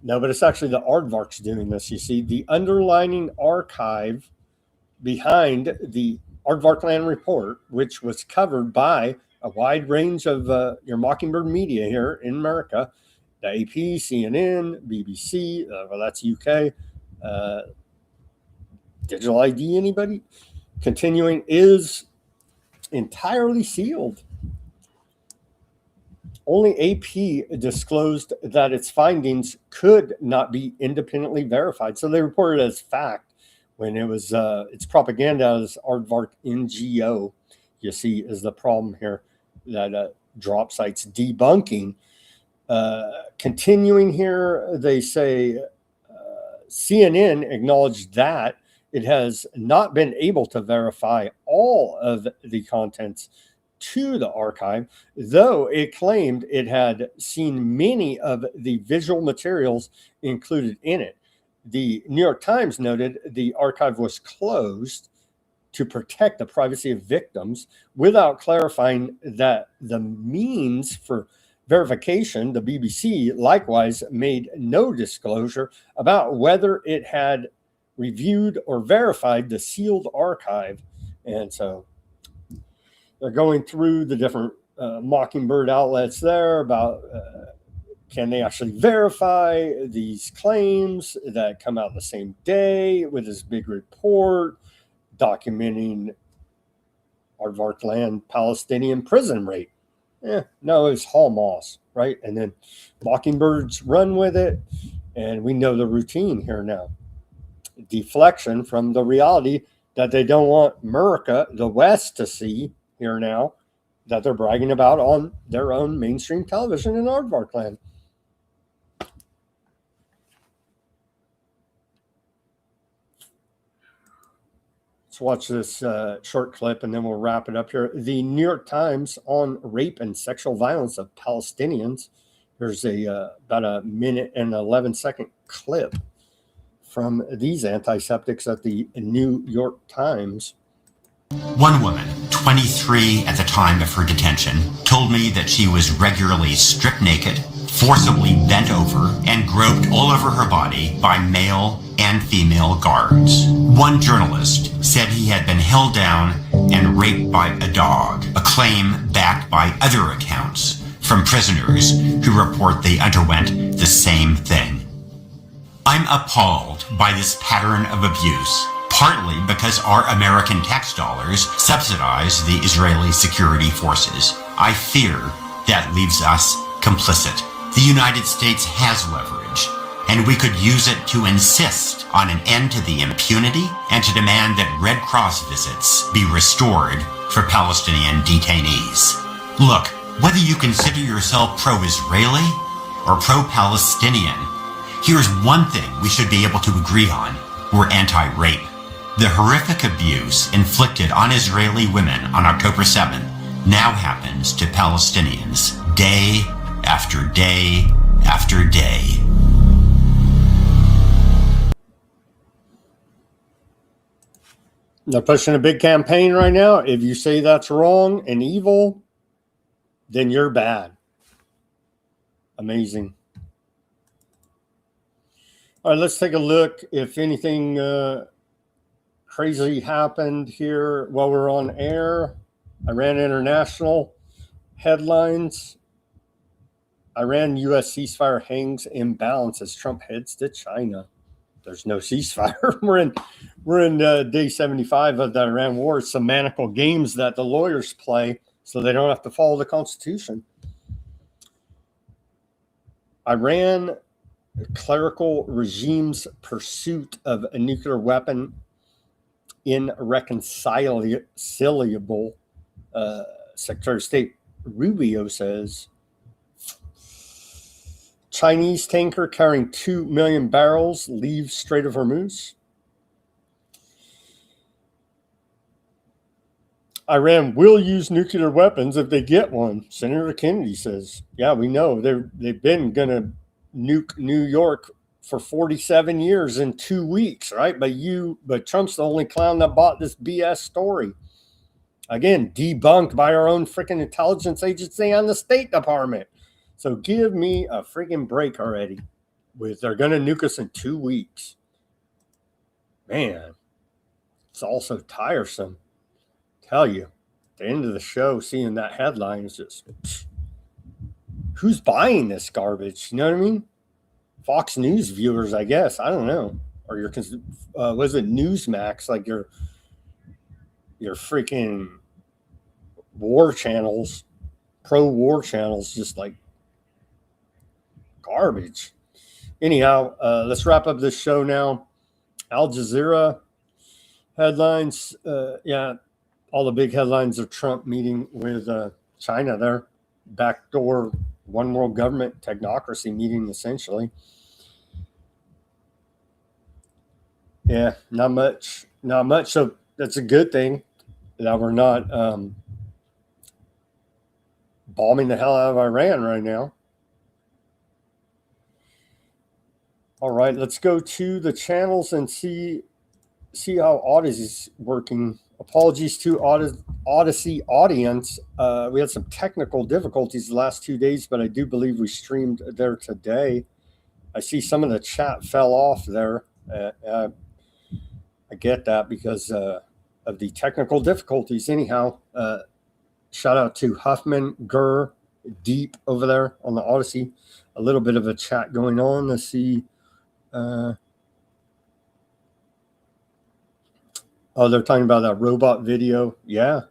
No, but it's actually the Aardvarks doing this. You see, the underlining archive behind the Aardvarkland report, which was covered by a wide range of your Mockingbird media here in America, the AP, CNN, BBC, well, that's UK, Digital ID, anybody? Continuing, is entirely sealed. Only AP disclosed that its findings could not be independently verified. So they reported it as fact when it was, it's propaganda out of this Aardvark NGO, you see, is the problem here that drop sites debunking. Continuing here, they say CNN acknowledged that it has not been able to verify all of the contents to the archive, though it claimed it had seen many of the visual materials included in it. The New York Times noted the archive was closed to protect the privacy of victims without clarifying that the means for verification. The BBC likewise made no disclosure about whether it had reviewed or verified the sealed archive. And so they're going through the different Mockingbird outlets there about can they actually verify these claims that come out the same day with this big report documenting Aardvark land Palestinian prison rate. No, it's Hamas, right? And then Mockingbirds run with it, and we know the routine here now. Deflection from the reality that they don't want America, the West, to see here now that they're bragging about on their own mainstream television in Aardvark land. Let's watch this short clip and then we'll wrap it up here. The New York Times on rape and sexual violence of Palestinians. There's about a minute and 11-second clip from these antiseptics at the New York Times. One woman, 23 at the time of her detention, told me that she was regularly stripped naked, forcibly bent over, and groped all over her body by male and female guards. One journalist said he had been held down and raped by a dog, a claim backed by other accounts from prisoners who report they underwent the same thing. I'm appalled by this pattern of abuse, partly because our American tax dollars subsidize the Israeli security forces. I fear that leaves us complicit. The United States has leverage, and we could use it to insist on an end to the impunity and to demand that Red Cross visits be restored for Palestinian detainees. Look, whether you consider yourself pro-Israeli or pro-Palestinian, here's one thing we should be able to agree on. We're anti-rape. The horrific abuse inflicted on Israeli women on October 7th now happens to Palestinians day after day after day. They're pushing a big campaign right now. If you say that's wrong and evil, then you're bad. Amazing. All right, let's take a look if anything crazy happened here while we're on air. Iran International headlines. Iran U.S. ceasefire hangs in balance as Trump heads to China. There's no ceasefire. We're in day 75 of the Iran war. It's semantical games that the lawyers play so they don't have to follow the Constitution. Iran clerical regime's pursuit of a nuclear weapon irreconcilable. Secretary of State Rubio says Chinese tanker carrying 2 million barrels leaves Strait of Hormuz. Iran will use nuclear weapons if they get one. Senator Kennedy says, yeah, we know they've been going to nuke New York for 47 years in 2 weeks, right? But Trump's the only clown that bought this BS story. Again, debunked by our own freaking intelligence agency and the State Department. So give me a freaking break already. They're going to nuke us in 2 weeks. Man, it's also tiresome. Tell you, at the end of the show, seeing that headline is just, who's buying this garbage? You know what I mean? Fox News viewers, I guess. I don't know. Or your, was it Newsmax? Like your freaking war channels, pro-war channels, just like garbage. Anyhow, let's wrap up this show now. Al Jazeera headlines. All the big headlines of Trump meeting with China there. Backdoor one world government technocracy meeting, essentially. Yeah, not much. So that's a good thing that we're not bombing the hell out of Iran right now. All right, let's go to the channels and see how Odysee is working Apologies to Odysee audience. We had some technical difficulties the last 2 days, but I do believe we streamed there today. I see some of the chat fell off there. I get that because of the technical difficulties. Anyhow, shout out to Huffman, Gurr, Deep over there on the Odysee. A little bit of a chat going on. Let's see. Oh, they're talking about that robot video. Yeah.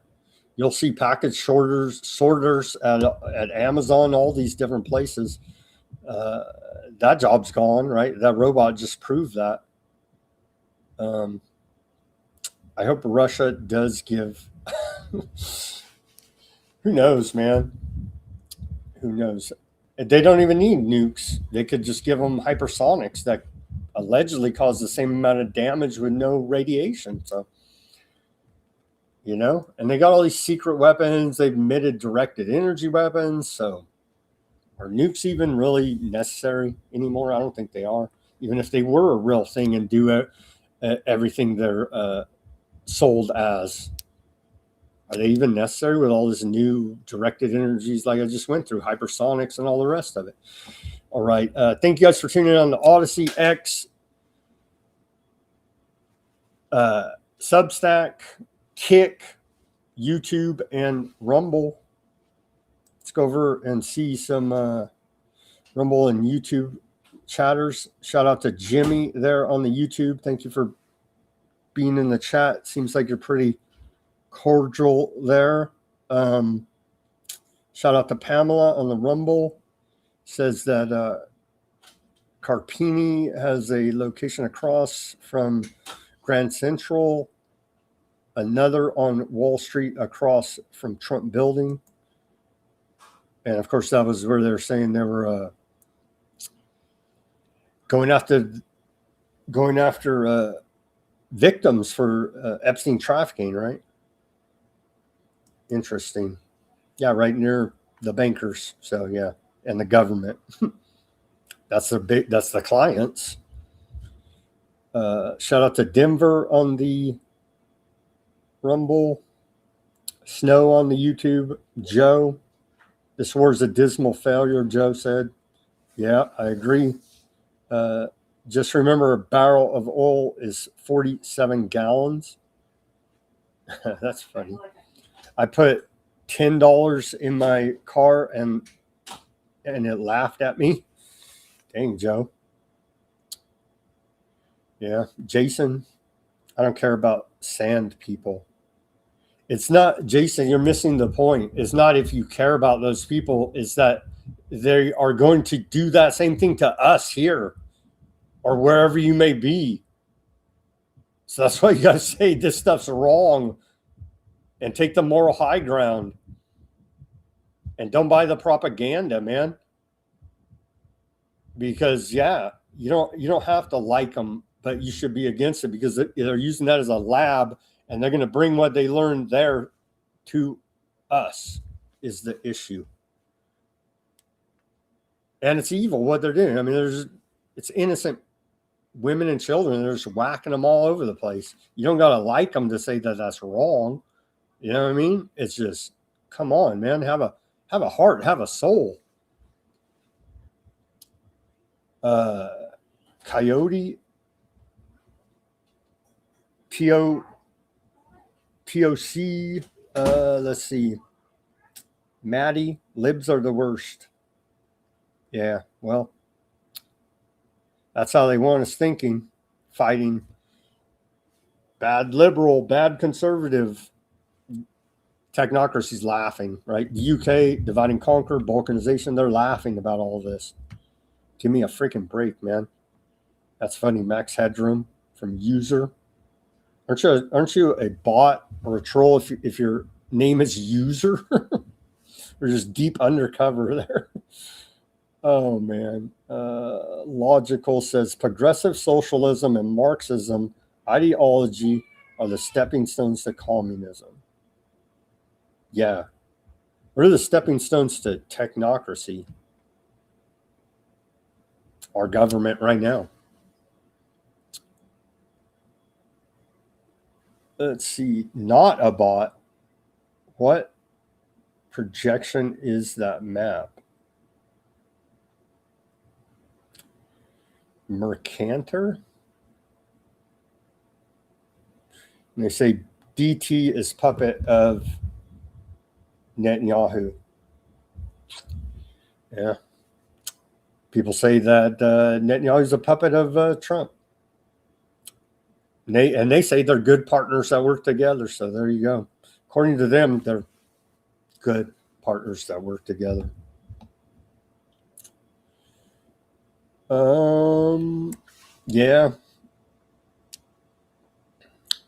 You'll see package sorters at Amazon, all these different places. That job's gone, right? That robot just proved that. I hope Russia does give. Who knows, man? Who knows? They don't even need nukes. They could just give them hypersonics that allegedly cause the same amount of damage with no radiation. So, and they got all these secret weapons. They've admitted directed energy weapons. So, are nukes even really necessary anymore? I don't think they are. Even if they were a real thing and do everything they're sold as. Are they even necessary with all this new directed energies like I just went through, hypersonics and all the rest of it? All right. Thank you guys for tuning in on the Odysee X, Substack, Kick, YouTube, and Rumble. Let's go over and see some Rumble and YouTube chatters. Shout out to Jimmy there on the YouTube. Thank you for being in the chat. Seems like you're pretty cordial there. Shout out to Pamela on the Rumble. Says that Carpini has a location across from Grand Central, another on Wall Street across from Trump Building. And of course, that was where they're saying they were going after victims for Epstein trafficking, right? Interesting. Yeah, right near the bankers. So yeah, and the government. That's the clients. Shout out to Denver on the Rumble. Snow on the YouTube. Joe, this war's a dismal failure, Joe said. Yeah, I agree. Just remember a barrel of oil is 47 gallons. That's funny. I put $10 in my car and it laughed at me. Dang, Joe. Yeah, Jason, I don't care about sand people. It's not, Jason, you're missing the point. It's not if you care about those people, it's that they are going to do that same thing to us here or wherever you may be. So that's why you got to say this stuff's wrong and take the moral high ground and don't buy the propaganda, man. Because yeah, you don't have to like them, but you should be against it because they're using that as a lab and they're going to bring what they learned there to us is the issue. And it's evil what they're doing. I mean, it's innocent women and children. They're just whacking them all over the place. You don't got to like them to say that that's wrong. You know what I mean? It's just, come on, man. Have a heart, have a soul. Coyote, POC, let's see. Maddie, libs are the worst. Yeah, well, that's how they want us thinking, fighting bad liberal, bad conservative. Technocracy's laughing, right? The UK, divide and conquer, balkanization, they're laughing about all of this. Give me a freaking break, man. That's funny. Max Headroom from User. Aren't you a bot or a troll if your name is User? Or just deep undercover there. Oh, man. Logical says progressive socialism and Marxism ideology are the stepping stones to communism. Yeah. What are the stepping stones to technocracy? Our government right now. Let's see, not a bot. What projection is that map? Mercantor? And they say DT is puppet of Netanyahu. Yeah. People say that Netanyahu is a puppet of Trump. And they say they're good partners that work together. So there you go. According to them, they're good partners that work together. Yeah.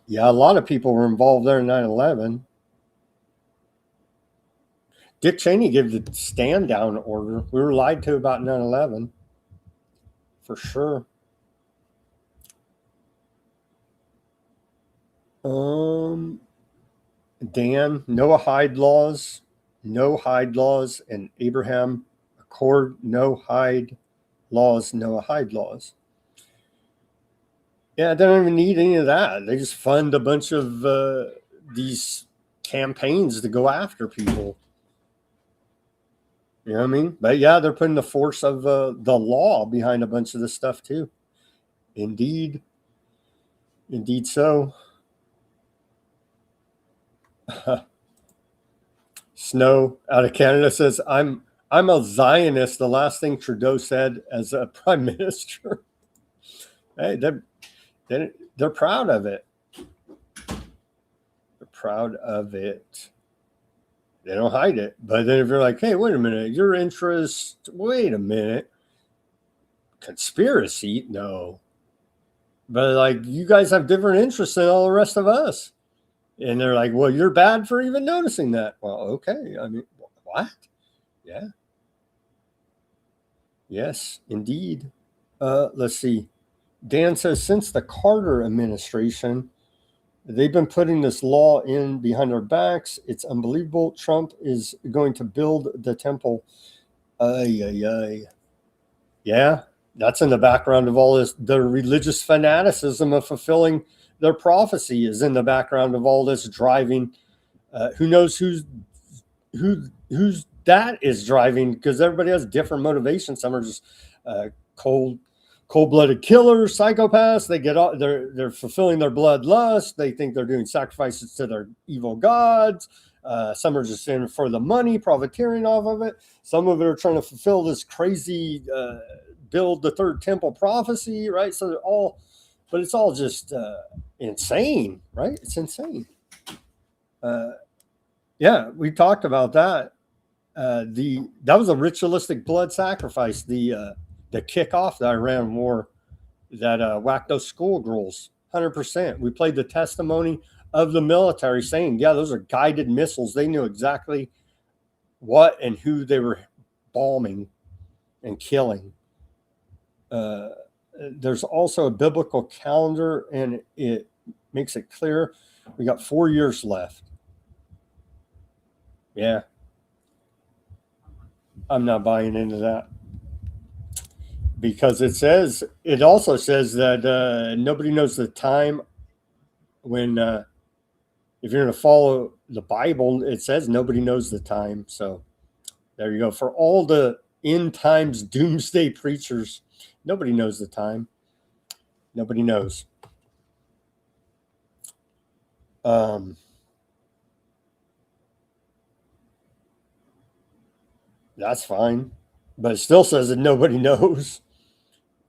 Yeah, a lot of people were involved there in 9/11. Dick Cheney gave the stand down order. We were lied to about 9/11. For sure. Dan, Noah Hyde laws, and Abraham Accord, Noah Hyde laws. Yeah, they don't even need any of that. They just fund a bunch of these campaigns to go after people. You know what I mean? But yeah, they're putting the force of the law behind a bunch of this stuff too. Indeed so. Snow out of Canada says, I'm a Zionist, the last thing Trudeau said as a prime minister. Hey, they're proud of it. They're proud of it. They don't hide it. But then if you're like, hey, wait a minute, your interest, wait a minute. Conspiracy? No. But like, you guys have different interests than all the rest of us. And they're like, well, you're bad for even noticing that. Well, okay. I mean, what? Yeah. Yes, indeed. Let's see. Dan says, since the Carter administration, they've been putting this law in behind our backs. It's unbelievable. Trump is going to build the temple. Yeah, that's in the background of all this. The religious fanaticism of fulfilling their prophecy is in the background of all this driving. Who knows who's that is driving, because everybody has different motivations. Some are just cold-blooded killers, psychopaths. They get all, they're fulfilling their bloodlust. They think they're doing sacrifices to their evil gods. Some are just in for the money, profiteering off of it. Some of it are trying to fulfill this crazy build the third temple prophecy, right? So they're all, but it's all just insane, right? It's insane. Yeah, we talked about that. That was a ritualistic blood sacrifice. The kickoff the Iran war that whacked those schoolgirls, 100%. We played the testimony of the military saying, yeah, those are guided missiles. They knew exactly what and who they were bombing and killing. There's also a biblical calendar, and it makes it clear we got 4 years left. Yeah. I'm not buying into that, because it also says that nobody knows the time when, if you're going to follow the Bible, it says nobody knows the time. So there you go. For all the end times doomsday preachers, nobody knows the time. Nobody knows. That's fine, but it still says that nobody knows.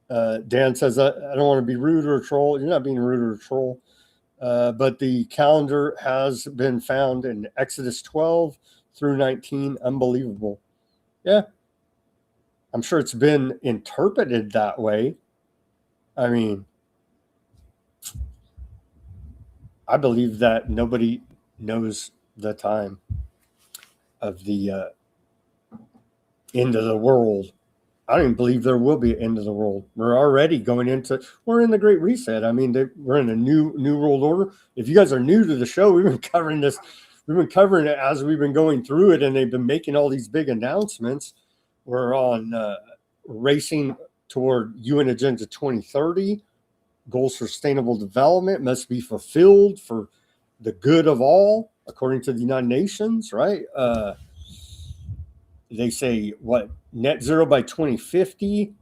Dan says, I don't want to be rude or a troll. You're not being rude or a troll. But the calendar has been found in Exodus 12 through 19. Unbelievable. Yeah. I'm sure it's been interpreted that way. I mean, I believe that nobody knows the time of the end of the world. I don't even believe there will be an end of the world. We're already we're in the Great Reset. I mean, we're in a new world order. If you guys are new to the show, we've been covering this. We've been covering it as we've been going through it, and they've been making all these big announcements. We're on racing toward UN Agenda 2030. Goals for sustainable development must be fulfilled for the good of all, according to the United Nations, right? They say what, net zero by 2050.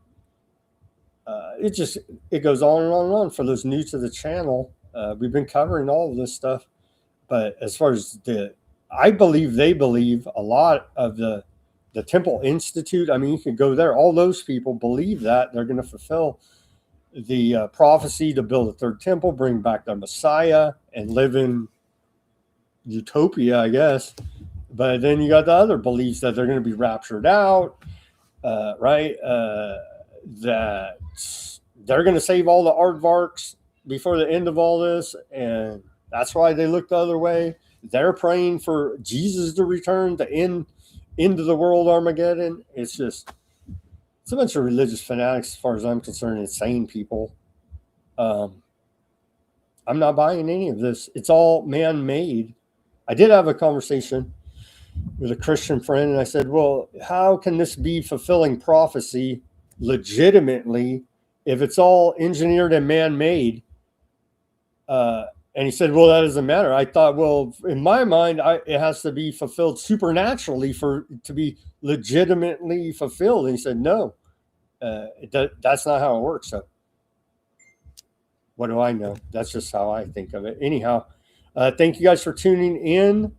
It goes on and on and on. For those new to the channel, we've been covering all of this stuff. But as far as I believe they believe a lot of the Temple Institute. I mean, you can go there. All those people believe that they're going to fulfill the prophecy to build a third temple, bring back the Messiah, and live in utopia, I guess. But then you got the other beliefs that they're going to be raptured out, right? That they're going to save all the aardvarks before the end of all this, and that's why they look the other way. They're praying for Jesus to return, to end of the world Armageddon. It's a bunch of religious fanatics, as far as I'm concerned, insane people. I'm not buying any of this. It's all man-made. I did have a conversation with a Christian friend, and I said, well, how can this be fulfilling prophecy legitimately if it's all engineered and man-made? And he said, well, that doesn't matter. I thought, well, in my mind, it has to be fulfilled supernaturally to be legitimately fulfilled. And he said, no, that's not how it works. So what do I know? That's just how I think of it. Anyhow, thank you guys for tuning in.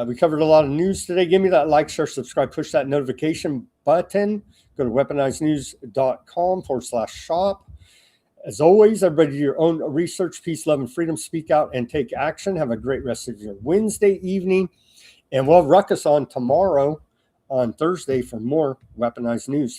We covered a lot of news today. Give me that like, share, subscribe, push that notification button. Go to weaponizednews.com/shop. As always, everybody do your own research, peace, love, and freedom. Speak out and take action. Have a great rest of your Wednesday evening. And we'll have Ruckus on tomorrow on Thursday for more Weaponized News.